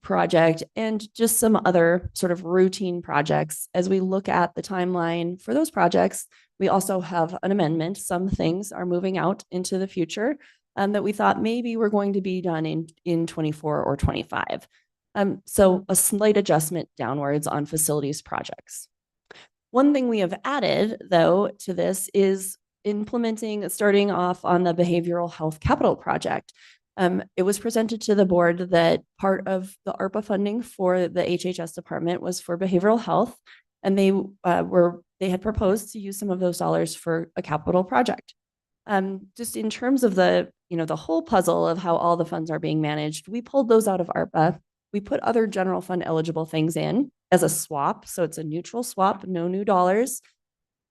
project, and just some other sort of routine projects. As we look at the timeline for those projects, we also have an amendment. Some things are moving out into the future. that we thought maybe were going to be done in 24 or 25. So a slight adjustment downwards on facilities projects. One thing we have added, though, to this is starting off on the behavioral health capital project. It was presented to the board that part of the ARPA funding for the HHS department was for behavioral health, and they had proposed to use some of those dollars for a capital project. Just in terms of the whole puzzle of how all the funds are being managed, we pulled those out of ARPA. We put other general fund eligible things in as a swap. So it's a neutral swap, no new dollars.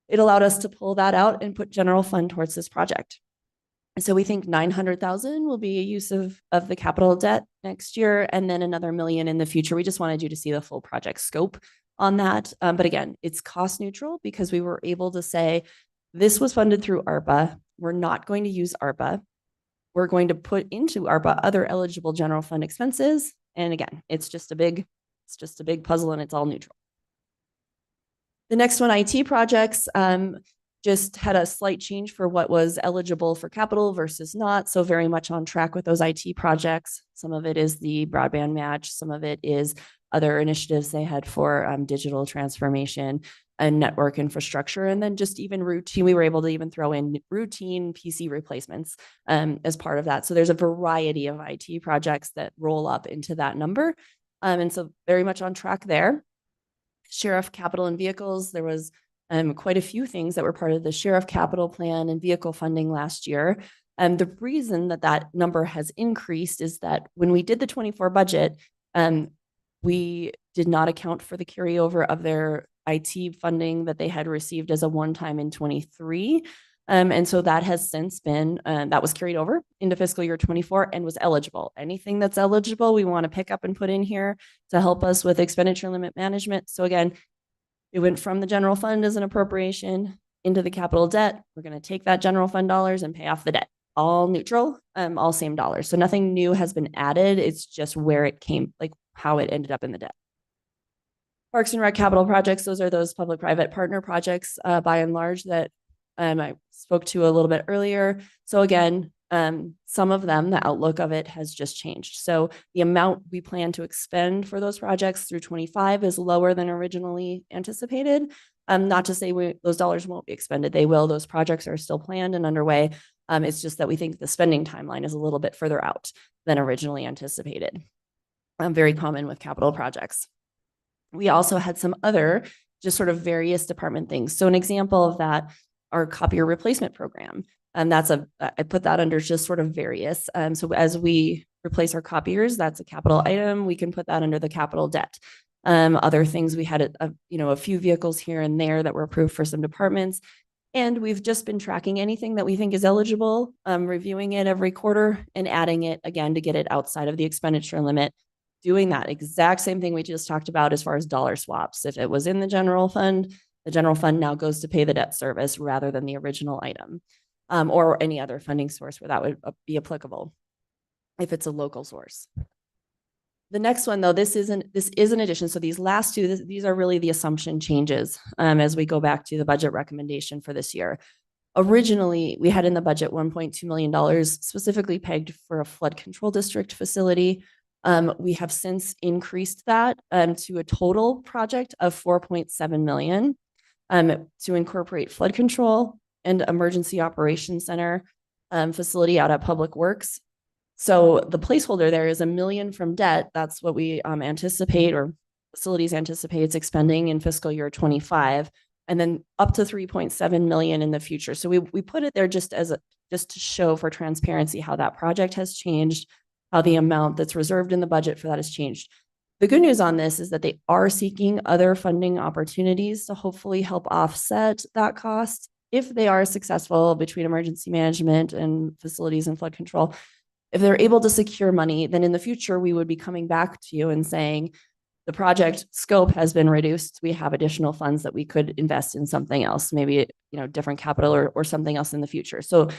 It allowed us to pull that out and put general fund towards this project. So we think 900,000 will be a use of the capital debt next year, and then another $1 million in the future. We just wanted you to see the full project scope on that. But again, it's cost neutral because we were able to say this was funded through ARPA. We're not going to use ARPA. We're going to put into ARPA other eligible general fund expenses. And again, it's just a big puzzle, and it's all neutral. The next one, IT projects, just had a slight change for what was eligible for capital versus not. So very much on track with those IT projects. Some of it is the broadband match. Some of it is other initiatives they had for digital transformation and network infrastructure. And then just even routine, we were able to even throw in routine PC replacements as part of that. So there's a variety of IT projects that roll up into that number. And so very much on track there. Sheriff capital and vehicles, there was quite a few things that were part of the sheriff capital plan and vehicle funding last year. And the reason that number has increased is that when we did the 24 budget, we did not account for the carryover of their IT funding that they had received as a one-time in 23. And so that has since been, that was carried over into fiscal year 24 and was eligible. Anything that's eligible, we want to pick up and put in here to help us with expenditure limit management. So again, it went from the general fund as an appropriation into the capital debt. We're going to take that general fund dollars and pay off the debt. All neutral, all same dollars. So nothing new has been added. It's just where it came, like how it ended up in the debt. Parks and Rec capital projects, those are those public-private partner projects by and large that I spoke to a little bit earlier. So again, some of them, the outlook of it has just changed. So the amount we plan to expend for those projects through 25 is lower than originally anticipated. Not to say those dollars won't be expended. They will. Those projects are still planned and underway. It's just that we think the spending timeline is a little bit further out than originally anticipated. Very common with capital projects. We also had some other just sort of various department things. So an example of that, our copier replacement program. And I put that under just sort of various. So as we replace our copiers, that's a capital item. We can put that under the capital debt. Other things, we had a few vehicles here and there that were approved for some departments. And we've just been tracking anything that we think is eligible, reviewing it every quarter and adding it again to get it outside of the expenditure limit. Doing that exact same thing we just talked about as far as dollar swaps. If it was in the general fund now goes to pay the debt service rather than the original item, or any other funding source where that would be applicable if it's a local source. The next one, though, this is an addition. So these last two, these are really the assumption changes as we go back to the budget recommendation for this year. Originally, we had in the budget $1.2 million specifically pegged for a flood control district facility. We have since increased that to a total project of $4.7 million to incorporate flood control and emergency operations center facility out at Public Works. So the placeholder there is $1 million from debt. That's what we anticipate, or facilities anticipates expending in fiscal year 25, and then up to $3.7 million in the future. So we put it there just to show for transparency how that project has changed, how the amount that's reserved in the budget for that has changed. The good news on this is that they are seeking other funding opportunities to hopefully help offset that cost. If they are successful between emergency management and facilities and flood control, if they're able to secure money, then in the future, we would be coming back to you and saying, the project scope has been reduced. We have additional funds that we could invest in something else, maybe, different capital or something else in the future. So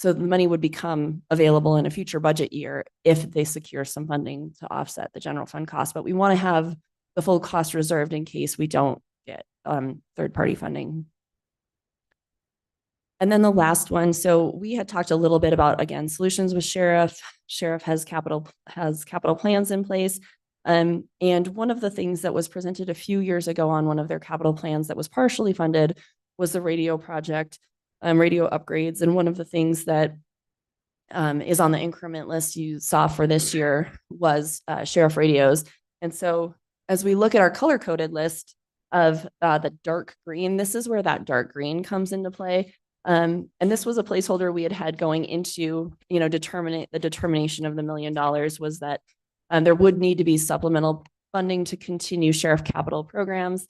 the money would become available in a future budget year if they secure some funding to offset the general fund cost. But we want to have the full cost reserved in case we don't get third-party funding. And then the last one, so we had talked a little bit about, again, solutions with Sheriff. Sheriff has capital plans in place. And one of the things that was presented a few years ago on one of their capital plans that was partially funded was the radio project, radio upgrades. And one of the things that is on the increment list you saw for this year was Sheriff radios. And so as we look at our color coded list of the dark green, this is where that dark green comes into play. And this was a placeholder we had going into, the determination of the $1 million was that there would need to be supplemental funding to continue sheriff capital programs,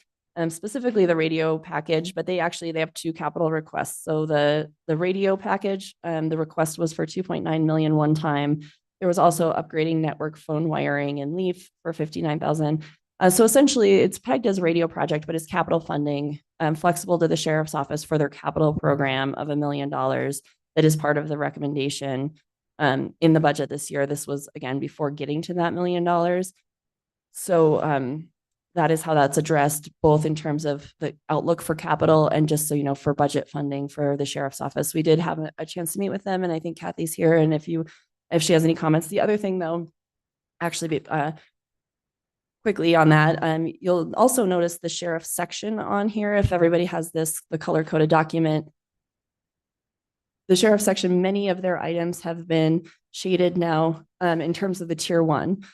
specifically the radio package, but they have two capital requests. So the radio package, the request was for 2.9 million one time. There was also upgrading network phone wiring and leaf for 59,000. So essentially it's pegged as a radio project, but it's capital funding, flexible to the sheriff's office for their capital program of $1 million that is part of the recommendation in the budget this year. This was, again, before getting to that $1 million. So that is how that's addressed, both in terms of the outlook for capital and just so you know, for budget funding for the sheriff's office. We did have a chance to meet with them, and I think Kathy's here. And if she has any comments, the other thing though, actually, quickly on that, you'll also notice the sheriff section on here. If everybody has the color coded document, the sheriff section, many of their items have been shaded now in terms of the tier 1.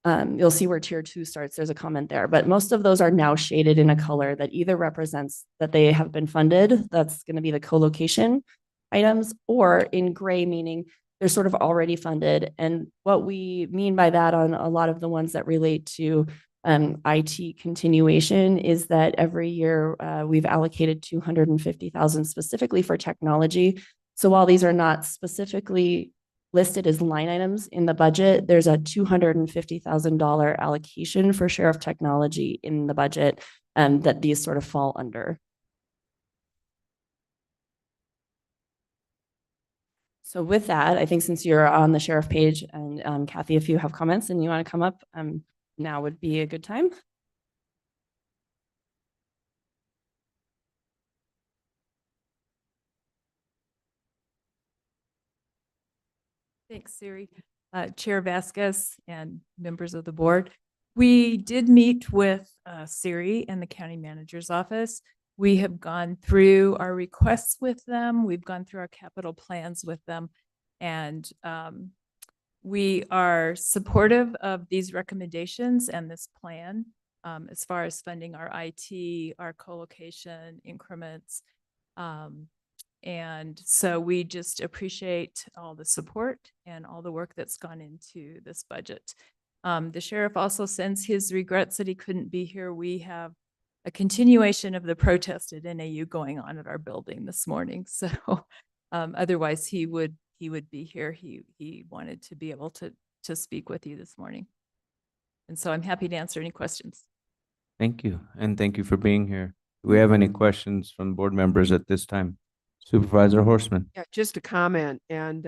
You'll see where tier 2 starts. There's a comment there, but most of those are now shaded in a color that either represents that they have been funded. That's going to be the co-location items, or in gray, meaning they're sort of already funded. And what we mean by that on a lot of the ones that relate to IT continuation is that every year we've allocated $250,000 specifically for technology. So while these are not specifically listed as line items in the budget, there's a $250,000 allocation for sheriff technology in the budget that these sort of fall under. So with that, I think since you're on the sheriff page, and Kathy, if you have comments and you want to come up, now would be a good time. Thanks, Siri. Chair Vasquez and members of the board. We did meet with Siri in the county manager's office. We have gone through our requests with them. We've gone through our capital plans with them. And we are supportive of these recommendations and this plan as far as funding our IT, our co-location increments. And so we just appreciate all the support and all the work that's gone into this budget. The sheriff also sends his regrets that he couldn't be here. We have a continuation of the protest at NAU going on at our building this morning. So otherwise he would be here. He wanted to be able to speak with you this morning. And so I'm happy to answer any questions. Thank you. And thank you for being here. Do we have any questions from board members at this time? Supervisor Horstman. Yeah, just a comment. And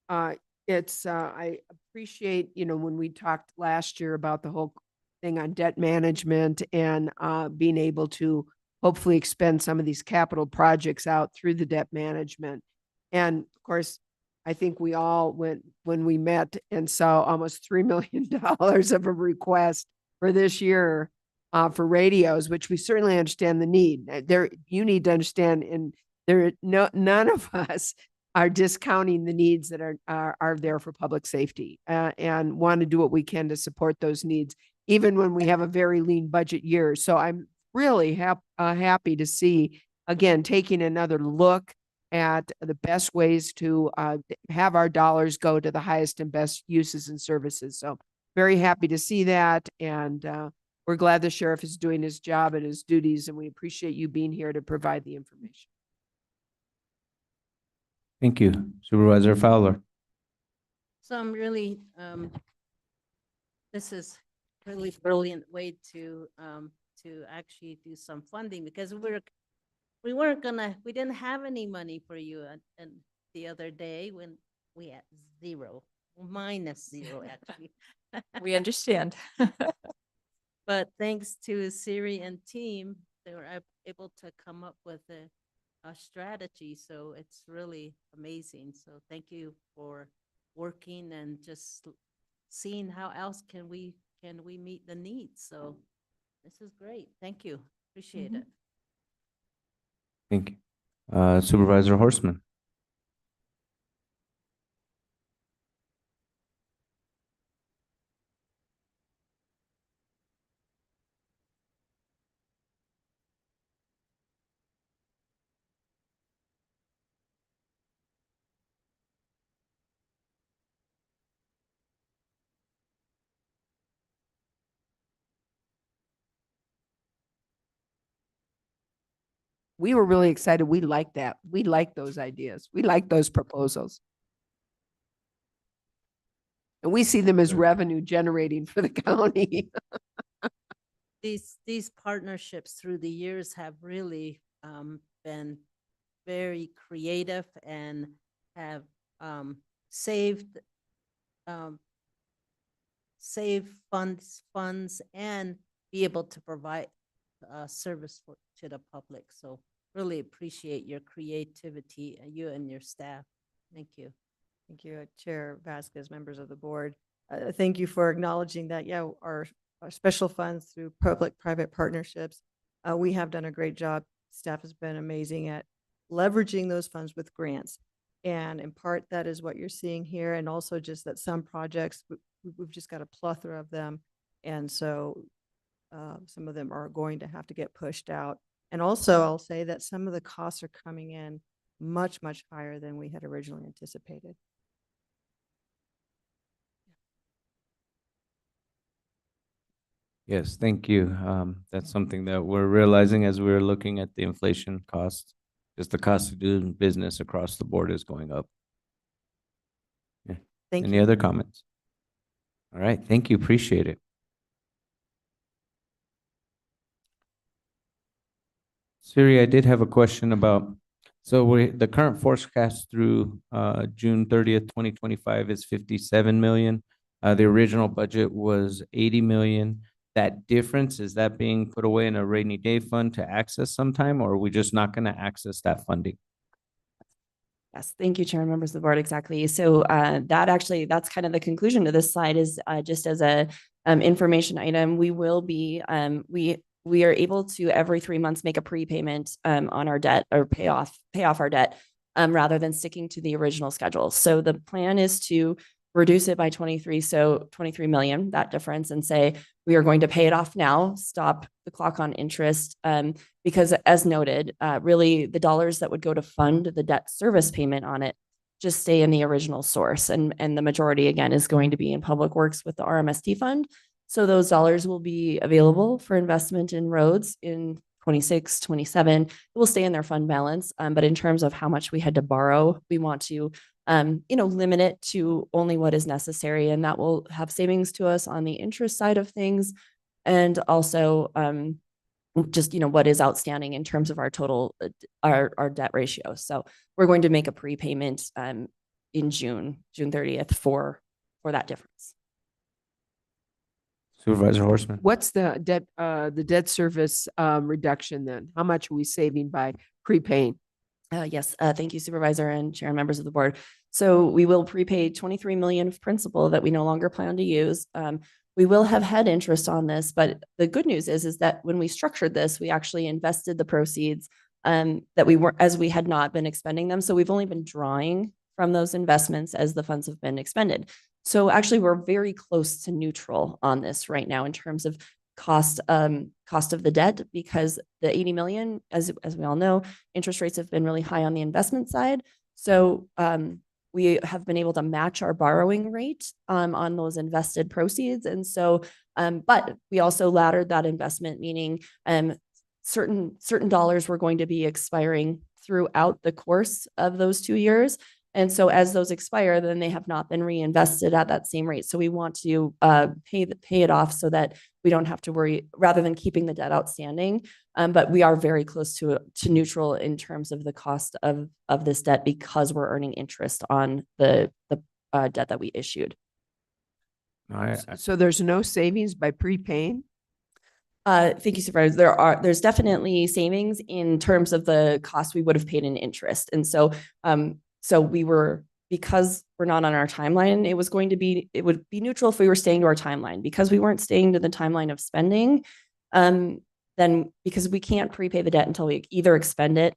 I appreciate, when we talked last year about the whole thing on debt management and being able to hopefully expend some of these capital projects out through the debt management. And of course, I think we all went when we met and saw almost $3 million of a request for this year for radios, which we certainly understand the need. You need to understand, and none of us are discounting the needs that are there for public safety and want to do what we can to support those needs, even when we have a very lean budget year. So I'm really happy to see, again, taking another look at the best ways to have our dollars go to the highest and best uses and services. So very happy to see that. And we're glad the sheriff is doing his job and his duties, and we appreciate you being here to provide the information. Thank you. Supervisor Fowler. So I'm really, this is really brilliant way to actually do some funding, because we didn't have any money for you and the other day when we had -0 actually. We understand. But thanks to Siri and team, they were able to come up with strategy. So it's really amazing. So thank you for working and just seeing how else can we meet the needs. So this is great. Thank you. Appreciate it. Thank you. Supervisor Horstman. We were really excited. We like that. We like those ideas. We like those proposals. And we see them as revenue generating for the county. These partnerships through the years have really been very creative and have saved funds and be able to provide service to the public. So really appreciate your creativity, you and your staff. Thank you. Thank you, Chair Vasquez, members of the board. Thank you for acknowledging that, yeah, our special funds through public-private partnerships, we have done a great job. Staff has been amazing at leveraging those funds with grants. And in part, that is what you're seeing here. And also just that some projects, we've just got a plethora of them. And so some of them are going to have to get pushed out. And also, I'll say that some of the costs are coming in much, much higher than we had originally anticipated. Yes, thank you. That's something that we're realizing as we're looking at the inflation costs. Just the cost of doing business across the board is going up. Yeah. Thank Any you. other comments? All right, thank you. Appreciate it. Siri, I did have a question about, so the current forecast through June 30th, 2025 is 57 million. The original budget was 80 million. That difference, is that being put away in a rainy day fund to access sometime, or are we just not going to access that funding? Yes, thank you, Chair and members of the board. Exactly. So that's kind of the conclusion to this slide is just as a information item, we will be, we are able to every 3 months make a prepayment on our debt or pay off our debt rather than sticking to the original schedule. So the plan is to reduce it by 23, so 23 million, that difference, and say we are going to pay it off now, stop the clock on interest, because as noted, really the dollars that would go to fund the debt service payment on it just stay in the original source. And the majority, again, is going to be in public works with the RMST fund. So those dollars will be available for investment in roads in 26, 27. It will stay in their fund balance. But in terms of how much we had to borrow, we want to limit it to only what is necessary, and that will have savings to us on the interest side of things. And also just, what is outstanding in terms of our total, our debt ratio. So we're going to make a prepayment in June 30th for that difference. Supervisor Horstman. What's the debt service reduction then? How much are we saving by prepaying? Yes, thank you, Supervisor and Chair and members of the board. So we will prepay 23 million of principal that we no longer plan to use. We will have had interest on this, but the good news is that when we structured this, we actually invested the proceeds that we had not been expending them. So we've only been drawing from those investments as the funds have been expended. So actually, we're very close to neutral on this right now in terms of cost of the debt, because the 80 million, as we all know, interest rates have been really high on the investment side. So we have been able to match our borrowing rate on those invested proceeds. And so, but we also laddered that investment, meaning certain dollars were going to be expiring throughout the course of those 2 years. And so as those expire, then they have not been reinvested at that same rate. So we want to pay it off so that we don't have to worry, rather than keeping the debt outstanding. But we are very close to neutral in terms of the cost of this debt, because we're earning interest on the debt that we issued. So there's no savings by prepaying? Thank you, Supervisor. There's definitely savings in terms of the cost we would have paid in interest. And so, because we're not on our timeline, it would be neutral if we were staying to our timeline. Because we weren't staying to the timeline of spending, then because we can't prepay the debt until we either expend it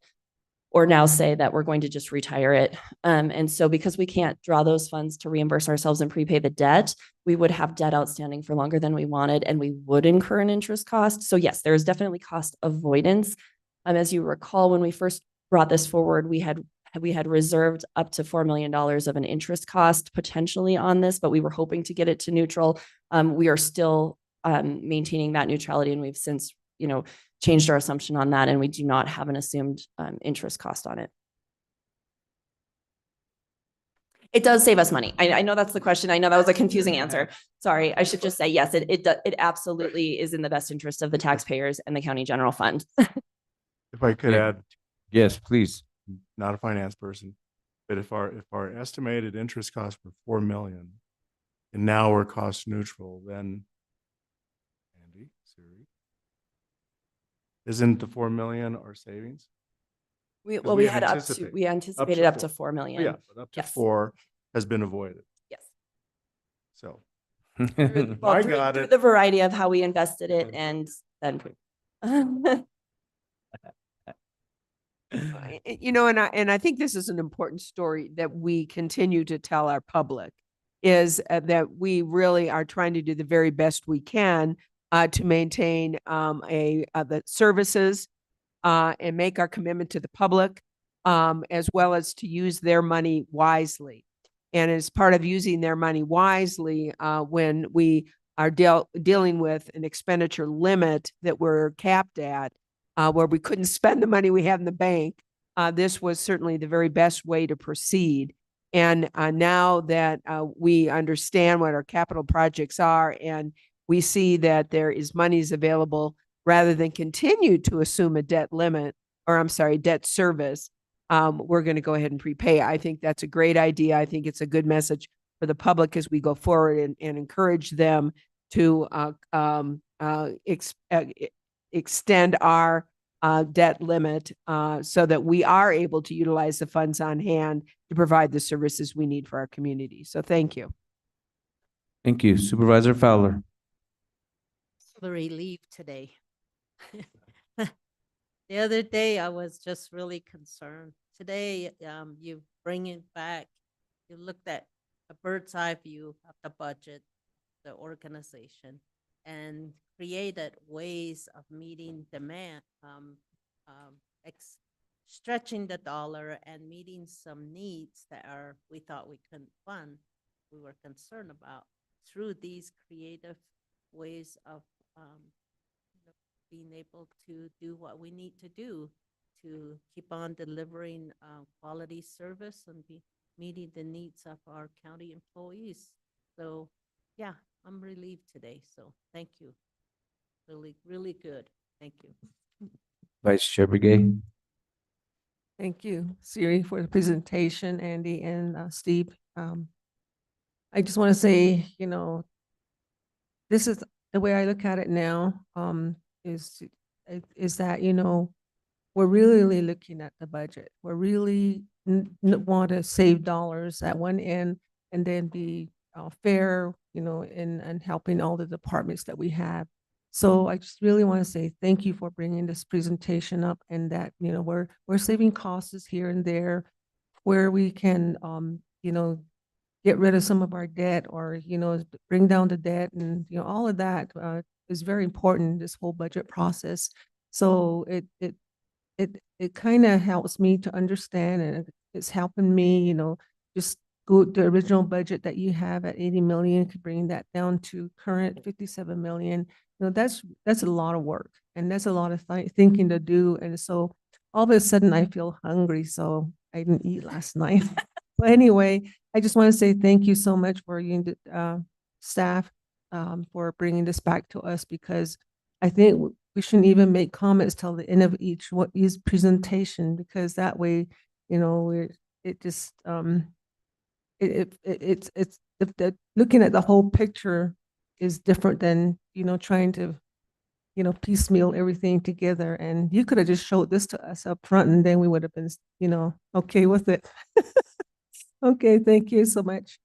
or now say that we're going to just retire it. And so because we can't draw those funds to reimburse ourselves and prepay the debt, we would have debt outstanding for longer than we wanted, and we would incur an interest cost. So yes, there is definitely cost avoidance. As you recall, when we first brought this forward, we had reserved up to $4 million of an interest cost potentially on this, but we were hoping to get it to neutral. We are still maintaining that neutrality, and we've since, changed our assumption on that, and we do not have an assumed interest cost on it. It does save us money. I know that's the question. I know that was a confusing answer. Sorry, I should just say yes, it absolutely is in the best interest of the taxpayers and the county general fund. If I could Yeah. add, Yes, please. not a finance person, but if our estimated interest cost for 4 million and now we're cost neutral, then Andy, Siri, isn't the 4 million our savings? We we had anticipate- we anticipated up to 4 Oh, million. yeah, but up to Yes. 4 has been avoided. Yes. So Well, I through- got through it. the variety of how we invested it and then. And I think this is an important story that we continue to tell our public is that we really are trying to do the very best we can to maintain the services and make our commitment to the public, as well as to use their money wisely. And as part of using their money wisely, when we are dealing with an expenditure limit that we're capped at, where we couldn't spend the money we have in the bank, this was certainly the very best way to proceed. And now that we understand what our capital projects are, and we see that there is monies available rather than continue to assume a debt limit, or I'm sorry, debt service, we're going to go ahead and prepay. I think that's a great idea. I think it's a good message for the public as we go forward and encourage them to extend our debt limit so that we are able to utilize the funds on hand to provide the services we need for our community. So thank you. Thank you. Supervisor Fowler. The relief today. The other day, I was just really concerned. Today, you bring it back. You looked at a bird's eye view of the budget, the organization, and created ways of meeting demand, stretching the dollar and meeting some needs that we thought we couldn't fund, we were concerned about through these creative ways of being able to do what we need to do to keep on delivering quality service and meeting the needs of our county employees. So yeah, I'm relieved today. So thank you. Really, really good. Thank you. Vice Chair Brigade. Thank you, Siri, for the presentation, Andy and Steve. I just want to say, this is the way I look at it now, is that, we're really looking at the budget. We're really want to save dollars at one end and then be fair, and helping all the departments that we have. So I just really want to say thank you for bringing this presentation up, and that, we're saving costs here and there where we can, get rid of some of our debt, or, bring down the debt, and, all of that is very important in this whole budget process. So it kind of helps me to understand, and it's helping me, just go the original budget that you have at 80 million, could bring that down to current 57 million. That's a lot of work, and that's a lot of thinking to do. And so all of a sudden I feel hungry, so I didn't eat last night. But anyway, I just want to say thank you so much for you staff for bringing this back to us, because I think we shouldn't even make comments till the end of each presentation, because that way, looking at the whole picture is different than, trying to piecemeal everything together. And you could have just showed this to us up front and then we would have been, okay with it. Okay, thank you so much.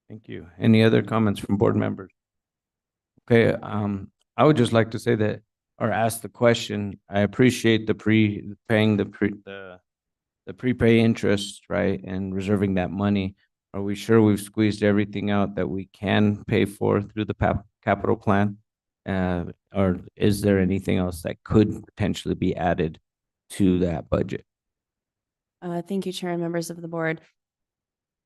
Thank you. Any other comments from board members? Okay, I would just like to say that, or ask the question, I appreciate paying the prepay interest, right? And reserving that money. Are we sure we've squeezed everything out that we can pay for through the capital plan? Or is there anything else that could potentially be added to that budget? Thank you, Chair and members of the board.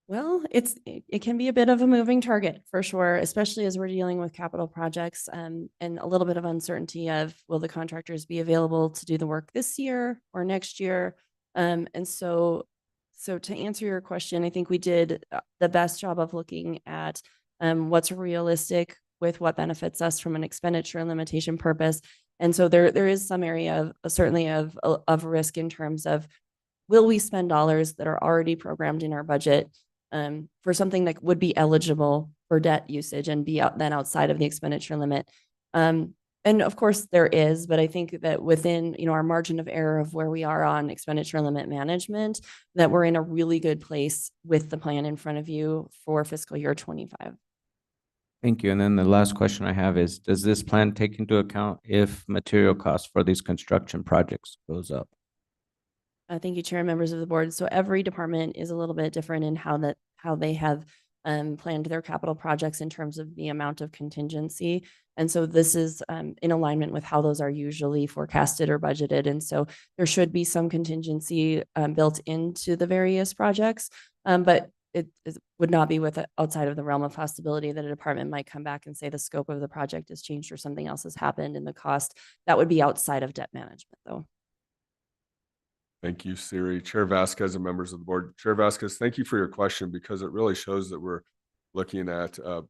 Well, it can be a bit of a moving target for sure, especially as we're dealing with capital projects, and a little bit of uncertainty of will the contractors be available to do the work this year or next year? And so to answer your question, I think we did the best job of looking at what's realistic with what benefits us from an expenditure and limitation purpose. And so there is some area of certainly of risk in terms of, will we spend dollars that are already programmed in our budget for something that would be eligible for debt usage and be then outside of the expenditure limit? And of course there is, but I think that within, our margin of error of where we are on expenditure limit management, that we're in a really good place with the plan in front of you for fiscal year 25. Thank you. And then the last question I have is, does this plan take into account if material costs for these construction projects goes up? Thank you, Chair and members of the board. So every department is a little bit different in how they have planned their capital projects in terms of the amount of contingency. And so this is in alignment with how those are usually forecasted or budgeted. And so there should be some contingency built into the various projects, but it would not be outside of the realm of possibility that a department might come back and say the scope of the project has changed or something else has happened in the cost. That would be outside of debt management, though. Thank you, Siri. Chair Vasquez and members of the board. Chair Vasquez, thank you for your question, because it really shows that we're looking at the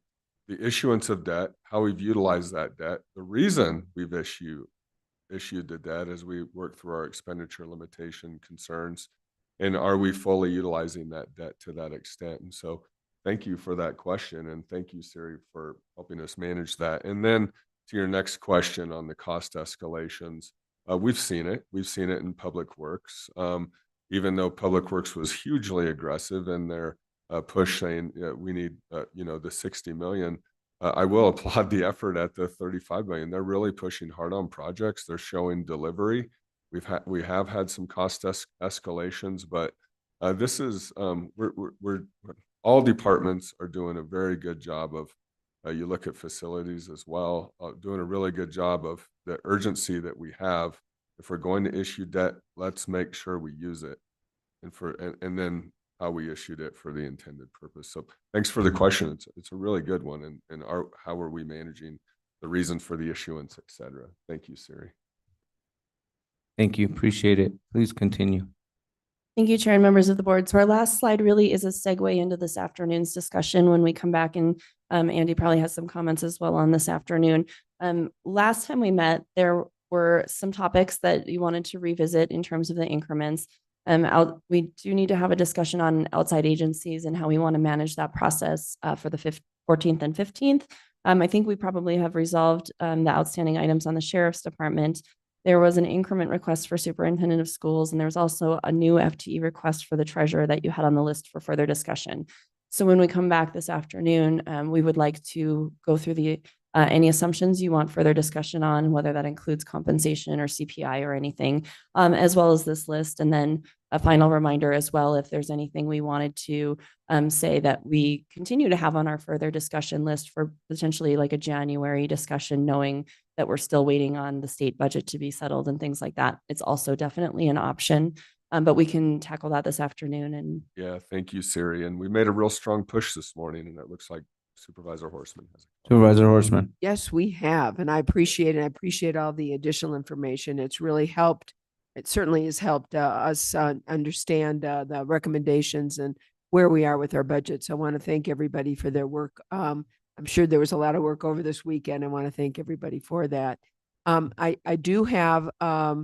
issuance of debt, how we've utilized that debt, the reason we've issued the debt as we work through our expenditure limitation concerns, and are we fully utilizing that debt to that extent? And so thank you for that question, and thank you, Siri, for helping us manage that. And then to your next question on the cost escalations, we've seen it. We've seen it in Public Works. Even though Public Works was hugely aggressive in their push saying we need, the 60 million, I will applaud the effort at the 35 million. They're really pushing hard on projects. They're showing delivery. We have had some cost escalations, but this is we're all departments are doing a very good job of. You look at facilities as well, doing a really good job of the urgency that we have. If we're going to issue debt, let's make sure we use it, and then how we issued it for the intended purpose. So thanks for the question. It's a really good one, and how are we managing the reason for the issuance, et cetera. Thank you, Siri. Thank you. Appreciate it. Please continue. Thank you, Chair and members of the board. So our last slide really is a segue into this afternoon's discussion when we come back, and Andy probably has some comments as well on this afternoon. Last time we met, there were some topics that you wanted to revisit in terms of the increments. We do need to have a discussion on outside agencies and how we want to manage that process for the 14th and 15th. I think we probably have resolved the outstanding items on the Sheriff's Department. There was an increment request for superintendent of schools, and there was also a new FTE request for the treasurer that you had on the list for further discussion. So when we come back this afternoon, we would like to go through any assumptions you want further discussion on, whether that includes compensation or CPI or anything, as well as this list. And then a final reminder as well, if there's anything we wanted to say that we continue to have on our further discussion list for potentially like a January discussion, knowing that we're still waiting on the state budget to be settled and things like that. It's also definitely an option, but we can tackle that this afternoon. And yeah, thank you, Siri. And we made a real strong push this morning, and it looks like Supervisor Horseman has a comment. Supervisor Horseman. Yes, we have, and I appreciate it. I appreciate all the additional information. It's really helped. It certainly has helped us understand the recommendations and where we are with our budgets. I want to thank everybody for their work. I'm sure there was a lot of work over this weekend. I want to thank everybody for that. I do have a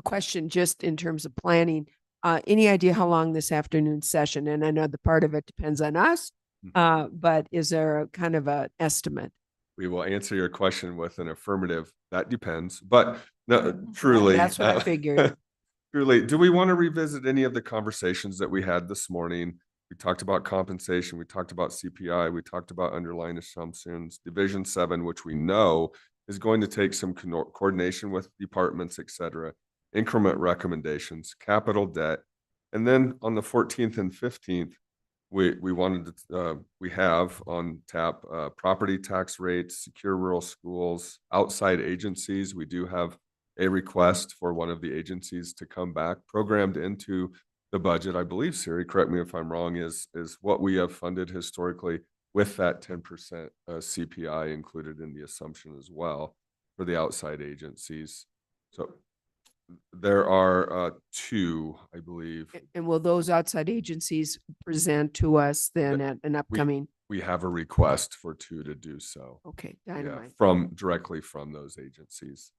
question just in terms of planning. Any idea how long this afternoon session? And I know the part of it depends on us, but is there a kind of an estimate? we will answer your question with an affirmative. That depends, but no, truly. That's what I figured. Truly, do we want to revisit any of the conversations that we had this morning? We talked about compensation, we talked about CPI, we talked about underlying assumptions, Division 7, which we know is going to take some coordination with departments, et cetera, increment recommendations, capital debt. And then on the 14th and 15th, we wanted to, we have on tap property tax rates, secure rural schools, outside agencies. We do have a request for one of the agencies to come back programmed into the budget. I believe, Siri, correct me if I'm wrong, is what we have funded historically with that 10% CPI included in the assumption as well for the outside agencies. So there are two, I believe. And will those outside agencies present to us then at an upcoming? We have a request for two to do so. Okay, Yeah, dynamite. directly from those agencies.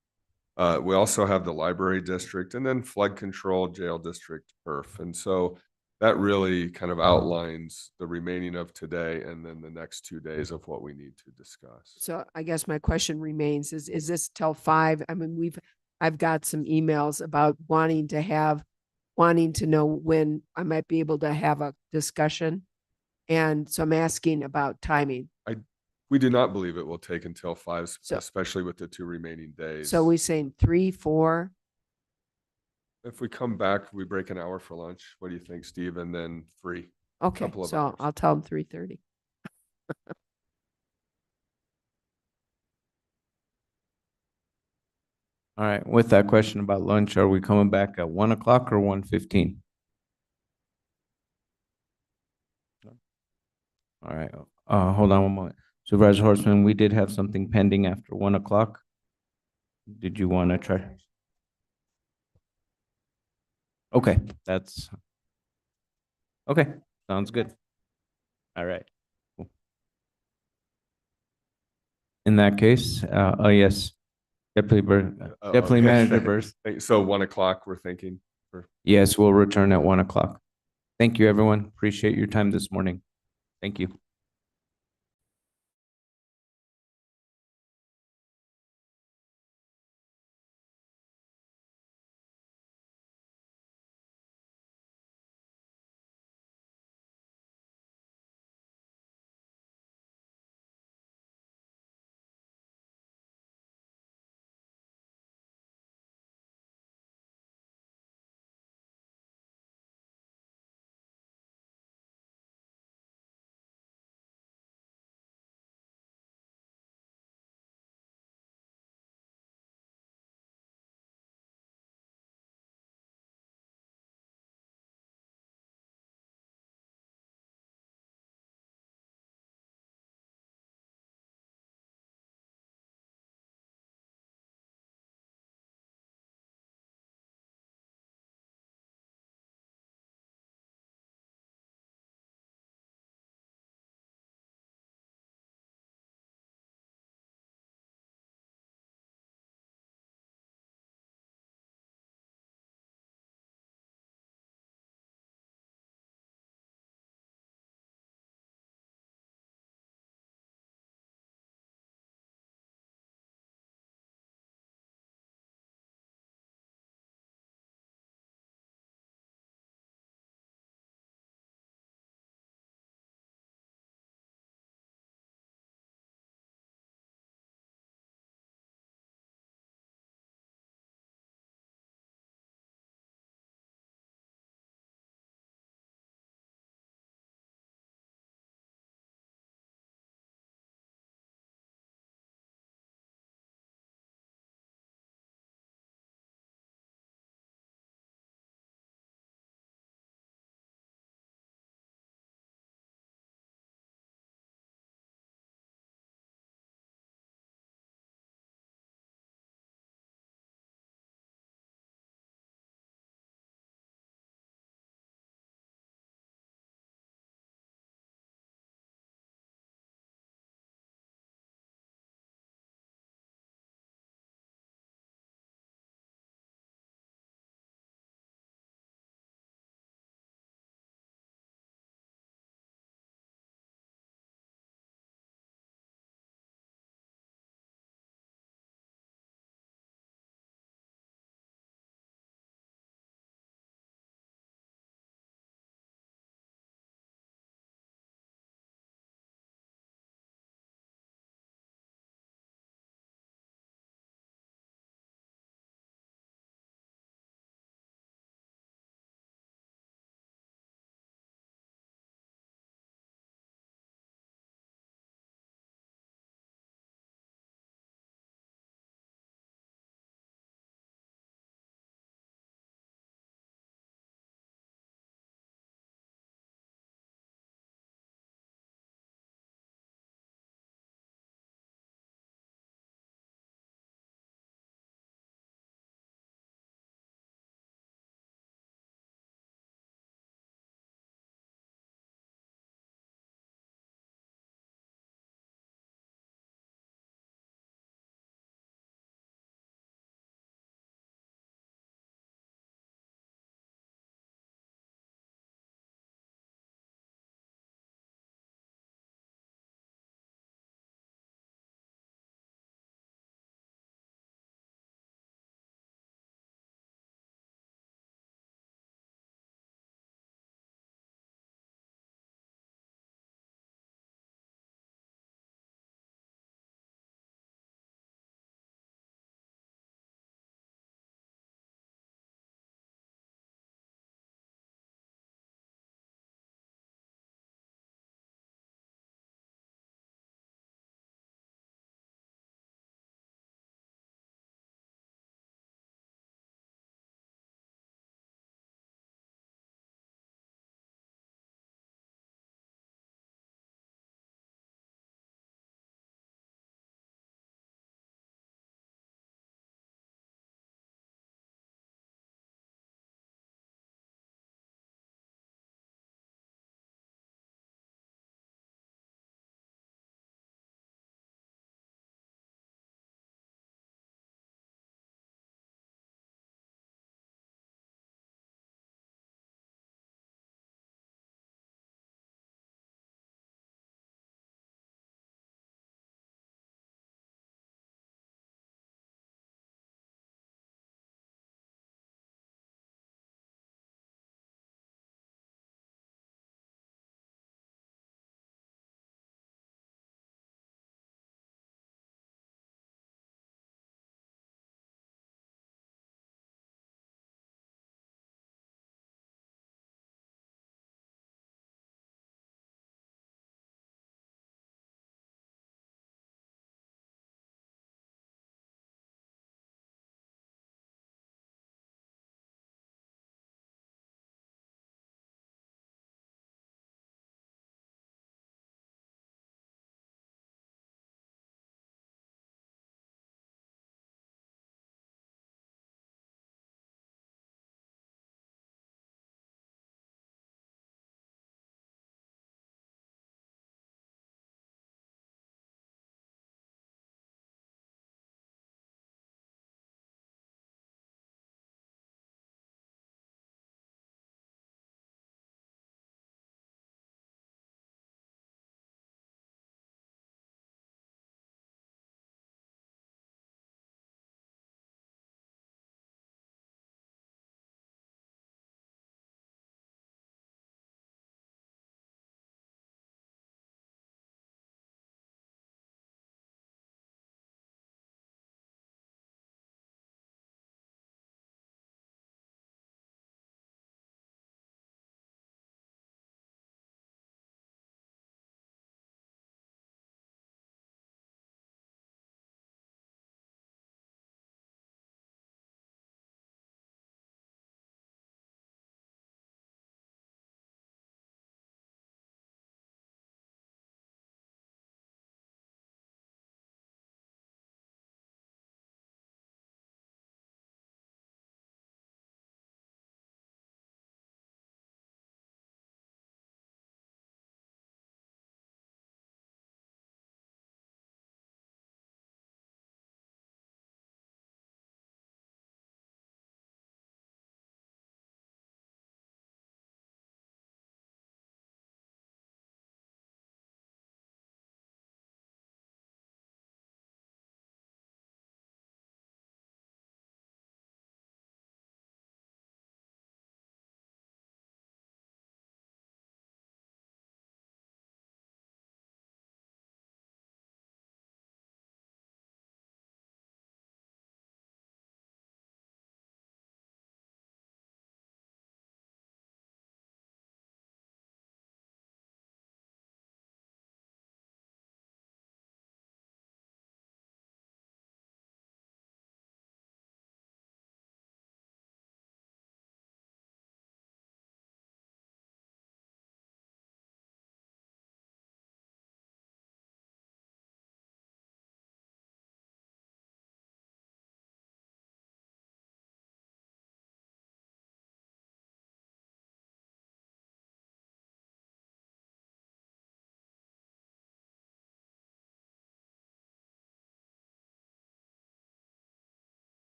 We also have the library district and then flood control, jail district, perf. And so that really kind of outlines the remaining of today and then the next 2 days of what we need to discuss. So I guess my question remains, is this till 5? I mean, I've got some emails about wanting to know when I might be able to have a discussion. And so I'm asking about timing. We do not believe it will take until 5, So- especially with the 2 remaining days. So we saying 3, 4? If we come back, we break an hour for lunch. What do you think, Steve? And then 3. Okay, couple of so hours. I'll tell them 3:30. All right, with that question about lunch, are we coming back at 1 o'clock or 1:15? All right, hold on one moment. Supervisor Horseman, we did have something pending after 1 o'clock. Did you want to try? Okay, okay, sounds good. All right. Cool. In that case, oh yes, Deputy Manager Burst. So 1 o'clock, we're thinking. Yes, we'll return at 1 o'clock. Thank you, everyone. Appreciate your time this morning. Thank you.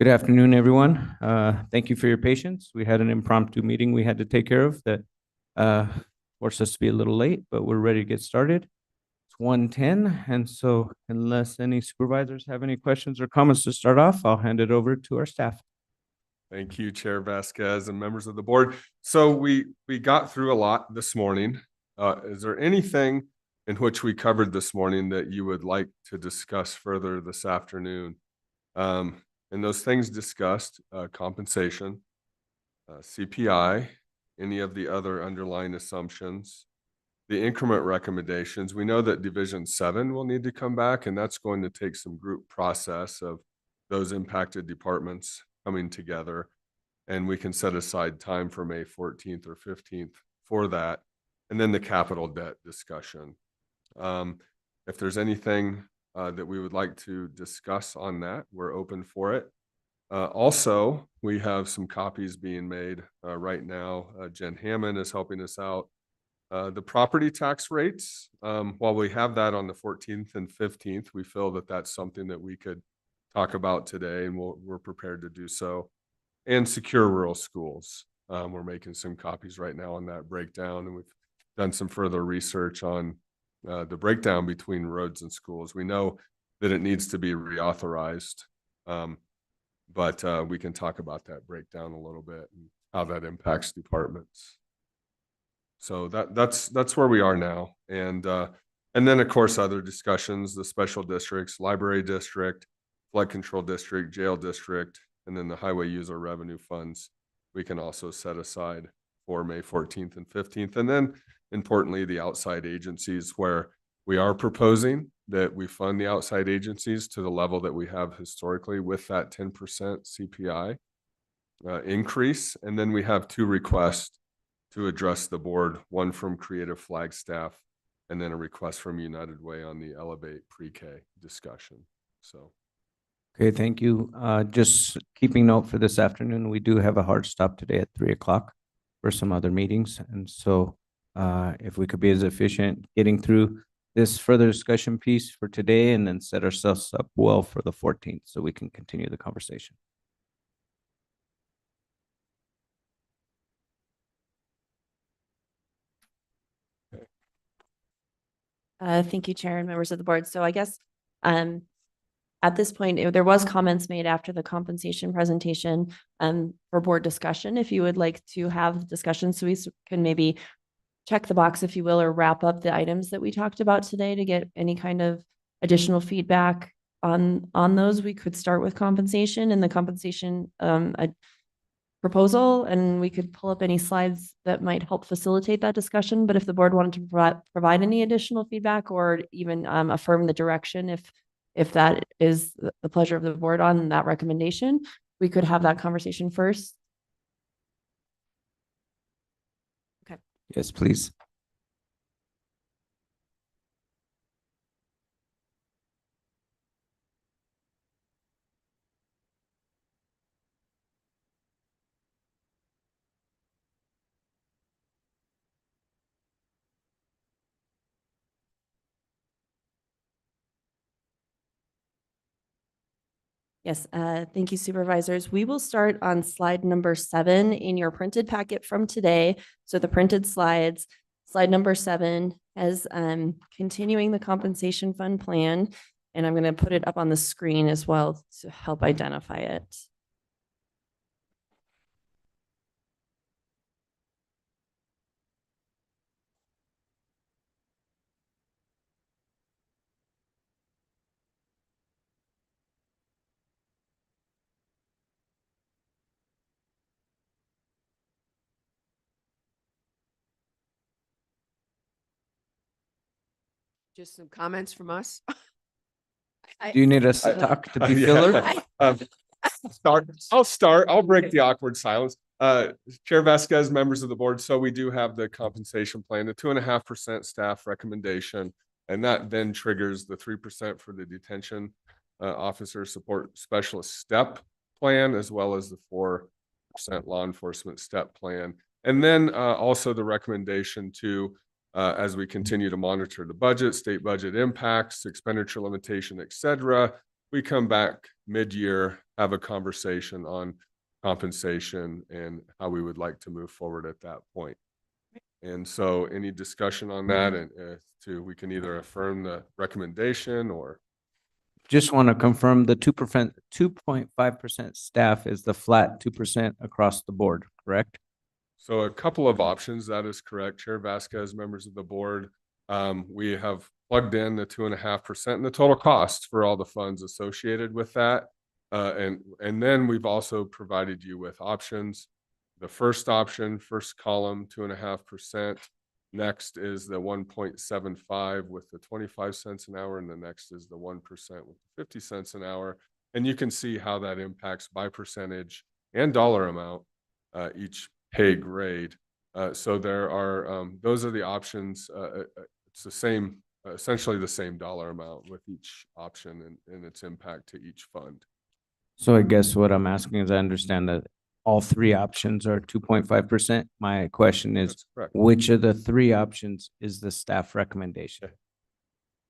Good afternoon, everyone. Thank you for your patience. We had an impromptu meeting we had to take care of that forced us to be a little late, but we're ready to get started. It's 1:10, and so unless any supervisors have any questions or comments to start off, I'll hand it over to our staff. Thank you, Chair Vasquez and members of the board. So we got through a lot this morning. Is there anything in which we covered this morning that you would like to discuss further this afternoon? And those things discussed, compensation, CPI, any of the other underlying assumptions, the increment recommendations. We know that Division 7 will need to come back, and that's going to take some group process of those impacted departments coming together. And we can set aside time for May 14th or 15th for that. And then the capital debt discussion. If there's anything that we would like to discuss on that, we're open for it. Also, we have some copies being made right now. Jen Hammond is helping us out. The property tax rates, while we have that on the 14th and 15th, we feel that that's something that we could talk about today, and we're prepared to do so. And secure rural schools. We're making some copies right now on that breakdown, and we've done some further research on the breakdown between roads and schools. We know that it needs to be reauthorized, but we can talk about that breakdown a little bit and how that impacts departments. So that's where we are now, and then of course other discussions: the special districts, library district, flood control district, jail district, and then the highway user revenue funds. We can also set aside for May 14th and 15th, and then importantly the outside agencies, where we are proposing that we fund the outside agencies to the level that we have historically with that 10% CPI increase. And then we have two requests to address the board, one from Creative Flagstaff, and then a request from United Way on the Elevate pre-K discussion. So. Okay, thank you. Just keeping note for this afternoon, we do have a hard stop today at 3 o'clock for some other meetings. And so if we could be as efficient getting through this further discussion piece for today and then set ourselves up well for the 14th so we can continue the conversation. Thank you, Chair and members of the board. So I guess at this point, there was comments made after the compensation presentation for board discussion. If you would like to have discussion, so we can maybe check the box, if you will, or wrap up the items that we talked about today to get any kind of additional feedback on those. We could start with compensation and the compensation proposal, and we could pull up any slides that might help facilitate that discussion. But if the board wanted to provide any additional feedback or even affirm the direction, if that is the pleasure of the board on that recommendation, we could have that conversation first. Okay. Yes, please. Yes, thank you, supervisors. We will start on slide number 7 in your printed packet from today. So the printed slides, slide number 7 has continuing the compensation fund plan, and I'm going to put it up on the screen as well to help identify it. Just some comments from us. Do you need us to talk to be filler? I'll start. I'll break the awkward silence. Chair Vasquez, members of the board. So we do have the compensation plan, the 2.5% staff recommendation, and that then triggers the 3% for the detention officer support specialist step plan, as well as the 4% law enforcement step plan. And then also the recommendation to, as we continue to monitor the budget, state budget impacts, expenditure limitation, et cetera, we come back mid-year, have a conversation on compensation and how we would like to move forward at that point. And so any discussion on that, and we can either affirm the recommendation or Just want to confirm the 2.5% staff is the flat 2% across the board, correct? so a couple of options. That is correct. Chair Vasquez, members of the board, we have plugged in the 2.5% and the total cost for all the funds associated with that. And then we've also provided you with options. The first option, first column, 2.5%. Next is the 1.75 with the 25 cents an hour, and the next is the 1% with 50 cents an hour. And you can see how that impacts by percentage and dollar amount each pay grade. So there are those are the options. It's the same, essentially the same dollar amount with each option and its impact to each fund. So I guess what I'm asking is I understand that all three options are 2.5%. My question is, That's correct. which of the three options is the staff recommendation?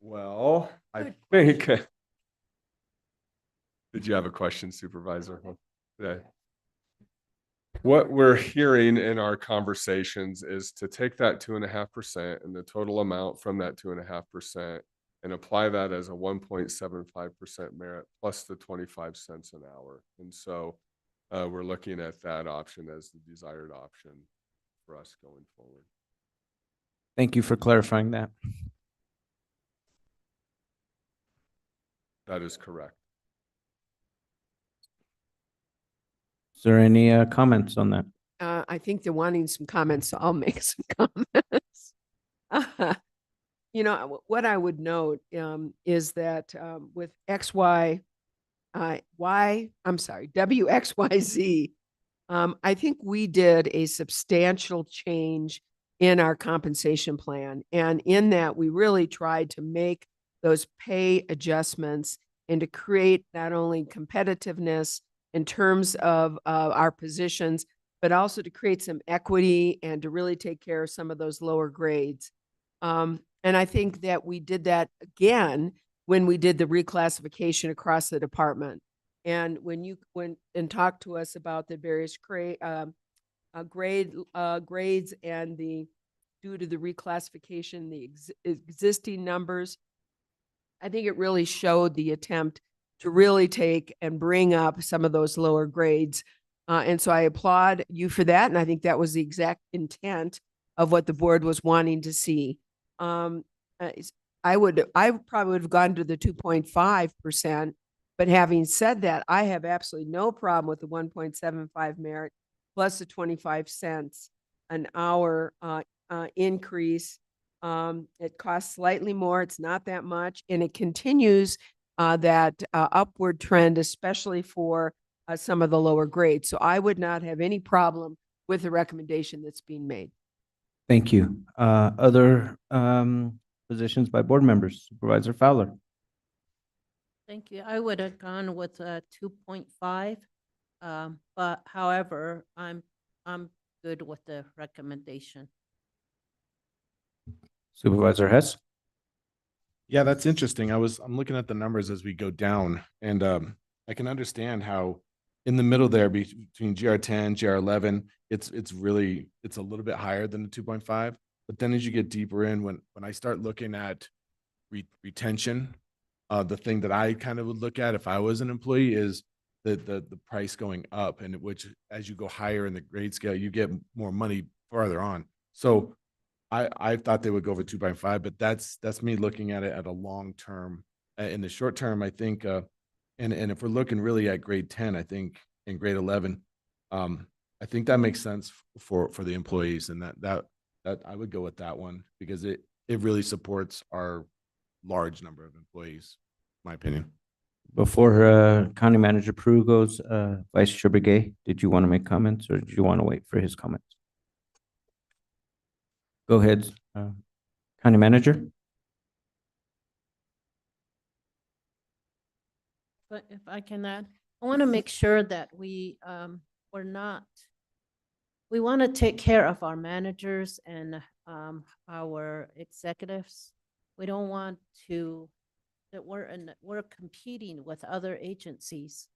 Well, I think. Did you have a question, Supervisor? Yeah. What we're hearing in our conversations is to take that 2.5% and the total amount from that 2.5% and apply that as a 1.75% merit plus the 25 cents an hour. And so we're looking at that option as the desired option for us going forward. Thank you for clarifying that. That is correct. Is there any comments on that? I think they're wanting some comments, so I'll make some comments. You know, what I would note is that with WXYZ, I think we did a substantial change in our compensation plan. And in that, we really tried to make those pay adjustments and to create not only competitiveness in terms of our positions, but also to create some equity and to really take care of some of those lower grades. And I think that we did that again when we did the reclassification across the department. And when you went and talked to us about the various grades and due to the reclassification, the existing numbers, I think it really showed the attempt to really take and bring up some of those lower grades. And so I applaud you for that. And I think that was the exact intent of what the board was wanting to see. I probably would have gone to the 2.5%, but having said that, I have absolutely no problem with the 1.75 merit plus the 25 cents an hour increase. It costs slightly more. It's not that much. And it continues that upward trend, especially for some of the lower grades. So I would not have any problem with the recommendation that's being made. Thank you. Other positions by board members? Supervisor Fowler. Thank you. I would have gone with 2.5. But however, I'm good with the recommendation. Supervisor Hess. Yeah, that's interesting. I'm looking at the numbers as we go down, and I can understand how in the middle there between GR10, GR11, it's a little bit higher than the 2.5. But then as you get deeper in, when I start looking at retention, the thing that I kind of would look at if I was an employee is the price going up, and which as you go higher in the grade scale, you get more money farther on. So I thought they would go over 2.5, but that's me looking at it at a long term. In the short term, I think, and if we're looking really at grade 10, I think in grade 11, I think that makes sense for the employees, and that I would go with that one because it really supports our large number of employees, in my opinion. Before County Manager Prue goes, Vice Chair Begay, did you want to make comments or did you want to wait for his comments? Go ahead, County Manager. But if I can add, I want to make sure that we want to take care of our managers and our executives. We don't want to that we're competing with other agencies,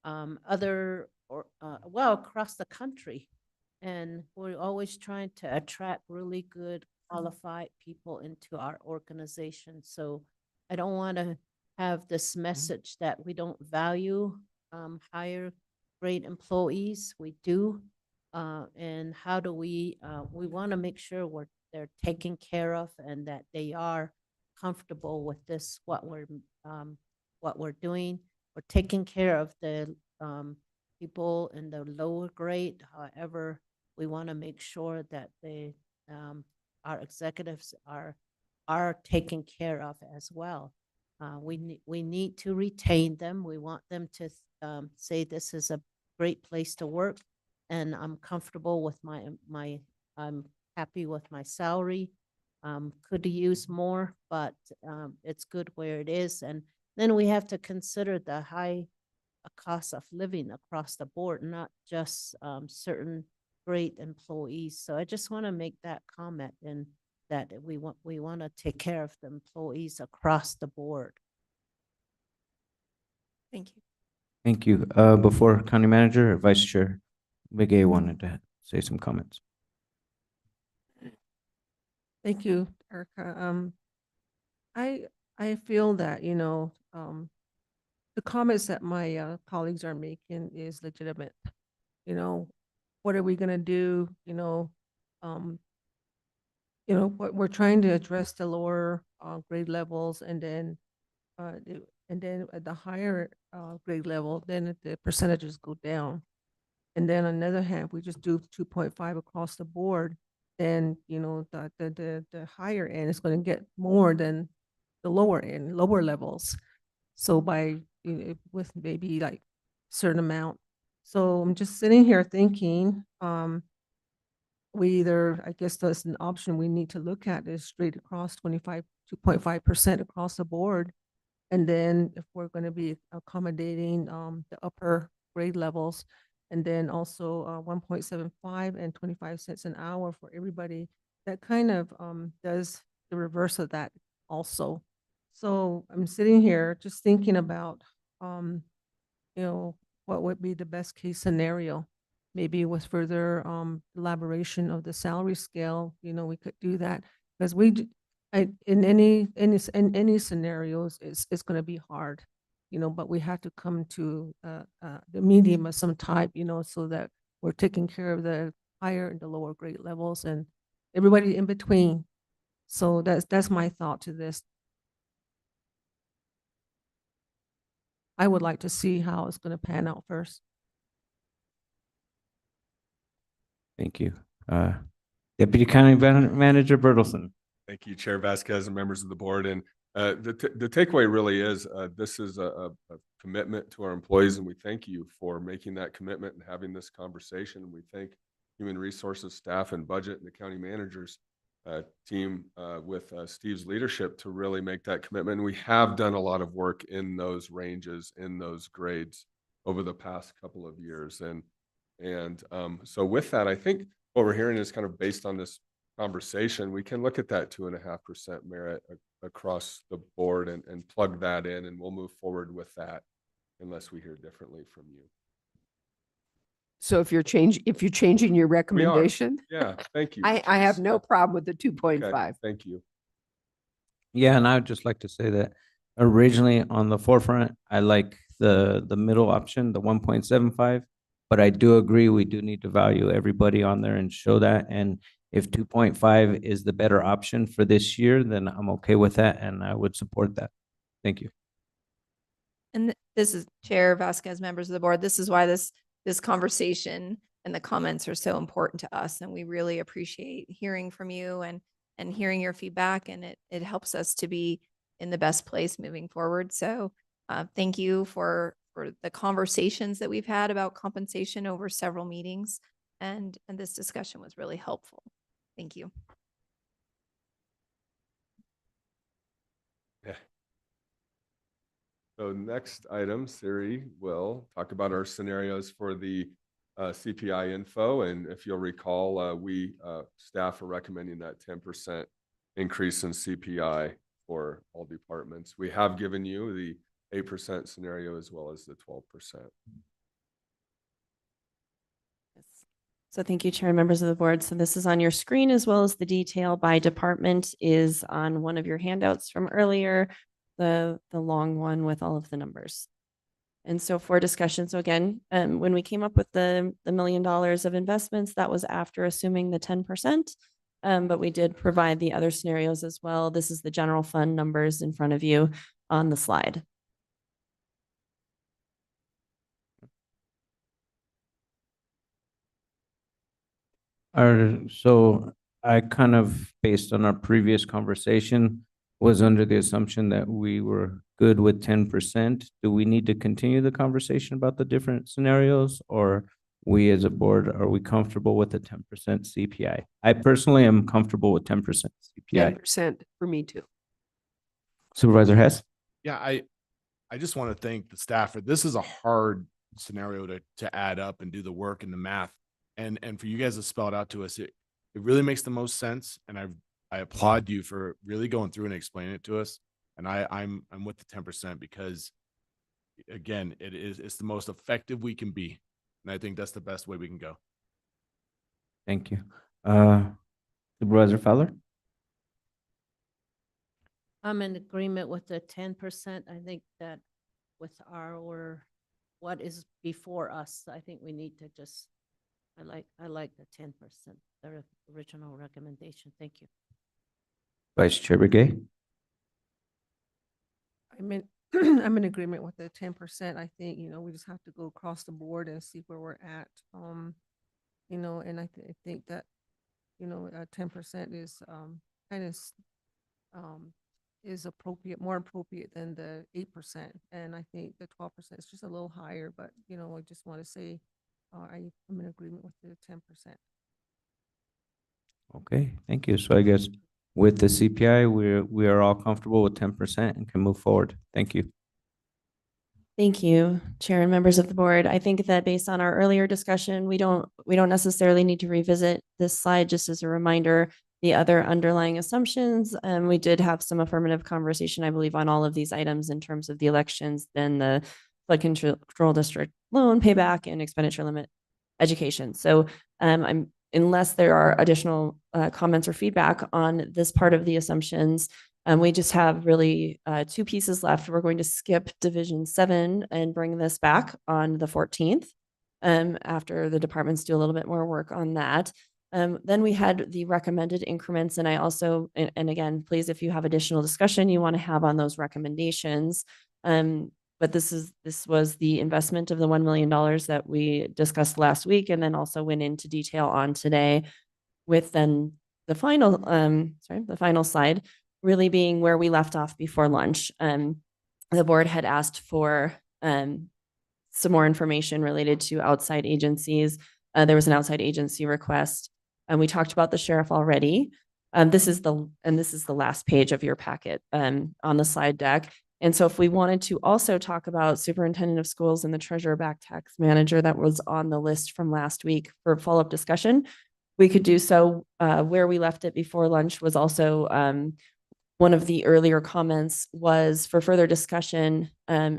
across the country. And we're always trying to attract really good qualified people into our organization. So I don't want to have this message that we don't value higher grade employees. We do. And how do we want to make sure they're taken care of and that they are comfortable with this, what we're doing. We're taking care of the people in the lower grade. However, we want to make sure that our executives are taken care of as well. We need to retain them. We want them to say this is a great place to work, and I'm comfortable with I'm happy with my salary. Could use more, but it's good where it is. And then we have to consider the high cost of living across the board, not just certain great employees. So I just want to make that comment, and that we want to take care of the employees across the board. Thank you. Thank you. Before County Manager, Vice Chair McGay wanted to say some comments. Thank you, Erica. I feel that, the comments that my colleagues are making is legitimate. What are we gonna do? What we're trying to address the lower grade levels, and then at the higher grade level, then the percentages go down. And then on the other hand, we just do 2.5 across the board, then the higher end is going to get more than the lower end, lower levels. So by with maybe like certain amount. So I'm just sitting here thinking, I guess that's an option we need to look at, is straight across 2.5% across the board. And then if we're going to be accommodating the upper grade levels, and then also 1.75 and 25 cents an hour for everybody, that kind of does the reverse of that also. So I'm sitting here just thinking about, what would be the best case scenario. Maybe with further elaboration of the salary scale, we could do that, because in any scenarios, it's going to be hard, but we have to come to the medium of some type, so that we're taking care of the higher and the lower grade levels and everybody in between. So that's my thought to this. I would like to see how it's going to pan out first. Thank you. Deputy County Manager Bertelson. Thank you, Chair Vasquez and members of the board. And the takeaway really is this is a commitment to our employees, and we thank you for making that commitment and having this conversation. We thank Human Resources staff and budget and the county managers team with Steve's leadership to really make that commitment. And we have done a lot of work in those ranges, in those grades over the past couple of years. And so with that, I think what we're hearing is kind of based on this conversation, we can look at that 2.5% merit across the board and plug that in, and we'll move forward with that unless we hear differently from you. So if you're changing your recommendation? Yeah, thank you. I have no problem with the 2.5. Okay, thank you. Yeah, and I would just like to say that originally on the forefront, I like the middle option, the 1.75, but I do agree we do need to value everybody on there and show that. And if 2.5 is the better option for this year, then I'm okay with that, and I would support that. Thank you. And this is Chair Vasquez, members of the board. This is why this conversation and the comments are so important to us. And we really appreciate hearing from you and hearing your feedback. And it helps us to be in the best place moving forward. So thank you for the conversations that we've had about compensation over several meetings. And this discussion was really helpful. Thank you. Yeah. So next item, Siri will talk about our scenarios for the CPI info. And if you'll recall, we staff are recommending that 10% increase in CPI for all departments. We have given you the 8% scenario as well as the 12%. So thank you, Chair and members of the board. So this is on your screen, as well as the detail by department is on one of your handouts from earlier, the long one with all of the numbers. And so for discussion, so again, when we came up with the $1 million of investments, that was after assuming the 10%. But we did provide the other scenarios as well. This is the general fund numbers in front of you on the slide. So I kind of, based on our previous conversation, was under the assumption that we were good with 10%. Do we need to continue the conversation about the different scenarios, or we as a board, are we comfortable with the 10% CPI? I personally am comfortable with 10% CPI. 10% for me too. Supervisor Hess? Yeah, I just want to thank the staff for this. Is a hard scenario to add up and do the work and the math. And for you guys to spell it out to us, it really makes the most sense. And I applaud you for really going through and explaining it to us. And I'm with the 10% because, again, it's the most effective we can be. And I think that's the best way we can go. Thank you. Supervisor Fowler? I'm in agreement with the 10%. I think that with what is before us, I think we need to just, I like the 10%, the original recommendation. Thank you. Vice Chair Begay? I'm in agreement with the 10%. I think, we just have to go across the board and see where we're at. And I think that, 10% is kind of is appropriate, more appropriate than the 8%. And I think the 12% is just a little higher, but, I just want to say, I'm in agreement with the 10%. Okay, thank you. So I guess with the CPI, we are all comfortable with 10% and can move forward. Thank you. Thank you, Chair and members of the board. I think that based on our earlier discussion, we don't necessarily need to revisit this slide. Just as a reminder, the other underlying assumptions, we did have some affirmative conversation, I believe, on all of these items in terms of the elections, then the flood control district loan payback and expenditure limit education. So unless there are additional comments or feedback on this part of the assumptions, we just have really 2 pieces left. We're going to skip Division 7 and bring this back on the 14th after the departments do a little bit more work on that. Then we had the recommended increments, and I also, and again, please, if you have additional discussion you want to have on those recommendations, but this was the investment of the $1 million that we discussed last week, and then also went into detail on today, with then the final slide really being where we left off before lunch. The board had asked for some more information related to outside agencies. There was an outside agency request, and we talked about the sheriff already. This is the last page of your packet on the slide deck. And so if we wanted to also talk about superintendent of schools and the treasurer back tax manager that was on the list from last week for follow-up discussion, we could do so. Where we left it before lunch was also one of the earlier comments was for further discussion,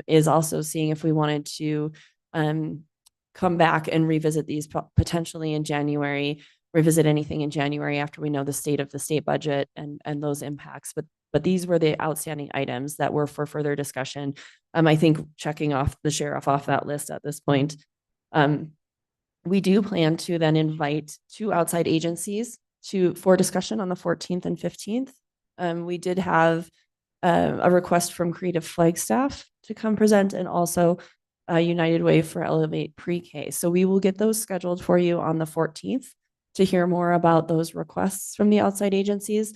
is also seeing if we wanted to come back and revisit these potentially in January, revisit anything in January after we know the state of the state budget and those impacts. But these were the outstanding items that were for further discussion. I think checking off the sheriff off that list at this point. We do plan to then invite 2 outside agencies for discussion on the 14th and 15th. We did have a request from Creative Flagstaff to come present, and also United Way for Elevate Pre-K. So we will get those scheduled for you on the 14th to hear more about those requests from the outside agencies.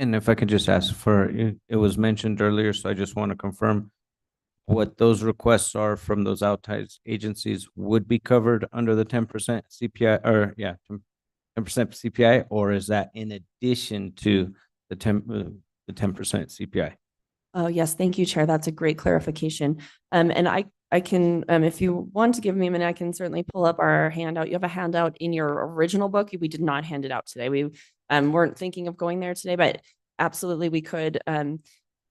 And if I could just ask it was mentioned earlier, so I just want to confirm what those requests are from those outside agencies would be covered under the 10% CPI, or 10% CPI, or is that in addition to the 10% CPI? Oh, yes. Thank you, Chair. That's a great clarification. And I can, if you want to give me a minute, I can certainly pull up our handout. You have a handout in your original book. We did not hand it out today. weren't thinking of going there today, but absolutely we could.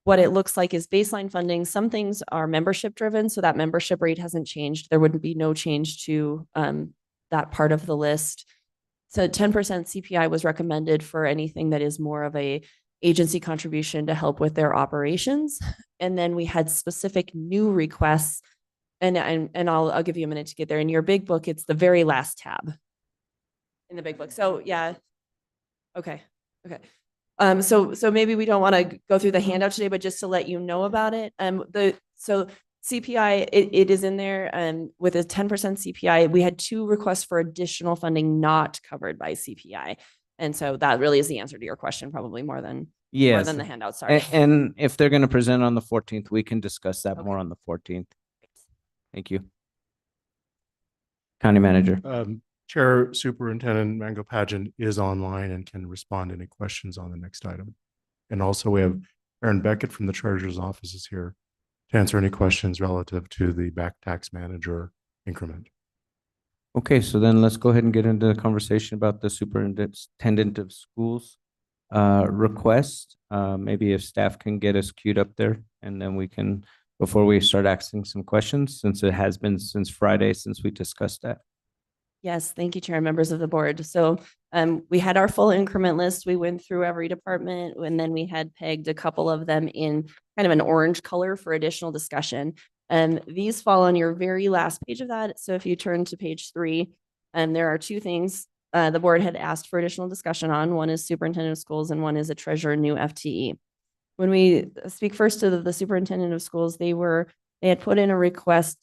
What it looks like is baseline funding. Some things are membership driven, so that membership rate hasn't changed. There wouldn't be no change to that part of the list. So 10% CPI was recommended for anything that is more of a agency contribution to help with their operations. And then we had specific new requests, and I'll give you a minute to get there. In your big book, it's the very last tab in the big book. So yeah. Okay. So maybe we don't want to go through the handout today, but just to let you know about it. So CPI, it is in there, with a 10% CPI. We had 2 requests for additional funding not covered by CPI. And so that really is the answer to your question, probably more than the handout. Sorry. And if they're going to present on the 14th, we can discuss that more on the 14th. Thank you. County Manager. Chair Superintendent Mango Pageant is online and can respond to any questions on the next item. And also we have Aaron Beckett from the Treasurer's Office is here to answer any questions relative to the back tax manager increment. Okay, so then let's go ahead and get into the conversation about the superintendent of schools request. Maybe if staff can get us queued up there, and then we can, before we start asking some questions, since it has been since Friday since we discussed that. Yes, thank you, Chair and members of the board. So we had our full increment list. We went through every department, and then we had pegged a couple of them in kind of an orange color for additional discussion. These fall on your very last page of that. So if you turn to page 3, there are 2 things the board had asked for additional discussion on. One is superintendent of schools, and one is a treasurer new FTE. When we speak first to the superintendent of schools, they had put in a request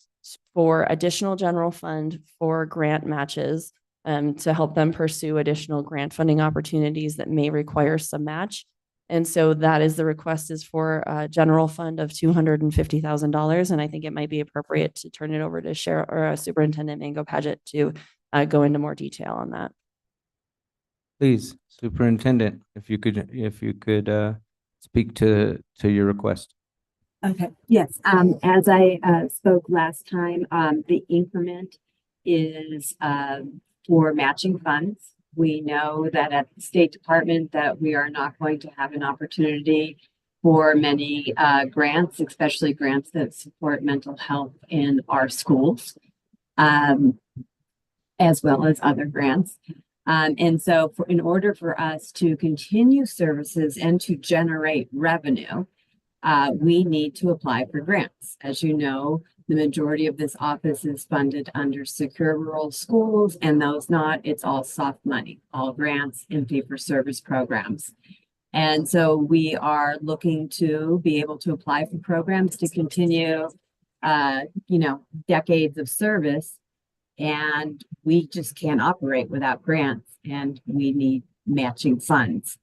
for additional general fund for grant matches to help them pursue additional grant funding opportunities that may require some match. And so that is the request, is for a general fund of $250,000. And I think it might be appropriate to turn it over to Superintendent Mango Paget to go into more detail on that. Please, Superintendent, if you could speak to your request. Okay, yes. As I spoke last time, the increment is for matching funds. We know that at the State Department that we are not going to have an opportunity for many grants, especially grants that support mental health in our schools, as well as other grants. And so in order for us to continue services and to generate revenue, we need to apply for grants. As you know, the majority of this office is funded under Secure Rural Schools, and those not, it's all soft money, all grants and fee-for-service programs. And so we are looking to be able to apply for programs to continue, decades of service, and we just can't operate without grants, and we need matching funds.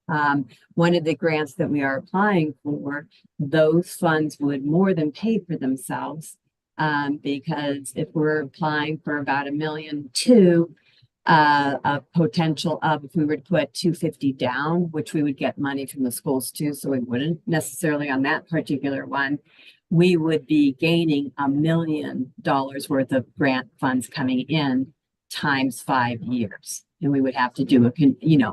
One of the grants that we are applying for, those funds would more than pay for themselves, because if we're applying for about $1.2 million, a potential of, if we were to put 250 down, which we would get money from the schools too, so we wouldn't necessarily on that particular one, we would be gaining $1 million worth of grant funds coming in times 5 years. And we would have to do a,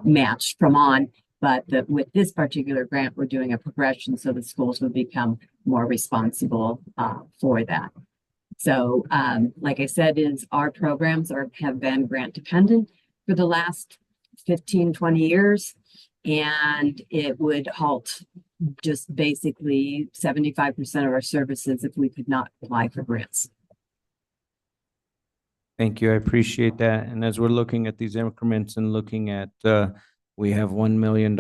match from on. But with this particular grant, we're doing a progression so the schools would become more responsible for that. So like I said, our programs have been grant dependent for the last 15, 20 years. And it would halt just basically 75% of our services if we could not apply for grants. Thank you. I appreciate that. And as we're looking at these increments and looking at, we have $1 million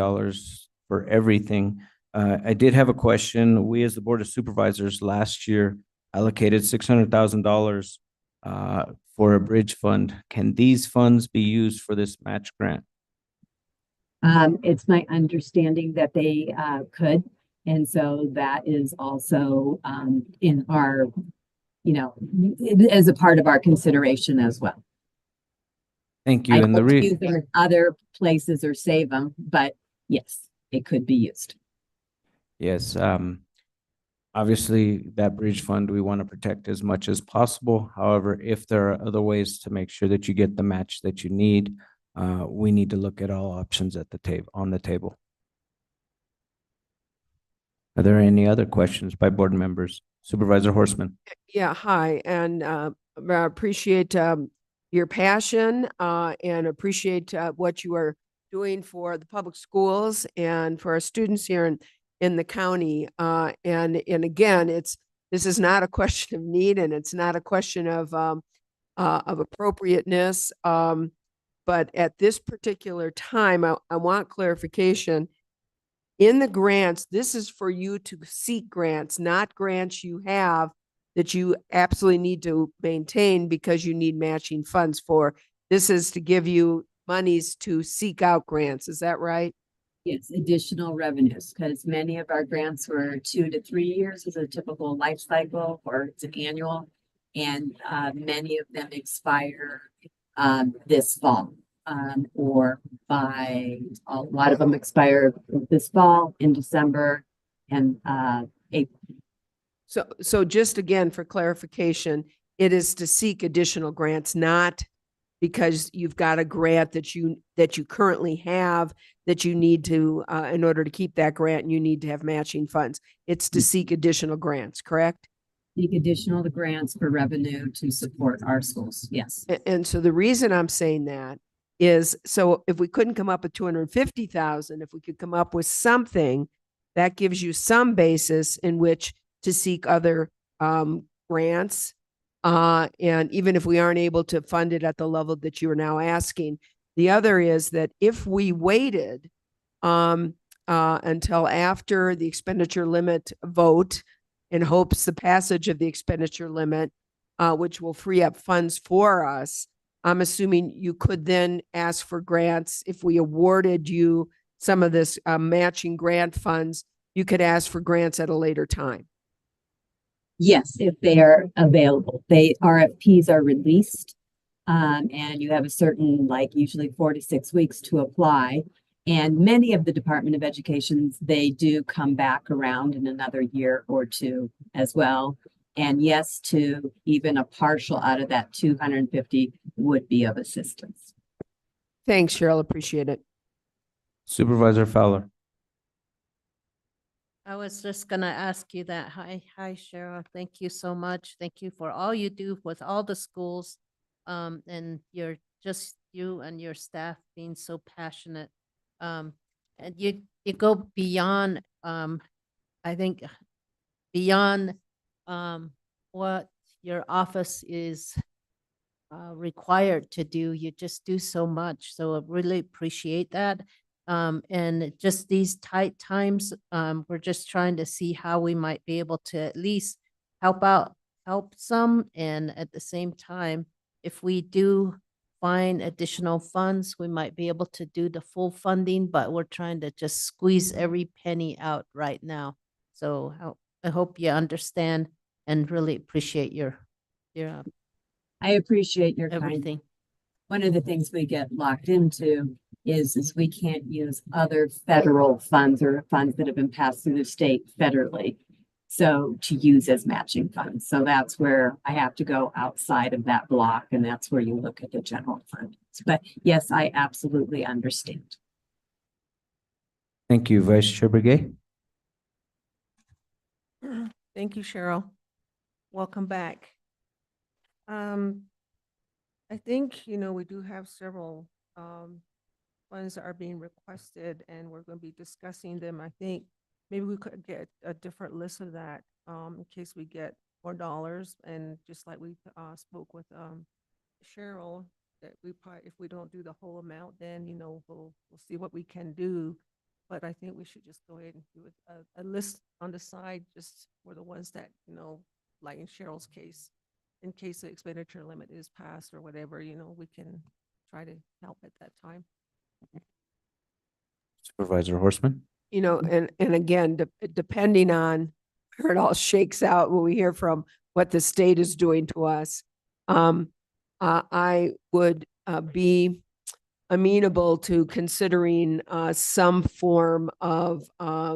for everything. I did have a question. We, as the Board of Supervisors, last year allocated $600,000 for a bridge fund. Can these funds be used for this match grant? It's my understanding that they could. And so that is also in our, as a part of our consideration as well. Thank you. I And hope to use them in other places or save them, but yes, it could be used. Yes. Obviously, that bridge fund, we want to protect as much as possible. However, if there are other ways to make sure that you get the match that you need, we need to look at all options at the table, on the table. Are there any other questions by board members? Supervisor Horstman. Yeah, hi, and I appreciate your passion and appreciate what you are doing for the public schools and for our students here in the county. And again, this is not a question of need, and it's not a question of appropriateness. But at this particular time, I want clarification. In the grants, this is for you to seek grants, not grants you have that you absolutely need to maintain because you need matching funds for. This is to give you monies to seek out grants. Is that right? Yes, additional revenues, because many of our grants were 2 to 3 years as a typical life cycle, or it's an annual. And many of them expire this fall. Or by a lot of them expire this fall, in December, and April. So just again, for clarification, it is to seek additional grants, not because you've got a grant that you currently have that you need to, in order to keep that grant, and you need to have matching funds. It's to seek additional grants, correct? Seek additional grants for revenue to support our schools, yes. And so the reason I'm saying that is, so if we couldn't come up with 250,000, if we could come up with something that gives you some basis in which to seek other grants. And even if we aren't able to fund it at the level that you are now asking, the other is that if we waited until after the expenditure limit vote in hopes the passage of the expenditure limit, which will free up funds for us, I'm assuming you could then ask for grants. If we awarded you some of this matching grant funds, you could ask for grants at a later time. Yes, if they are available. RFPs are released, and you have a certain, like usually 4 to 6 weeks to apply. And many of the Department of Education's, they do come back around in another year or two as well. And yes, to even a partial out of that 250 would be of assistance. Thanks, Cheryl. Appreciate it. Supervisor Fowler. I was just gonna ask you that. Hi, Cheryl. Thank you so much. Thank you for all you do with all the schools. And you and your staff being so passionate. And you go beyond, I think, beyond what your office is required to do. You just do so much. So I really appreciate that. And just these tight times, we're just trying to see how we might be able to at least help some. And at the same time, if we do find additional funds, we might be able to do the full funding, but we're trying to just squeeze every penny out right now. So I hope you understand and really appreciate your I appreciate your everything. One of the things we get locked into is we can't use other federal funds or funds that have been passed through the state federally. So to use as matching funds. So that's where I have to go outside of that block, and that's where you look at the general fund. But yes, I absolutely understand. Thank you, Vice Chair Brigay. Thank you, Cheryl. Welcome back. I think, we do have several funds that are being requested, and we're going to be discussing them. I think maybe we could get a different list of that in case we get more dollars. And just like we spoke with Cheryl, that we probably, if we don't do the whole amount, then, we'll see what we can do. But I think we should just go ahead and do a list on the side, just for the ones that, like in Cheryl's case, in case the expenditure limit is passed or whatever, we can try to help at that time. Supervisor Horstman. And again, depending on where it all shakes out, when we hear from what the state is doing to us, I would be amenable to considering some form of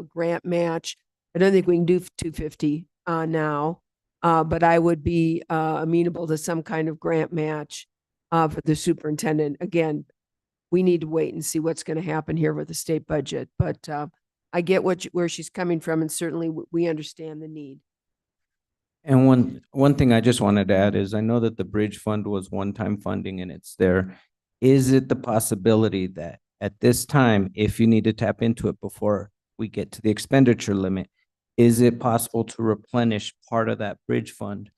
grant match. I don't think we can do 250 now, but I would be amenable to some kind of grant match for the superintendent. Again, we need to wait and see what's going to happen here with the state budget. But I get where she's coming from, and certainly we understand the need. And one thing I just wanted to add is I know that the bridge fund was one-time funding and it's there. Is it the possibility that at this time, if you need to tap into it before we get to the expenditure limit, is it possible to replenish part of that bridge fund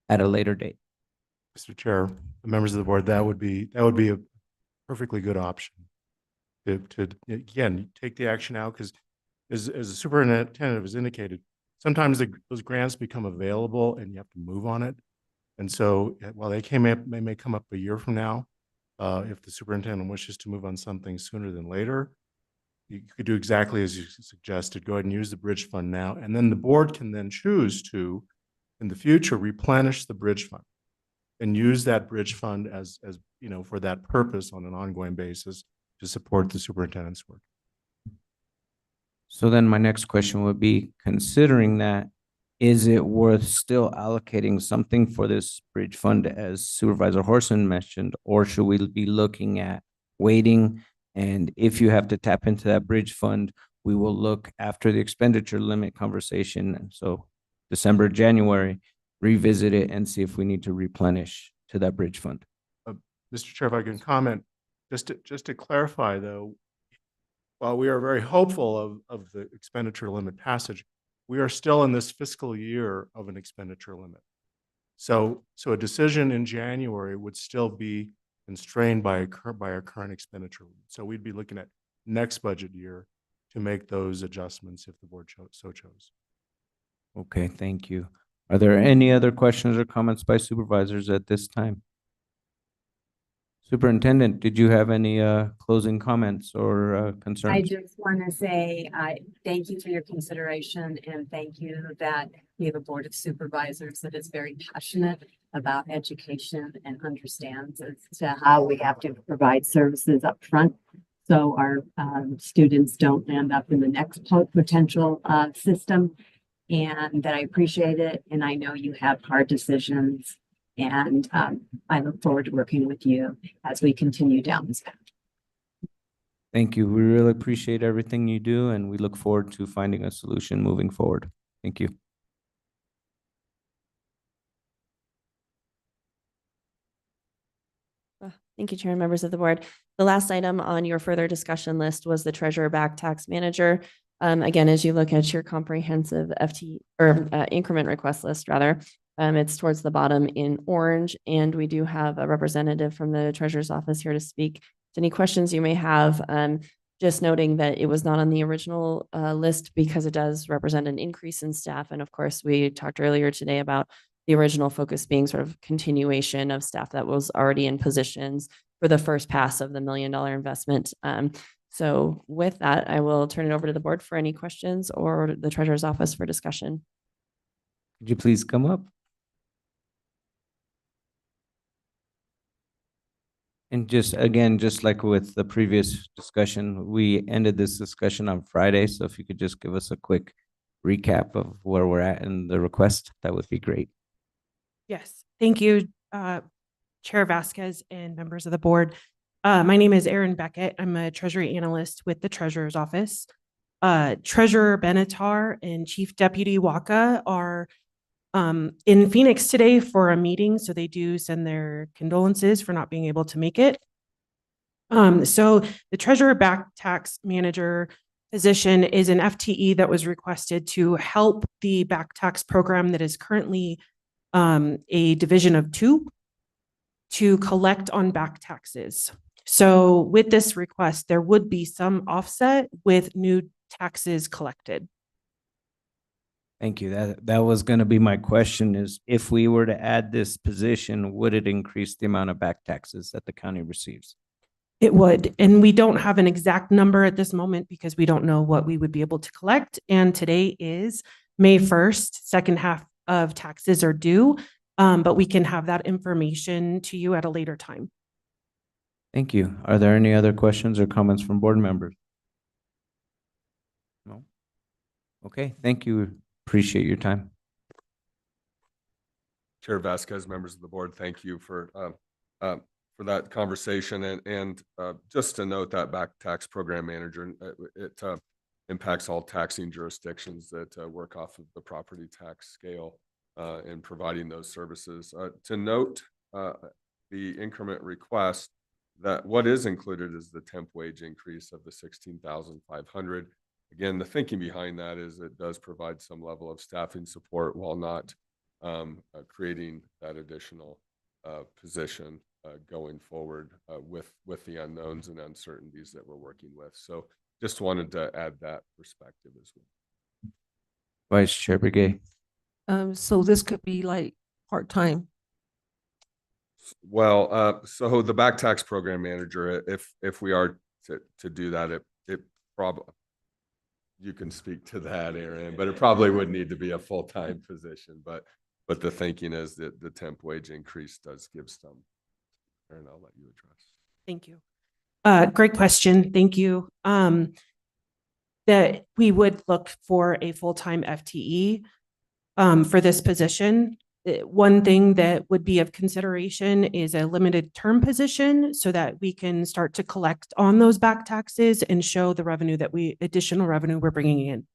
at a later date? Mr. Chair, members of the board, that would be a perfectly good option to again, take the action now, because as the superintendent has indicated, sometimes those grants become available and you have to move on it. And so while they may come up a year from now, if the superintendent wishes to move on something sooner than later, you could do exactly as you suggested. Go ahead and use the bridge fund now, and then the board can then choose to, in the future, replenish the bridge fund and use that bridge fund as for that purpose on an ongoing basis to support the superintendent's work. So then my next question would be, considering that, is it worth still allocating something for this bridge fund as Supervisor Horseman mentioned, or should we be looking at waiting? And if you have to tap into that bridge fund, we will look after the expenditure limit conversation. And so December, January, revisit it and see if we need to replenish to that bridge fund. Mr. Chair, if I can comment, just to clarify though, while we are very hopeful of the expenditure limit passage, we are still in this fiscal year of an expenditure limit. So a decision in January would still be constrained by our current expenditure limit. So we'd be looking at next budget year to make those adjustments if the board so chose. Okay, thank you. Are there any other questions or comments by supervisors at this time? Superintendent, did you have any closing comments or concerns? I just want to say, thank you for your consideration, and thank you that we have a board of supervisors that is very passionate about education and understands as to how we have to provide services up front, so our students don't end up in the next potential system. And that I appreciate it, and I know you have hard decisions, and I look forward to working with you as we continue down this path. Thank you. We really appreciate everything you do, and we look forward to finding a solution moving forward. Thank you. Thank you, Chair and members of the board. The last item on your further discussion list was the treasurer back tax manager. Again, as you look at your comprehensive increment request list, rather, it's towards the bottom in orange, and we do have a representative from the treasurer's office here to speak to any questions you may have. Just noting that it was not on the original list because it does represent an increase in staff. And of course, we talked earlier today about the original focus being sort of continuation of staff that was already in positions for the first pass of the $1 million investment. So with that, I will turn it over to the board for any questions or the treasurer's office for discussion. Could you please come up? And just again, just like with the previous discussion, we ended this discussion on Friday. So if you could just give us a quick recap of where we're at in the request, that would be great. Yes, thank you, Chair Vasquez and members of the board. My name is Erin Beckett. I'm a treasury analyst with the treasurer's office. Treasurer Benatar and Chief Deputy Waka are in Phoenix today for a meeting, so they do send their condolences for not being able to make it. So the treasurer back tax manager position is an FTE that was requested to help the back tax program that is currently a division of 2 to collect on back taxes. So with this request, there would be some offset with new taxes collected. Thank you. That was going to be my question, is if we were to add this position, would it increase the amount of back taxes that the county receives? It would. And we don't have an exact number at this moment because we don't know what we would be able to collect. And today is May 1st, second half of taxes are due, but we can have that information to you at a later time. Thank you. Are there any other questions or comments from board members? No? Okay, thank you. Appreciate your time. Chair Vasquez, members of the board, thank you for for that conversation and just to note that back tax program manager, it impacts all taxing jurisdictions that work off of the property tax scale in providing those services. To note the increment request, that what is included is the temp wage increase of the 16,500. Again, the thinking behind that is it does provide some level of staffing support while not creating that additional position going forward with the unknowns and uncertainties that we're working with. So just wanted to add that perspective as well. Vice Chair Brigay. So this could be like part-time. Well, so the back tax program manager, if we are to do that, it probably, you can speak to that, Aaron, but it probably would need to be a full-time position. But the thinking is that the temp wage increase does give some. Aaron, I'll let you address. Thank you. Great question. Thank you. That we would look for a full-time FTE for this position. One thing that would be of consideration is a limited term position so that we can start to collect on those back taxes and show the revenue that additional revenue we're bringing in.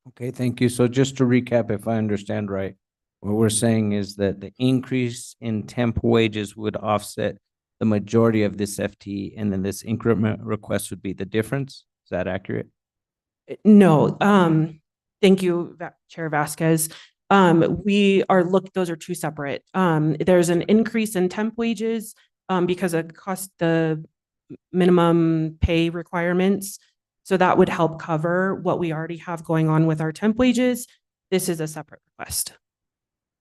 Okay, thank you. So just to recap, if I understand right, what we're saying is that the increase in temp wages would offset the majority of this FTE, and then this increment request would be the difference. Is that accurate? No, thank you, Chair Vasquez. Those are two separate. There's an increase in temp wages because of the minimum pay requirements. So that would help cover what we already have going on with our temp wages. This is a separate request.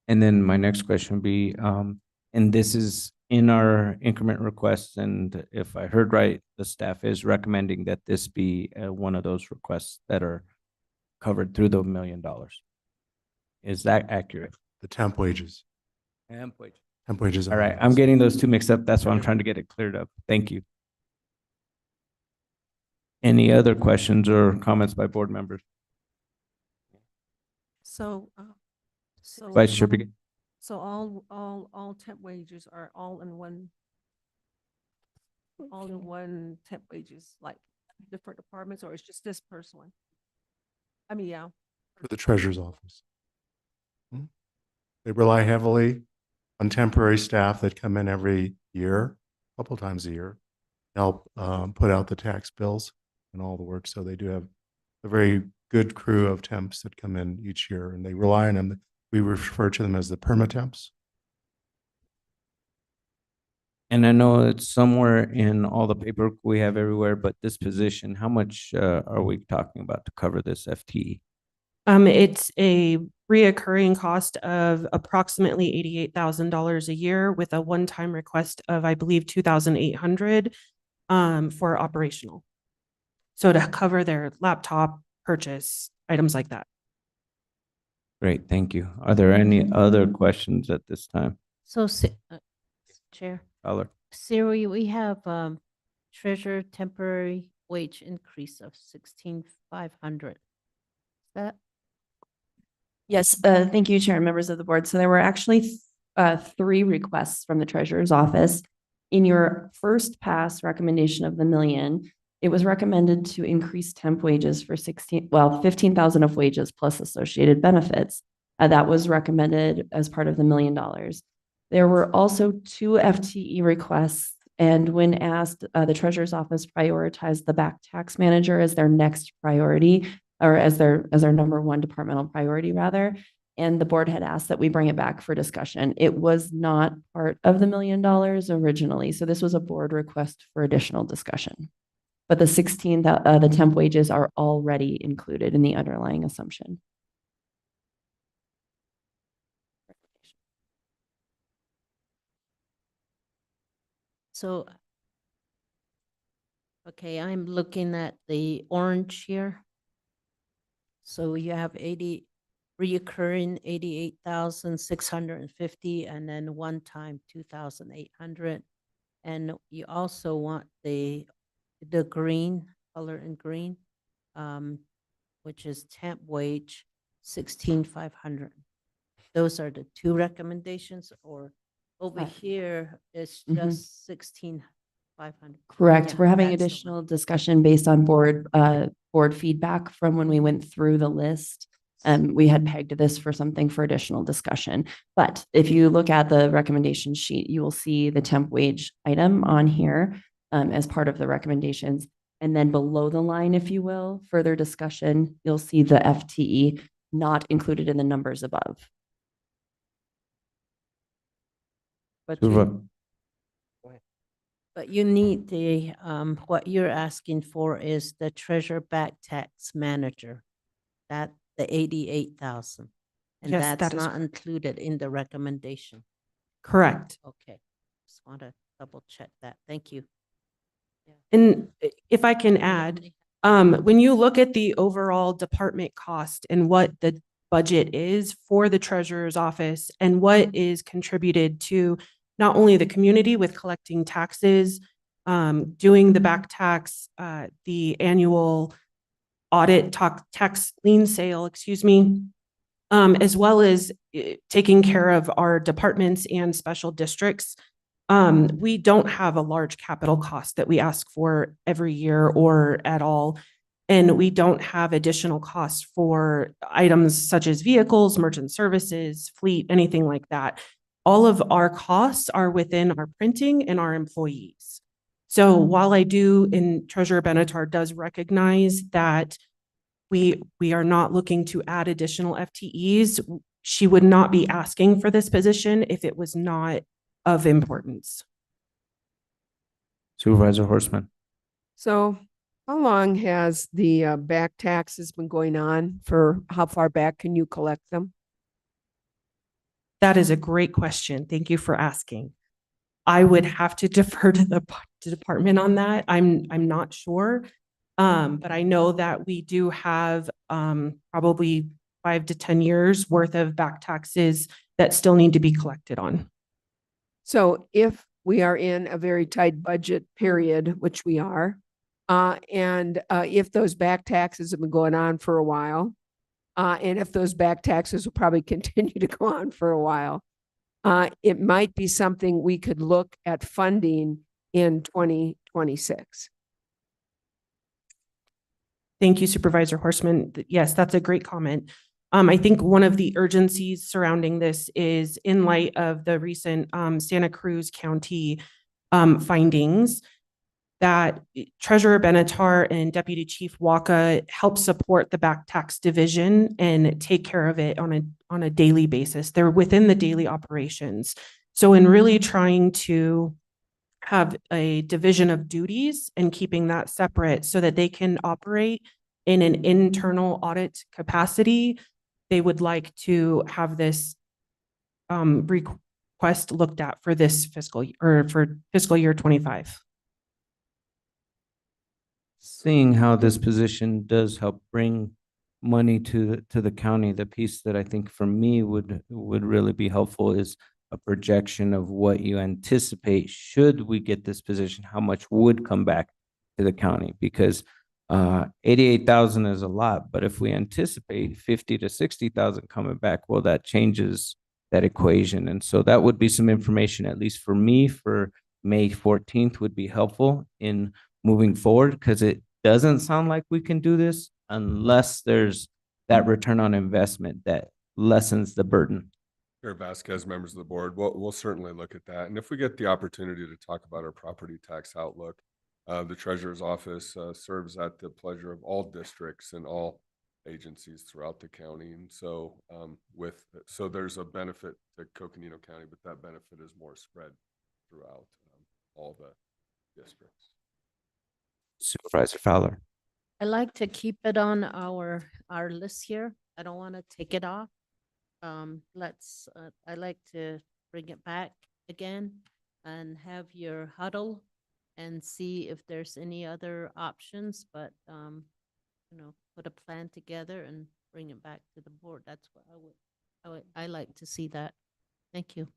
And then my next question would be, and this is in our increment requests, and if I heard right, the staff is recommending that this be one of those requests that are covered through the $1 million. Is that accurate? The temp wages. Temp wages. Temp wages. All right, I'm getting those two mixed up. That's why I'm trying to get it cleared up. Thank you. Any other questions or comments by board members? So, Vice Chair Brigay. So all temp wages are all in one temp wages, like different departments, or it's just this person one? I mean, yeah. For the treasurer's office. They rely heavily on temporary staff that come in every year, a couple times a year, help put out the tax bills and all the work. So they do have a very good crew of temps that come in each year, and they rely on them. We refer to them as the permatemps. And I know it's somewhere in all the paperwork we have everywhere, but this position, how much are we talking about to cover this FTE? It's a reoccurring cost of approximately $88,000 a year with a one-time request of, I believe, $2,800 for operational. So to cover their laptop purchase, items like that. Great, thank you. Are there any other questions at this time? So, Chair. Fowler. Siri, we have treasurer temporary wage increase of 16,500. That? Yes, thank you, Chair and members of the board. So there were actually 3 requests from the treasurer's office. In your first pass recommendation of the $1 million, it was recommended to increase temp wages for 15,000 of wages plus associated benefits. That was recommended as part of the $1 million. There were also 2 FTE requests, and when asked, the treasurer's office prioritized the back tax manager as their next priority, or as their number 1 departmental priority rather. And the board had asked that we bring it back for discussion. It was not part of the $1 million originally. So this was a board request for additional discussion. But the temp wages are already included in the underlying assumption. So, okay, I'm looking at the orange here. So you have reoccurring 88,650, and then one time 2,800. And you also want the green color in green, which is temp wage 16,500. Those are the 2 recommendations, or over Uh, here, it's mhm. just 16,500. Correct. Yeah, We're having that's the one. additional discussion based on board feedback from when we went through the list. We had pegged this for something for additional discussion. But if you look at the recommendation sheet, you will see the temp wage item on here as part of the recommendations. And then below the line, if you will, further discussion, you'll see the FTE not included in the numbers above. But Supervi- but you need the, what you're asking for is the treasurer back tax manager. That, the 88,000. And Yes, that's that is not included in the recommendation. correct. Okay, just want to double check that. Thank you. And if I can add, when you look at the overall department cost and what the budget is for the treasurer's office and what is contributed to not only the community with collecting taxes, doing the back tax, the annual audit tax lien sale, excuse me, as well as taking care of our departments and special districts. We don't have a large capital cost that we ask for every year or at all. And we don't have additional costs for items such as vehicles, merchant services, fleet, anything like that. All of our costs are within our printing and our employees. So while I do, and Treasurer Benatar does recognize that we are not looking to add additional FTEs, she would not be asking for this position if it was not of importance. Supervisor Horstman. So how long has the back taxes been going on? For how far back can you collect them? That is a great question. Thank you for asking. I would have to defer to the department on that. I'm not sure. But I know that we do have probably 5 to 10 years worth of back taxes that still need to be collected on. So if we are in a very tight budget period, which we are, and if those back taxes have been going on for a while, and if those back taxes will probably continue to go on for a while, it might be something we could look at funding in 2026. Thank you, Supervisor Horstman. Yes, that's a great comment. I think one of the urgencies surrounding this is in light of the recent Santa Cruz County findings that Treasurer Benatar and Deputy Chief Waka help support the back tax division and take care of it on a daily basis. They're within the daily operations. So in really trying to have a division of duties and keeping that separate so that they can operate in an internal audit capacity, they would like to have this request looked at for this fiscal or for fiscal year 25. Seeing how this position does help bring money to the county, the piece that I think for me would really be helpful is a projection of what you anticipate should we get this position, how much would come back to the county, because 88,000 is a lot, but if we anticipate 50 to 60,000 coming back, well, that changes that equation. And so that would be some information, at least for me, for May 14th would be helpful in moving forward, because it doesn't sound like we can do this unless there's that return on investment that lessens the burden. Chair Vasquez, members of the board, we'll certainly look at that. And if we get the opportunity to talk about our property tax outlook, the treasurer's office serves at the pleasure of all districts and all agencies throughout the county. And so so there's a benefit to Coconino County, but that benefit is more spread throughout all the districts. Supervisor Fowler. I like to keep it on our list here. I don't want to take it off. I like to bring it back again and have your huddle and see if there's any other options, but, put a plan together and bring it back to the board. That's what I like to see that. Thank you.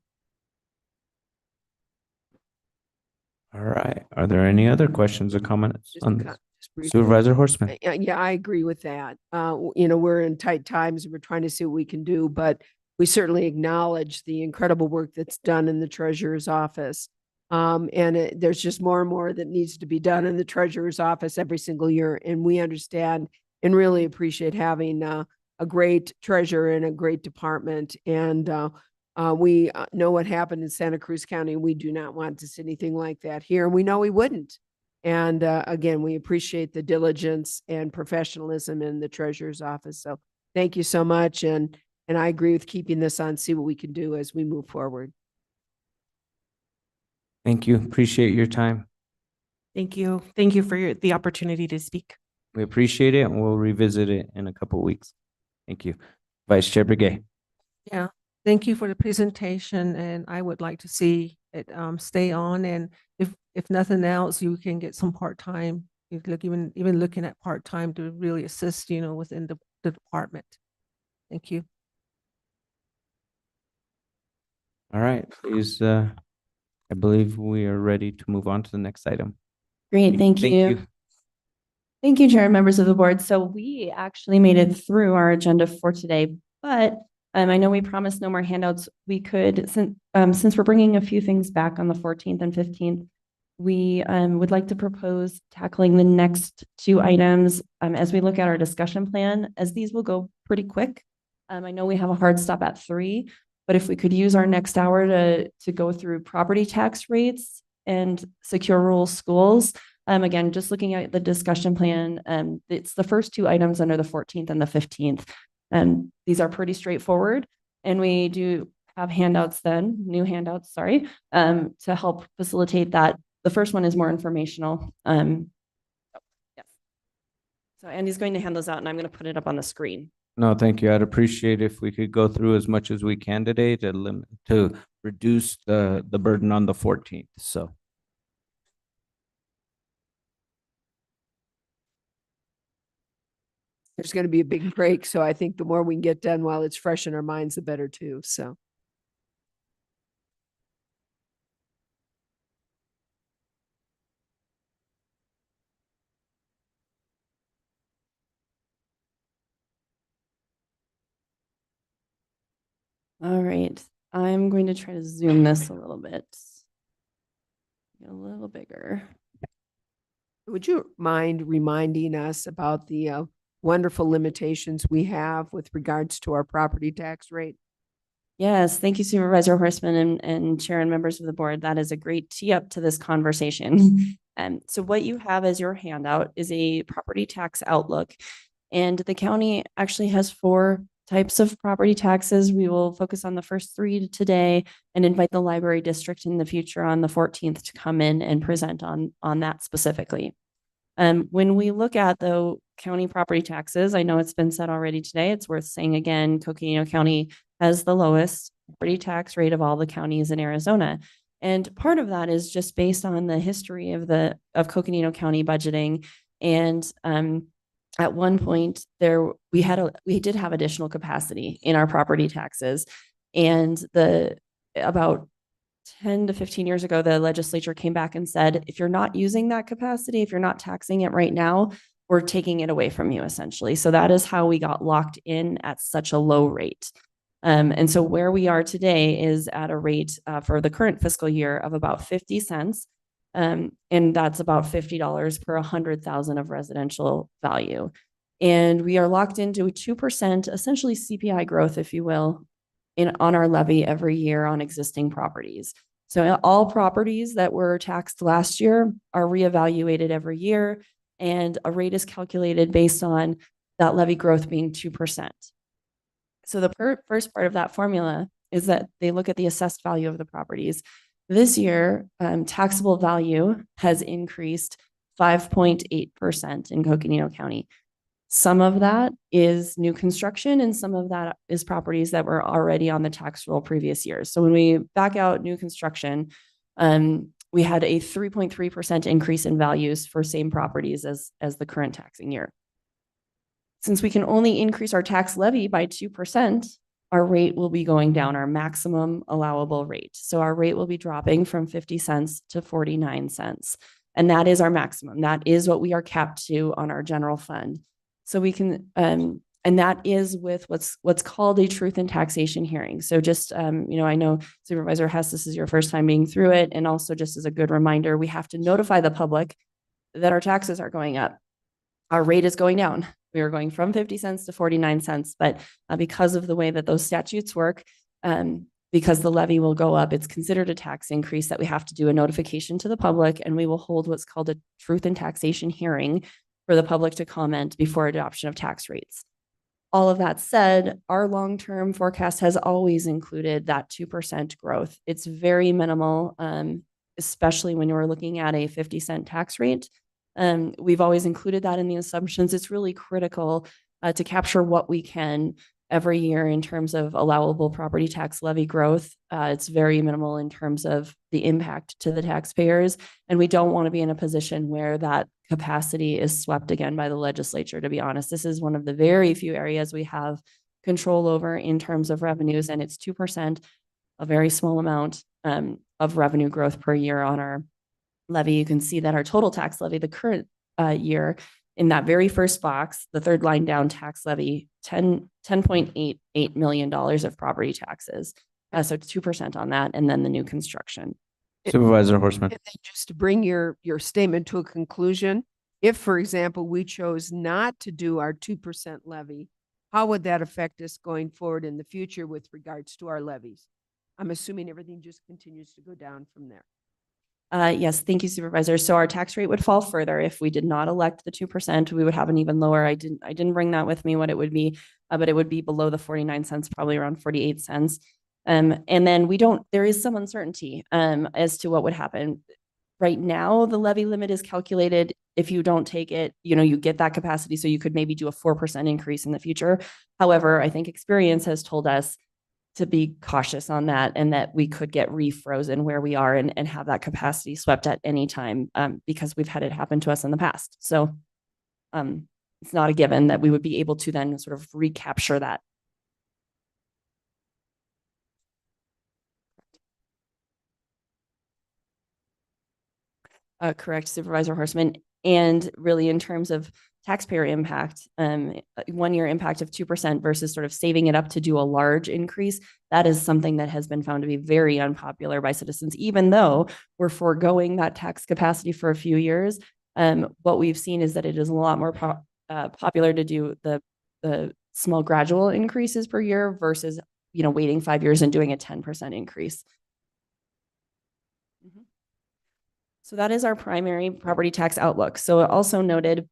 All right. Are there any other questions or comments on this? Just briefly. Supervisor Horstman. Yeah, I agree with that. We're in tight times and we're trying to see what we can do, but we certainly acknowledge the incredible work that's done in the treasurer's office. There's just more and more that needs to be done in the treasurer's office every single year. And we understand and really appreciate having a great treasurer and a great department. And we know what happened in Santa Cruz County. We do not want to see anything like that here. And we know we wouldn't. And again, we appreciate the diligence and professionalism in the treasurer's office. So thank you so much. And I agree with keeping this on, see what we can do as we move forward. Thank you. Appreciate your time. Thank you. Thank you for the opportunity to speak. We appreciate it, and we'll revisit it in a couple of weeks. Thank you. Vice Chair Brigay. Yeah, thank you for the presentation, and I would like to see it stay on. And if nothing else, you can get some part-time. You look even looking at part-time to really assist, within the department. Thank you. All right, please. I believe we are ready to move on to the next item. Great, thank you. Thank you, Chair and members of the board. So we actually made it through our agenda for today, but I know we promised no more handouts. We could, since we're bringing a few things back on the 14th and 15th, we would like to propose tackling the next two items as we look at our discussion plan, as these will go pretty quick. I know we have a hard stop at 3, but if we could use our next hour to go through property tax rates and secure rural schools. Again, just looking at the discussion plan, it's the first two items under the 14th and the 15th. These are pretty straightforward, and we do have handouts then, new handouts, sorry, to help facilitate that. The first one is more informational. Yes. So Andy's going to hand those out, and I'm going to put it up on the screen. No, thank you. I'd appreciate if we could go through as much as we can today to reduce the burden on the 14th. So. There's going to be a big break. So I think the more we can get done while it's fresh in our minds, the better too. So. All right, I'm going to try to zoom this a little bit. Get a little bigger. Would you mind reminding us about the wonderful limitations we have with regards to our property tax rate? Yes, thank you, Supervisor Horstman and Chair and members of the board. That is a great tee up to this conversation. So what you have as your handout is a property tax outlook, and the county actually has 4 types of property taxes. We will focus on the first 3 today and invite the library district in the future on the 14th to come in and present on that specifically. When we look at the county property taxes, I know it's been said already today, it's worth saying again, Coconino County has the lowest property tax rate of all the counties in Arizona. And part of that is just based on the history of Coconino County budgeting. And at one point we did have additional capacity in our property taxes. And about 10 to 15 years ago, the legislature came back and said, if you're not using that capacity, if you're not taxing it right now, we're taking it away from you essentially. So that is how we got locked in at such a low rate. And so where we are today is at a rate for the current fiscal year of about 50 cents. And that's about $50 per 100,000 of residential value. And we are locked into a 2%, essentially CPI growth, if you will, on our levy every year on existing properties. So all properties that were taxed last year are reevaluated every year, and a rate is calculated based on that levy growth being 2%. So the first part of that formula is that they look at the assessed value of the properties. This year, taxable value has increased 5.8% in Coconino County. Some of that is new construction, and some of that is properties that were already on the tax roll previous years. So when we back out new construction, we had a 3.3% increase in values for same properties as the current taxing year. Since we can only increase our tax levy by 2%, our rate will be going down, our maximum allowable rate. So our rate will be dropping from 50 cents to 49 cents. And that is our maximum. That is what we are capped to on our general fund. So we can, And that is with what's called a truth in taxation hearing. So just, I know Supervisor Hess, this is your first time being through it. And also just as a good reminder, we have to notify the public that our taxes are going up. Our rate is going down. We are going from 50 cents to 49 cents. But because of the way that those statutes work, because the levy will go up, it's considered a tax increase that we have to do a notification to the public, and we will hold what's called a truth in taxation hearing for the public to comment before adoption of tax rates. All of that said, our long-term forecast has always included that 2% growth. It's very minimal, especially when you're looking at a 50-cent tax rate. We've always included that in the assumptions. It's really critical to capture what we can every year in terms of allowable property tax levy growth. It's very minimal in terms of the impact to the taxpayers. And we don't want to be in a position where that capacity is swept again by the legislature, to be honest. This is one of the very few areas we have control over in terms of revenues, and it's 2%, a very small amount of revenue growth per year on our levy. You can see that our total tax levy, the current year, in that very first box, the third line down, tax levy, $10.88 million of property taxes. So 2% on that, and then the new construction. Supervisor Horstman. And then just to bring your statement to a conclusion, if, for example, we chose not to do our 2% levy, how would that affect us going forward in the future with regards to our levies? I'm assuming everything just continues to go down from there. Yes, thank you, Supervisor. So our tax rate would fall further if we did not elect the 2%. We would have an even lower. I didn't bring that with me, what it would be, but it would be below the 49 cents, probably around 48 cents. And then there is some uncertainty as to what would happen. Right now, the levy limit is calculated. If you don't take it, you get that capacity. So you could maybe do a 4% increase in the future. However, I think experience has told us to be cautious on that, and that we could get refrozen where we are and have that capacity swept at any time because we've had it happen to us in the past. So it's not a given that we would be able to then sort of recapture that. Correct, Supervisor Horstman. And really in terms of taxpayer impact, 1 year impact of 2% versus sort of saving it up to do a large increase, that is something that has been found to be very unpopular by citizens, even though we're foregoing that tax capacity for a few years. What we've seen is that it is a lot more popular to do the small gradual increases per year versus, waiting 5 years and doing a 10% increase. So that is our primary property tax outlook. So it also noted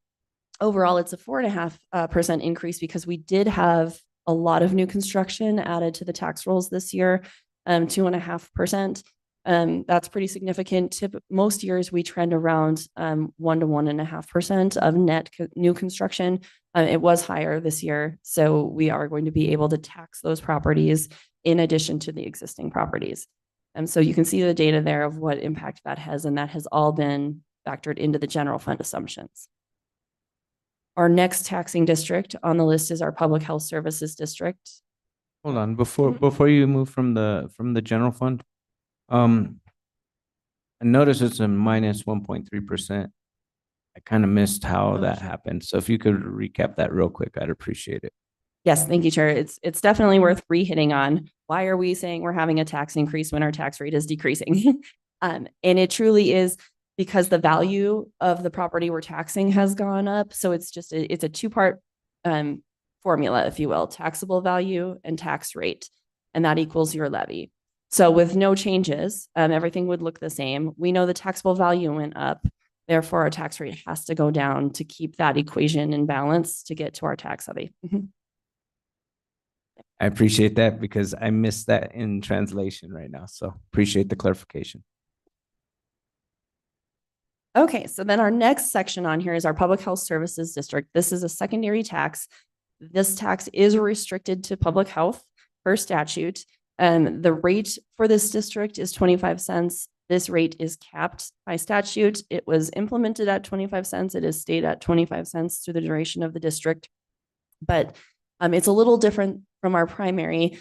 overall it's a 4.5% increase because we did have a lot of new construction added to the tax rolls this year, 2.5%. That's pretty significant. Most years we trend around 1 to 1.5% of net new construction. It was higher this year, so we are going to be able to tax those properties in addition to the existing properties. And so you can see the data there of what impact that has, and that has all been factored into the general fund assumptions. Our next taxing district on the list is our Public Health Services District. Hold on, before you move from the general fund, I notice it's a minus 1.3%. I kind of missed how that happened. So if you could recap that real quick, I'd appreciate it. Yes, thank you, Chair. It's definitely worth re-hitting on. Why are we saying we're having a tax increase when our tax rate is decreasing? And it truly is because the value of the property we're taxing has gone up. So it's a two-part formula, if you will, taxable value and tax rate, and that equals your levy. So with no changes, everything would look the same. We know the taxable value went up. Therefore, our tax rate has to go down to keep that equation in balance to get to our tax levy. I appreciate that because I missed that in translation right now. So appreciate the clarification. Okay, so then our next section on here is our Public Health Services District. This is a secondary tax. This tax is restricted to public health per statute. The rate for this district is 25 cents. This rate is capped by statute. It was implemented at 25 cents. It is stayed at 25 cents through the duration of the district. But it's a little different from our primary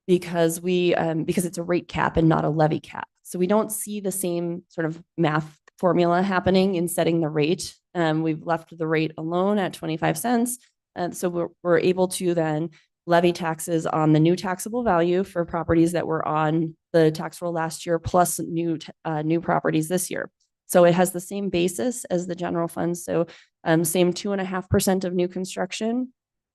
because it's a rate cap and not a levy cap. So we don't see the same sort of math formula happening in setting the rate. We've left the rate alone at 25 cents. And so we're able to then levy taxes on the new taxable value for properties that were on the tax roll last year, plus new properties this year. So it has the same basis as the general fund. So same 2.5% of new construction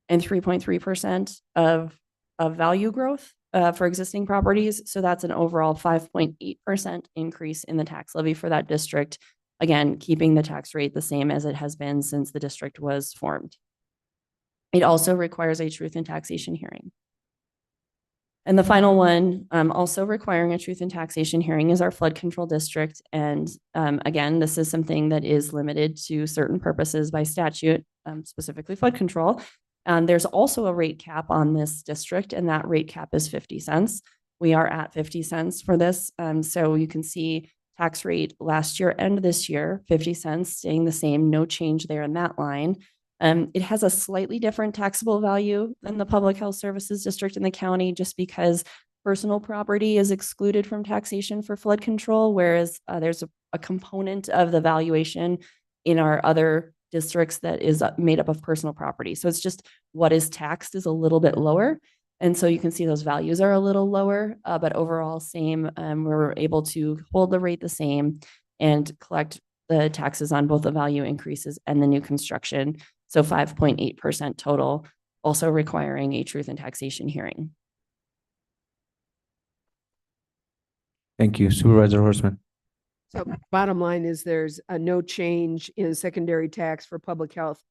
and 3.3% of value growth for existing properties. So that's an overall 5.8% increase in the tax levy for that district. Again, keeping the tax rate the same as it has been since the district was formed. It also requires a truth in taxation hearing. And the final one, also requiring a truth in taxation hearing, is our flood control district. And again, this is something that is limited to certain purposes by statute, specifically flood control. There's also a rate cap on this district, and that rate cap is 50 cents. We are at 50 cents for this. So you can see tax rate last year and this year, 50 cents, staying the same, no change there in that line. It has a slightly different taxable value than the Public Health Services District in the county, just because personal property is excluded from taxation for flood control, whereas there's a component of the valuation in our other districts that is made up of personal property. So it's just what is taxed is a little bit lower. And so you can see those values are a little lower, but overall same. We're able to hold the rate the same and collect the taxes on both the value increases and the new construction. So 5.8% total, also requiring a truth and taxation hearing. Thank you. Supervisor Horstman. So bottom line is there's no change in secondary tax for public health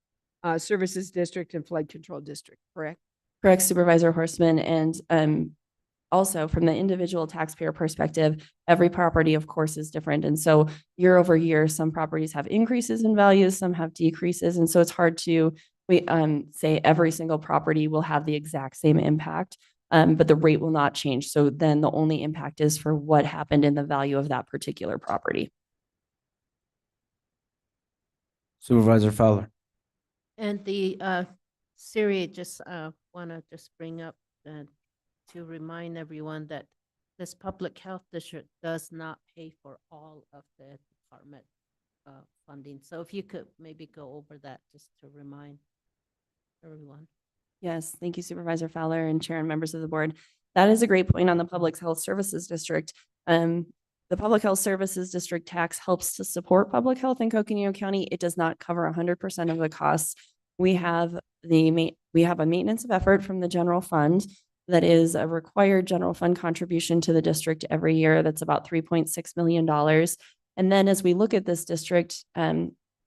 services district and flood control district, correct? Correct, Supervisor Horstman. And also from the individual taxpayer perspective, every property, of course, is different. And so year over year, some properties have increases in values, some have decreases. And so it's hard to say every single property will have the exact same impact, but the rate will not change. So then the only impact is for what happened in the value of that particular property. Supervisor Fowler. And the Siri, just want to just bring up to remind everyone that this public health district does not pay for all of the department funding. So if you could maybe go over that just to remind everyone. Yes, thank you, Supervisor Fowler and Chair and members of the board. That is a great point on the Public Health Services District. The Public Health Services District tax helps to support public health in Coconino County. It does not cover 100% of the costs. We have a maintenance of effort from the general fund that is a required general fund contribution to the district every year. That's about $3.6 million. And then as we look at this district,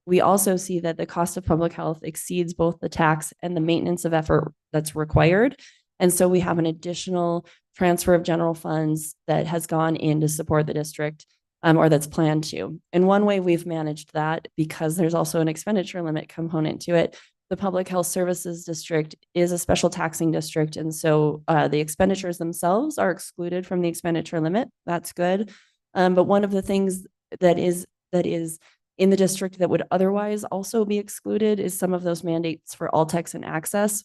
we also see that the cost of public health exceeds both the tax and the maintenance of effort that's required. And so we have an additional transfer of general funds that has gone in to support the district, or that's planned to. And one way we've managed that, because there's also an expenditure limit component to it, the Public Health Services District is a special taxing district. And so the expenditures themselves are excluded from the expenditure limit. That's good. But one of the things that is in the district that would otherwise also be excluded is some of those mandates for all techs and access.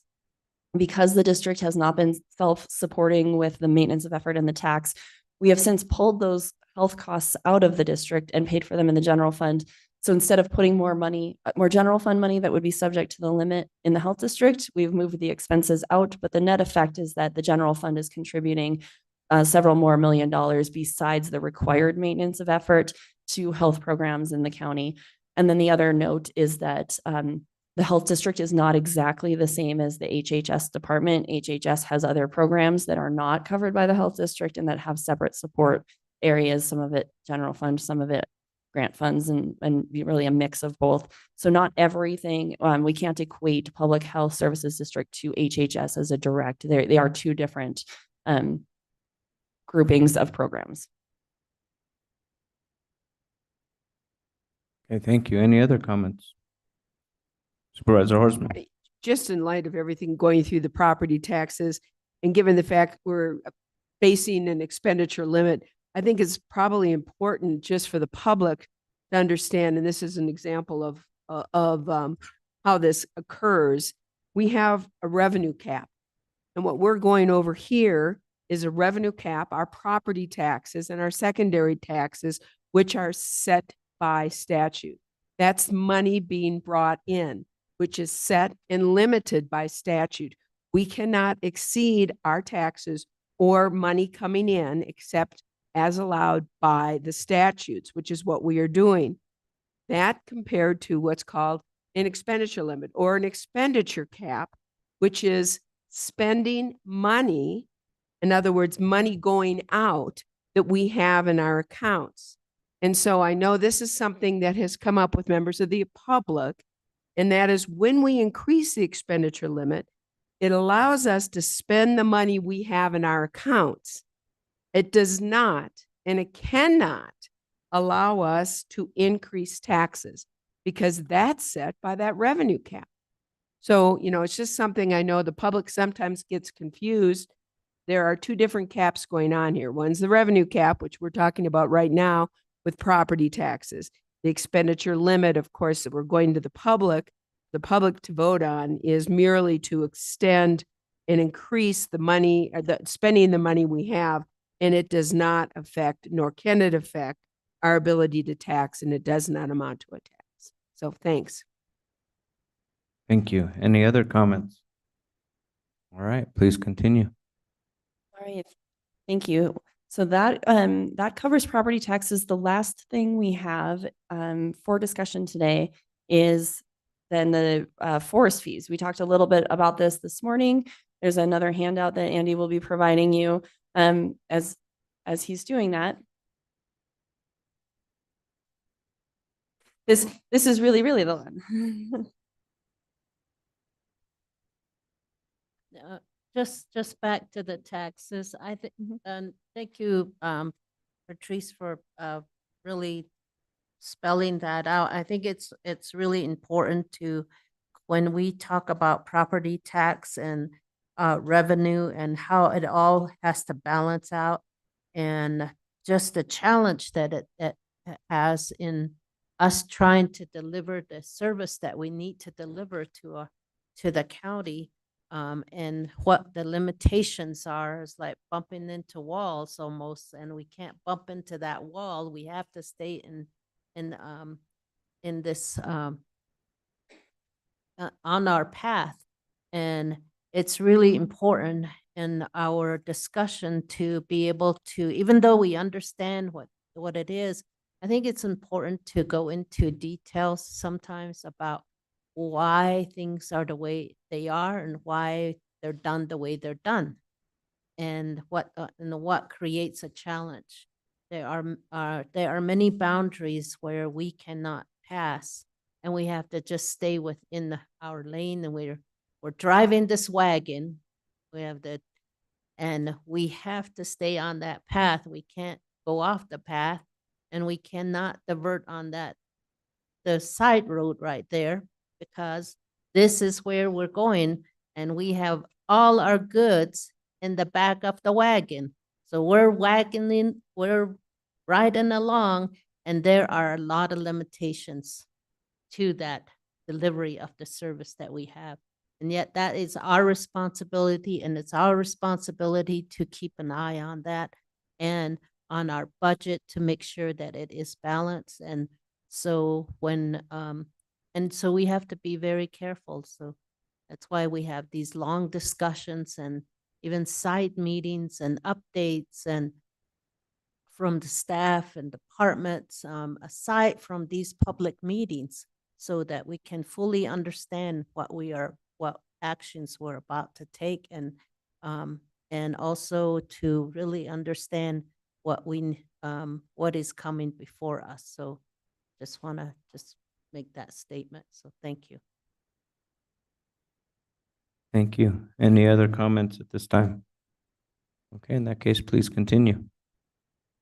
Because the district has not been self-supporting with the maintenance of effort and the tax, we have since pulled those health costs out of the district and paid for them in the general fund. So instead of putting more general fund money that would be subject to the limit in the health district, we've moved the expenses out. But the net effect is that the general fund is contributing several more $1 million besides the required maintenance of effort to health programs in the county. And then the other note is that the health district is not exactly the same as the HHS department. HHS has other programs that are not covered by the health district and that have separate support areas, some of it general fund, some of it grant funds, and really a mix of both. So not everything, we can't equate Public Health Services District to HHS as a direct. They are two different groupings of programs. Okay, thank you. Any other comments? Supervisor Horstman. Just in light of everything going through the property taxes, and given the fact we're facing an expenditure limit, I think it's probably important just for the public to understand, and this is an example of how this occurs. We have a revenue cap, and what we're going over here is a revenue cap, our property taxes and our secondary taxes, which are set by statute. That's money being brought in, which is set and limited by statute. We cannot exceed our taxes or money coming in except as allowed by the statutes, which is what we are doing. That compared to what's called an expenditure limit or an expenditure cap, which is spending money, in other words, money going out that we have in our accounts. And so I know this is something that has come up with members of the public, and that is when we increase the expenditure limit, it allows us to spend the money we have in our accounts. It does not, and it cannot allow us to increase taxes because that's set by that revenue cap. So, it's just something I know the public sometimes gets confused. There are two different caps going on here. One's the revenue cap, which we're talking about right now with property taxes. The expenditure limit, of course, that we're going to the public to vote on is merely to extend and increase the money, spending the money we have, and it does not affect, nor can it affect, our ability to tax, and it does not amount to a tax. So thanks. Thank you. Any other comments? All right, please continue. All right, thank you. So that that covers property taxes. The last thing we have for discussion today is then the forest fees. We talked a little bit about this morning. There's another handout that Andy will be providing you as he's doing that. This is really the one. Just back to the taxes, I think, thank you, Patrice, for really spelling that out. I think it's really important to, when we talk about property tax and revenue and how it all has to balance out, and just the challenge that it has in us trying to deliver the service that we need to deliver to the county. And what the limitations are is like bumping into walls almost, and we can't bump into that wall. We have to stay in this on our path, and it's really important in our discussion to be able to, even though we understand what it is, I think it's important to go into details sometimes about why things are the way they are and why they're done the way they're done, and what creates a challenge. There are many boundaries where we cannot pass, and we have to just stay within our lane. And we're driving this wagon. And we have to stay on that path. We can't go off the path, and we cannot divert on the side road right there, because this is where we're going, and we have all our goods in the back of the wagon. So we're riding along, and there are a lot of limitations to that delivery of the service that we have. And yet that is our responsibility, and it's our responsibility to keep an eye on that and on our budget to make sure that it is balanced. And so so we have to be very careful. So that's why we have these long discussions and even side meetings and updates and from the staff and departments, aside from these public meetings, so that we can fully understand what actions we're about to take, and also to really understand what is coming before us. So just want to make that statement. So thank you. Thank you. Any other comments at this time? Okay, in that case, please continue.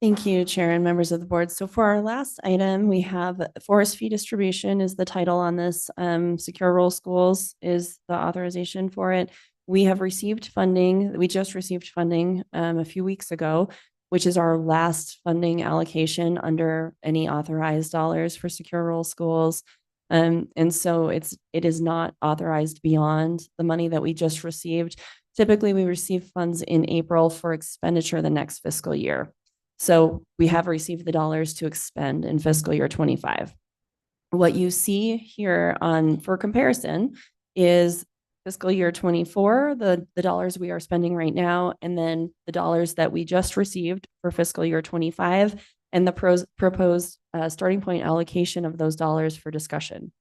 Thank you, Chair and members of the board. So for our last item, we have forest fee distribution is the title on this. Secure Rural Schools is the authorization for it. We have received funding. We just received funding a few weeks ago, which is our last funding allocation under any authorized dollars for Secure Rural Schools. And so it is not authorized beyond the money that we just received. Typically, we receive funds in April for expenditure the next fiscal year. So we have received the dollars to expend in fiscal year 25. What you see here for comparison is fiscal year 24, the dollars we are spending right now, and then the dollars that we just received for fiscal year 25, and the proposed starting point allocation of those dollars for discussion.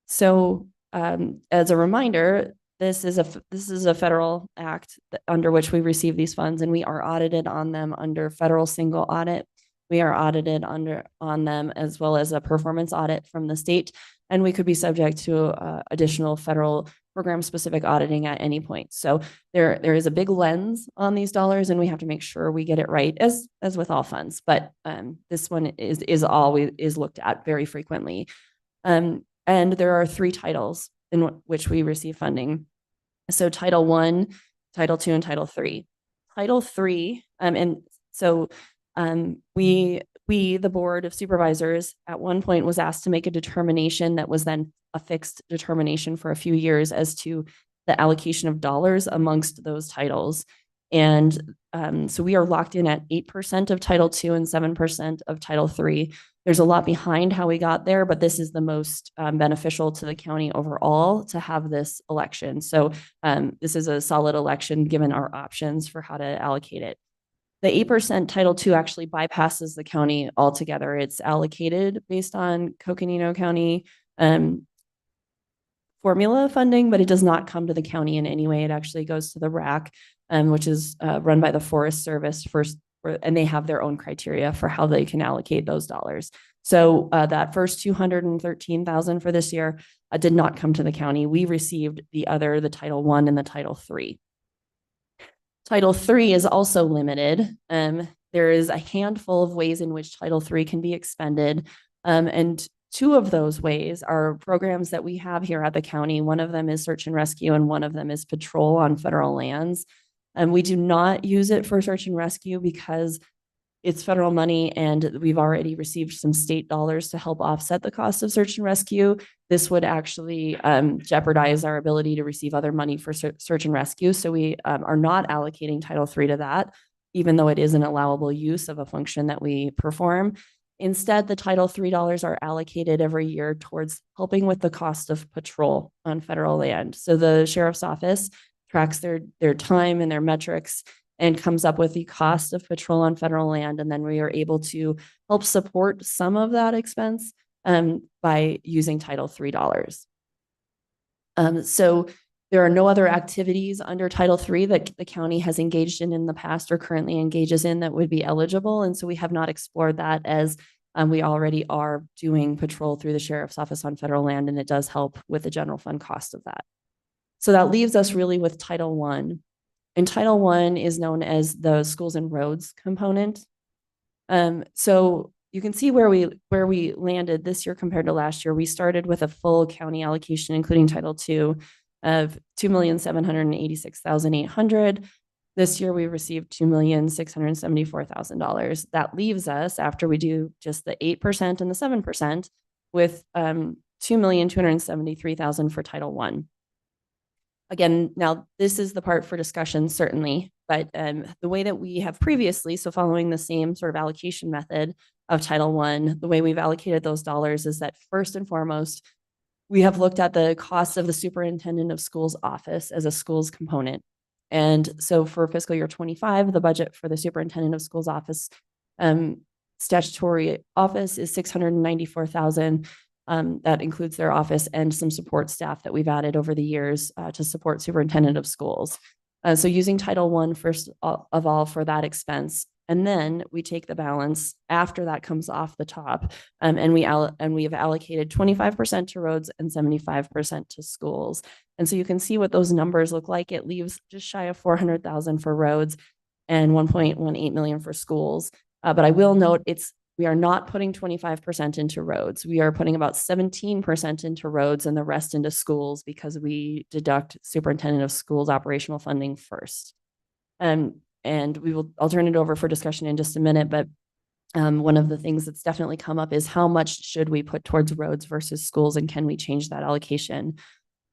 So as a reminder, this is a federal act under which we receive these funds, and we are audited on them under federal single audit. We are audited on them as well as a performance audit from the state, and we could be subject to additional federal program-specific auditing at any point. So there is a big lens on these dollars, and we have to make sure we get it right, as with all funds. But this one is always looked at very frequently. And there are 3 titles in which we receive funding. So Title I, Title II, and Title III. Title III, and so we, the Board of Supervisors, at one point was asked to make a determination that was then a fixed determination for a few years as to the allocation of dollars amongst those titles. And so we are locked in at 8% of Title II and 7% of Title III. There's a lot behind how we got there, but this is the most beneficial to the county overall to have this election. So this is a solid election given our options for how to allocate it. The 8% Title II actually bypasses the county altogether. It's allocated based on Coconino County formula funding, but it does not come to the county in any way. It actually goes to the RAC, which is run by the Forest Service first, and they have their own criteria for how they can allocate those dollars. So that first $213,000 for this year did not come to the county. We received the Title I and the Title III. Title III is also limited. There is a handful of ways in which Title III can be expended. And 2 of those ways are programs that we have here at the county. One of them is search and rescue, and one of them is patrol on federal lands. And we do not use it for search and rescue because it's federal money, and we've already received some state dollars to help offset the cost of search and rescue. This would actually jeopardize our ability to receive other money for search and rescue. So we are not allocating Title III to that, even though it is an allowable use of a function that we perform. Instead, the Title III dollars are allocated every year towards helping with the cost of patrol on federal land. So the sheriff's office tracks their time and their metrics and comes up with the cost of patrol on federal land. And then we are able to help support some of that expense by using Title III dollars. So there are no other activities under Title III that the county has engaged in the past or currently engages in that would be eligible. And so we have not explored that, as we already are doing patrol through the sheriff's office on federal land, and it does help with the general fund cost of that. So that leaves us really with Title I. And Title I is known as the schools and roads component. So you can see where we landed this year compared to last year. We started with a full county allocation, including Title II, of $2,786,800. This year we received $2,674,000. That leaves us, after we do just the 8% and the 7%, with $2,273,000 for Title I. Again, now this is the part for discussion, certainly, but the way that we have previously, so following the same sort of allocation method of Title I, the way we've allocated those dollars is that first and foremost, we have looked at the cost of the superintendent of schools office as a schools component. And so for fiscal year 25, the budget for the superintendent of schools office statutory office is $694,000. That includes their office and some support staff that we've added over the years to support superintendent of schools. So using Title I first of all for that expense, and then we take the balance after that comes off the top, and we have allocated 25% to roads and 75% to schools. And so you can see what those numbers look like. It leaves just shy of $400,000 for roads and $1.18 million for schools. But I will note we are not putting 25% into roads. We are putting about 17% into roads and the rest into schools, because we deduct superintendent of schools operational funding first. And I'll turn it over for discussion in just a minute, but one of the things that's definitely come up is how much should we put towards roads versus schools, and can we change that allocation?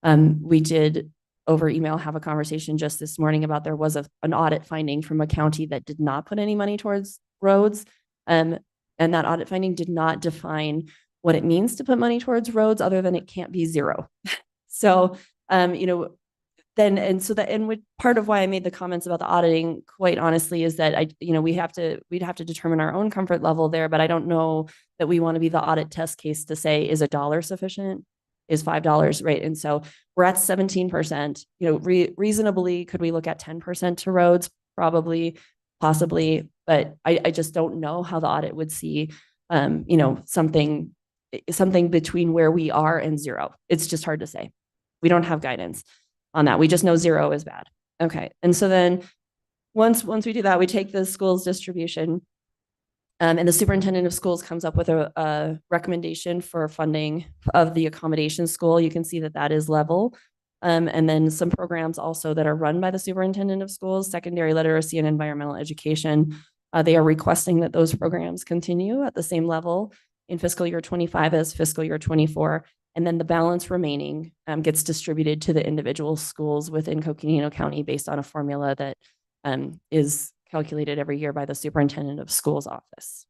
We did over email have a conversation just this morning about there was an audit finding from a county that did not put any money towards roads. And that audit finding did not define what it means to put money towards roads other than it can't be zero. So, part of why I made the comments about the auditing, quite honestly, is that we'd have to determine our own comfort level there, but I don't know that we want to be the audit test case to say, is $1 sufficient? Is $5, right? And so we're at 17%, reasonably, could we look at 10% to roads? Probably, possibly, but I just don't know how the audit would see, something between where we are and zero. It's just hard to say. We don't have guidance on that. We just know zero is bad. Okay. And so then once we do that, we take the schools distribution, and the superintendent of schools comes up with a recommendation for funding of the accommodation school. You can see that is level. And then some programs also that are run by the superintendent of schools, secondary literacy and environmental education. They are requesting that those programs continue at the same level in fiscal year 25 as fiscal year 24. And then the balance remaining gets distributed to the individual schools within Coconino County based on a formula that is calculated every year by the superintendent of schools office.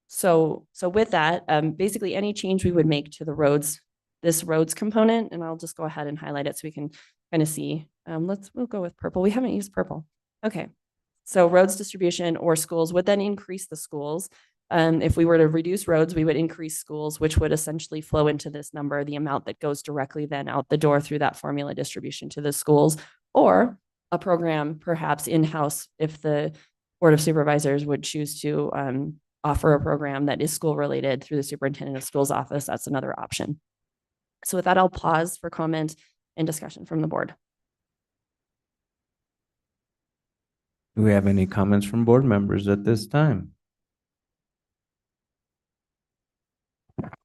So with that, basically any change we would make to the roads, this roads component, and I'll just go ahead and highlight it so we can kind of see. We'll go with purple. We haven't used purple. Okay. So roads distribution or schools would then increase the schools. If we were to reduce roads, we would increase schools, which would essentially flow into this number, the amount that goes directly then out the door through that formula distribution to the schools, or a program perhaps in-house if the Board of Supervisors would choose to offer a program that is school related through the superintendent of schools office. That's another option. So with that, I'll pause for comment and discussion from the board. Do we have any comments from board members at this time?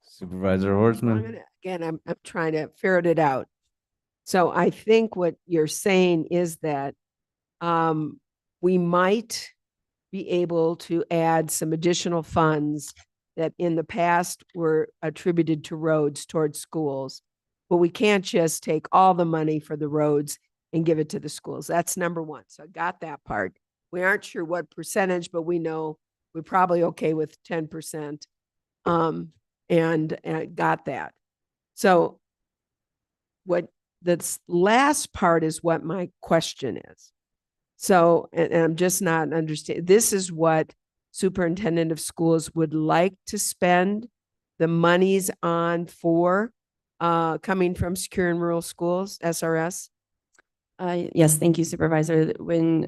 Supervisor Horstman. I'm trying to ferret it out. So I think what you're saying is that we might be able to add some additional funds that in the past were attributed to roads towards schools, but we can't just take all the money for the roads and give it to the schools. That's number one. So I got that part. We aren't sure what percentage, but we know we're probably okay with 10%. And got that. So what this last part is what my question is. So, and I'm just not understanding. This is what superintendent of schools would like to spend the monies on for coming from secure and rural schools, SRS? Yes, thank you, Supervisor. When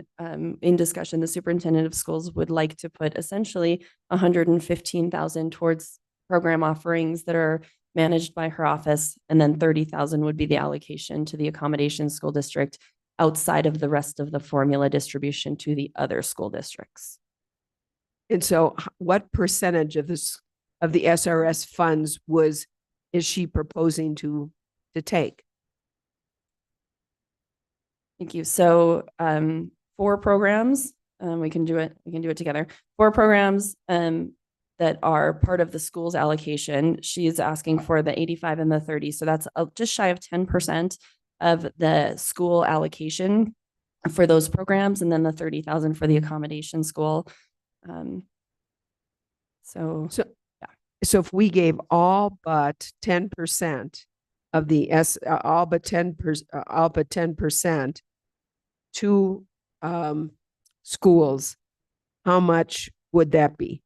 in discussion, the superintendent of schools would like to put essentially $115,000 towards program offerings that are managed by her office, and then $30,000 would be the allocation to the accommodation school district outside of the rest of the formula distribution to the other school districts. And so what percentage of this of the SRS funds is she proposing to take? Thank you. So 4 programs, we can do it together. 4 programs that are part of the school's allocation. She's asking for the 85 and the 30. So that's just shy of 10% of the school allocation for those programs, and then the 30,000 for the accommodation school. So if we gave all but 10% of the all but 10% to schools, how much would that be?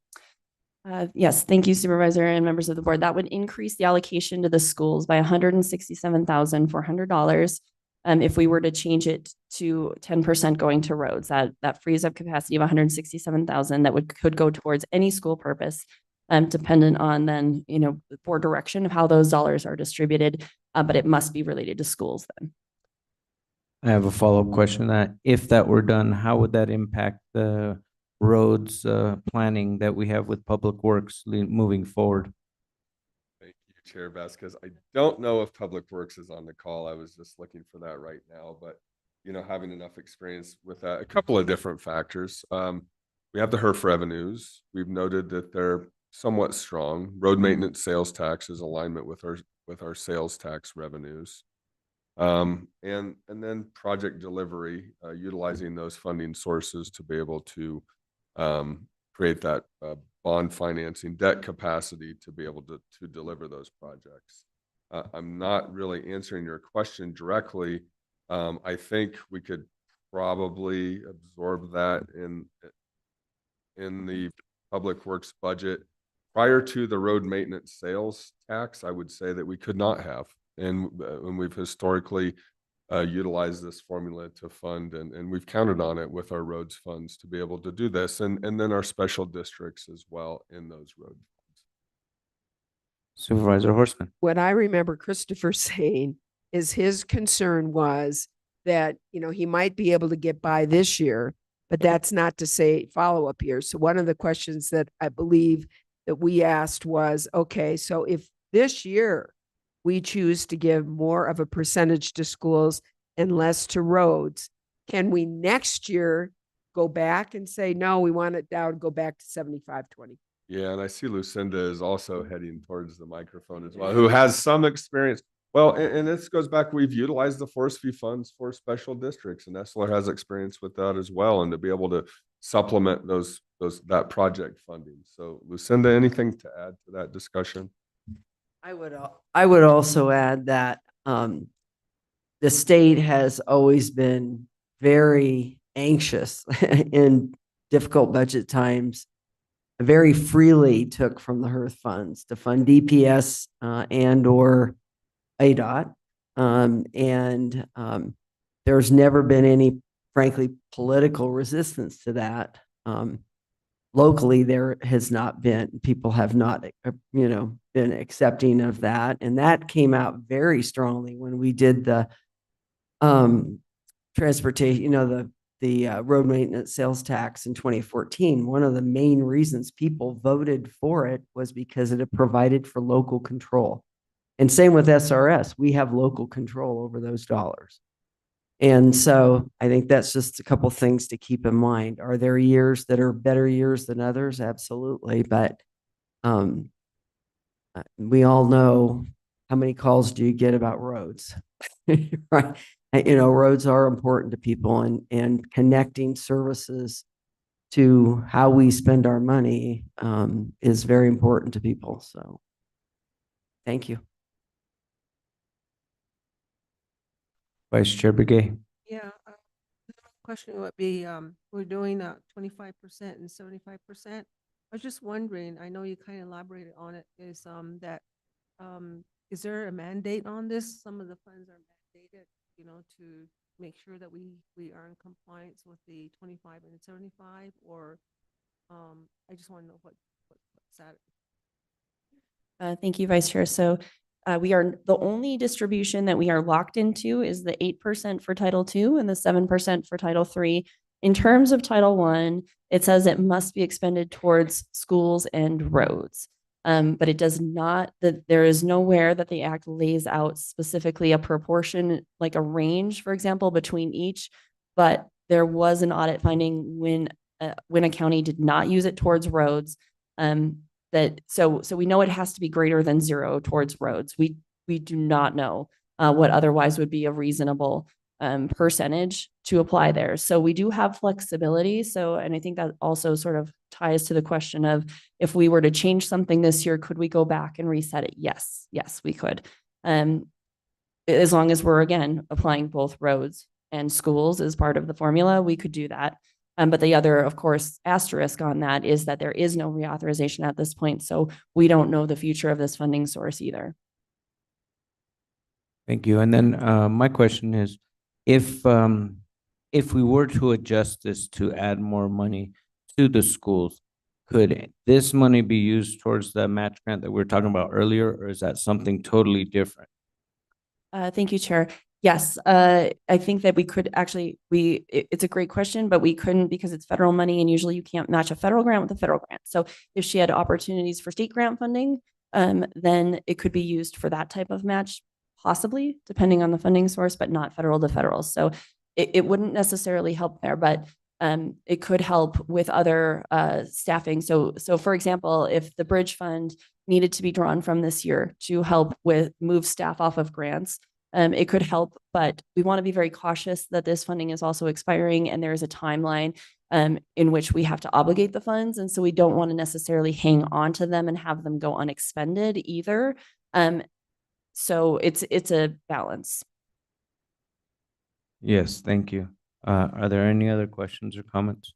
Yes, thank you, Supervisor and members of the board. That would increase the allocation to the schools by $167,400. If we were to change it to 10% going to roads, that frees up capacity of $167,000 that could go towards any school purpose, dependent on then, board direction of how those dollars are distributed, but it must be related to schools then. I have a follow-up question that if that were done, how would that impact the roads planning that we have with Public Works moving forward? Thank you, Chair Vasquez. I don't know if Public Works is on the call. I was just looking for that right now, but having enough experience with that, a couple of different factors. We have the HERF revenues. We've noted that they're somewhat strong. Road maintenance sales tax is alignment with our sales tax revenues. And then project delivery, utilizing those funding sources to be able to create that bond financing, debt capacity to be able to deliver those projects. I'm not really answering your question directly. I think we could probably absorb that in the public works budget. Prior to the road maintenance sales tax, I would say that we could not have. And we've historically utilized this formula to fund, and we've counted on it with our roads funds to be able to do this, and then our special districts as well in those road funds. Supervisor Horstman. What I remember Christopher saying is his concern was that, he might be able to get by this year, but that's not to say follow-up years. So one of the questions that I believe that we asked was, okay, so if this year we choose to give more of a percentage to schools and less to roads, can we next year go back and say, no, we want it down, go back to 75-20? Yeah, and I see Lucinda is also heading towards the microphone as well, who has some experience. Well, and this goes back, we've utilized the force fee funds for special districts, and Essler has experience with that as well, and to be able to supplement that project funding. So Lucinda, anything to add to that discussion? I would also add that the state has always been very anxious in difficult budget times, very freely took from the HERF funds to fund DPS and or ADOT. There's never been any, frankly, political resistance to that. Locally, there has not been, people have not, been accepting of that. And that came out very strongly when we did the transportation, the road maintenance sales tax in 2014. One of the main reasons people voted for it was because it had provided for local control. And same with SRS, we have local control over those dollars. And so I think that's just a couple things to keep in mind. Are there years that are better years than others? Absolutely. But we all know how many calls do you get about roads, right? Roads are important to people, and connecting services to how we spend our money is very important to people. So thank you. Vice Chair Begay. Yeah, the question would be, we're doing 25% and 75%. I was just wondering, I know you kind of elaborated on it, is is there a mandate on this? Some of the funds are mandated, to make sure that we are in compliance with the 25 and 75, or I just want to know what's that. Thank you, Vice Chair. So we are, the only distribution that we are locked into is the 8% for Title II and the 7% for Title III. In terms of Title I, it says it must be expended towards schools and roads. But it does not, that there is nowhere that the act lays out specifically a proportion, like a range, for example, between each. But there was an audit finding when a county did not use it towards roads. So we know it has to be greater than 0 towards roads. We do not know what otherwise would be a reasonable percentage to apply there. So we do have flexibility. So, and I think that also sort of ties to the question of, if we were to change something this year, could we go back and reset it? Yes, we could. As long as we're, again, applying both roads and schools as part of the formula, we could do that. But the other, of course, asterisk on that is that there is no reauthorization at this point. So we don't know the future of this funding source either. Thank you. And then my question is, if we were to adjust this to add more money to the schools, could this money be used towards the match grant that we were talking about earlier, or is that something totally different? Thank you, Chair. Yes, I think that we could actually, it's a great question, but we couldn't because it's federal money, and usually you can't match a federal grant with a federal grant. So if she had opportunities for state grant funding, then it could be used for that type of match, possibly, depending on the funding source, but not federal to federal. So it wouldn't necessarily help there, but it could help with other staffing. So for example, if the bridge fund needed to be drawn from this year to help with move staff off of grants, it could help, but we want to be very cautious that this funding is also expiring and there is a timeline in which we have to obligate the funds. And so we don't want to necessarily hang on to them and have them go unexpended either. So it's a balance. Yes, thank you. Are there any other questions or comments?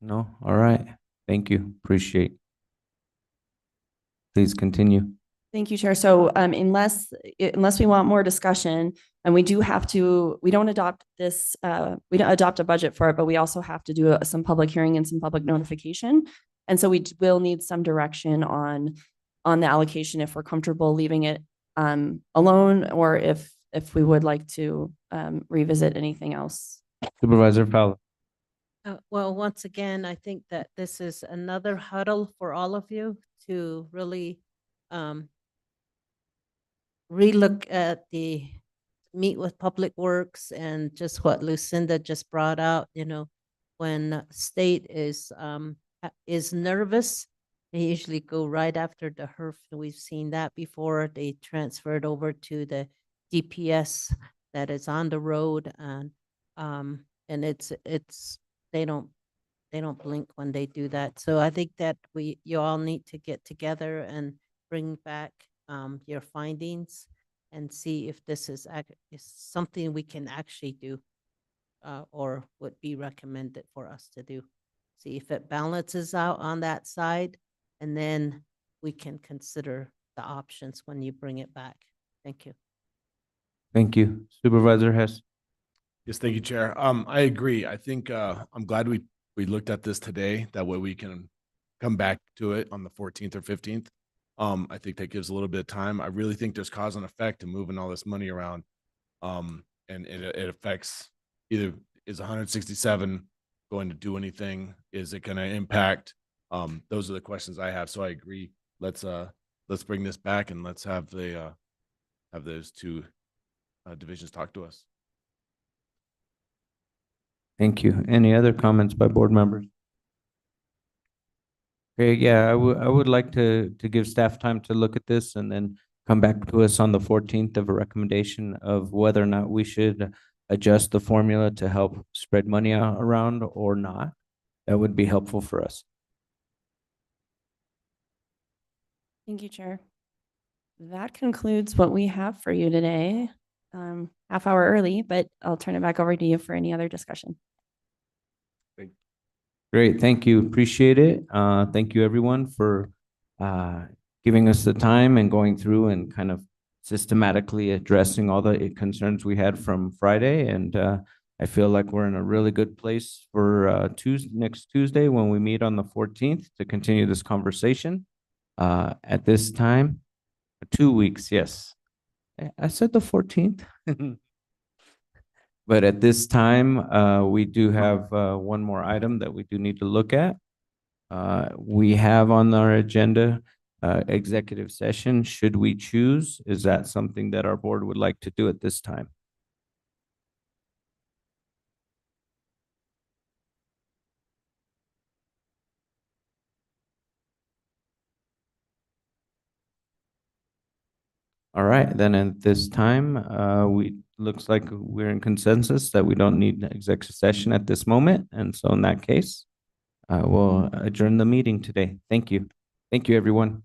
No? All right. Thank you. Appreciate. Please continue. Thank you, Chair. So unless we want more discussion, and we don't adopt this, we don't adopt a budget for it, but we also have to do some public hearing and some public notification. And so we will need some direction on the allocation if we're comfortable leaving it alone, or if we would like to revisit anything else. Supervisor Fowler. Well, once again, I think that this is another huddle for all of you to really relook at meet with Public Works and just what Lucinda just brought out, when state is nervous, they usually go right after the HERF. We've seen that before. They transferred over to the DPS that is on the road, and they don't blink when they do that. So I think that you all need to get together and bring back your findings and see if this is something we can actually do or would be recommended for us to do. See if it balances out on that side, and then we can consider the options when you bring it back. Thank you. Thank you. Supervisor Hess. Yes, thank you, Chair. I agree. I think I'm glad we looked at this today. That way we can come back to it on the 14th or 15th. I think that gives a little bit of time. I really think there's cause and effect to moving all this money around. And it affects either, is 167 going to do anything? Is it going to impact? Those are the questions I have. So I agree. Let's bring this back and let's have those two divisions talk to us. Thank you. Any other comments by board members? Okay, yeah, I would like to give staff time to look at this and then come back to us on the 14th of a recommendation of whether or not we should adjust the formula to help spread money around or not. That would be helpful for us. Thank you, Chair. That concludes what we have for you today. Half hour early, but I'll turn it back over to you for any other discussion. Great, thank you. Appreciate it. Thank you, everyone, for giving us the time and going through and kind of systematically addressing all the concerns we had from Friday. And I feel like we're in a really good place for next Tuesday when we meet on the 14th to continue this conversation. At this time, 2 weeks, yes. I said the 14th. But at this time, we do have one more item that we do need to look at. We have on our agenda executive session, should we choose. Is that something that our board would like to do at this time? All right, then at this time, looks like we're in consensus that we don't need an executive session at this moment. And so in that case, we'll adjourn the meeting today. Thank you. Thank you, everyone.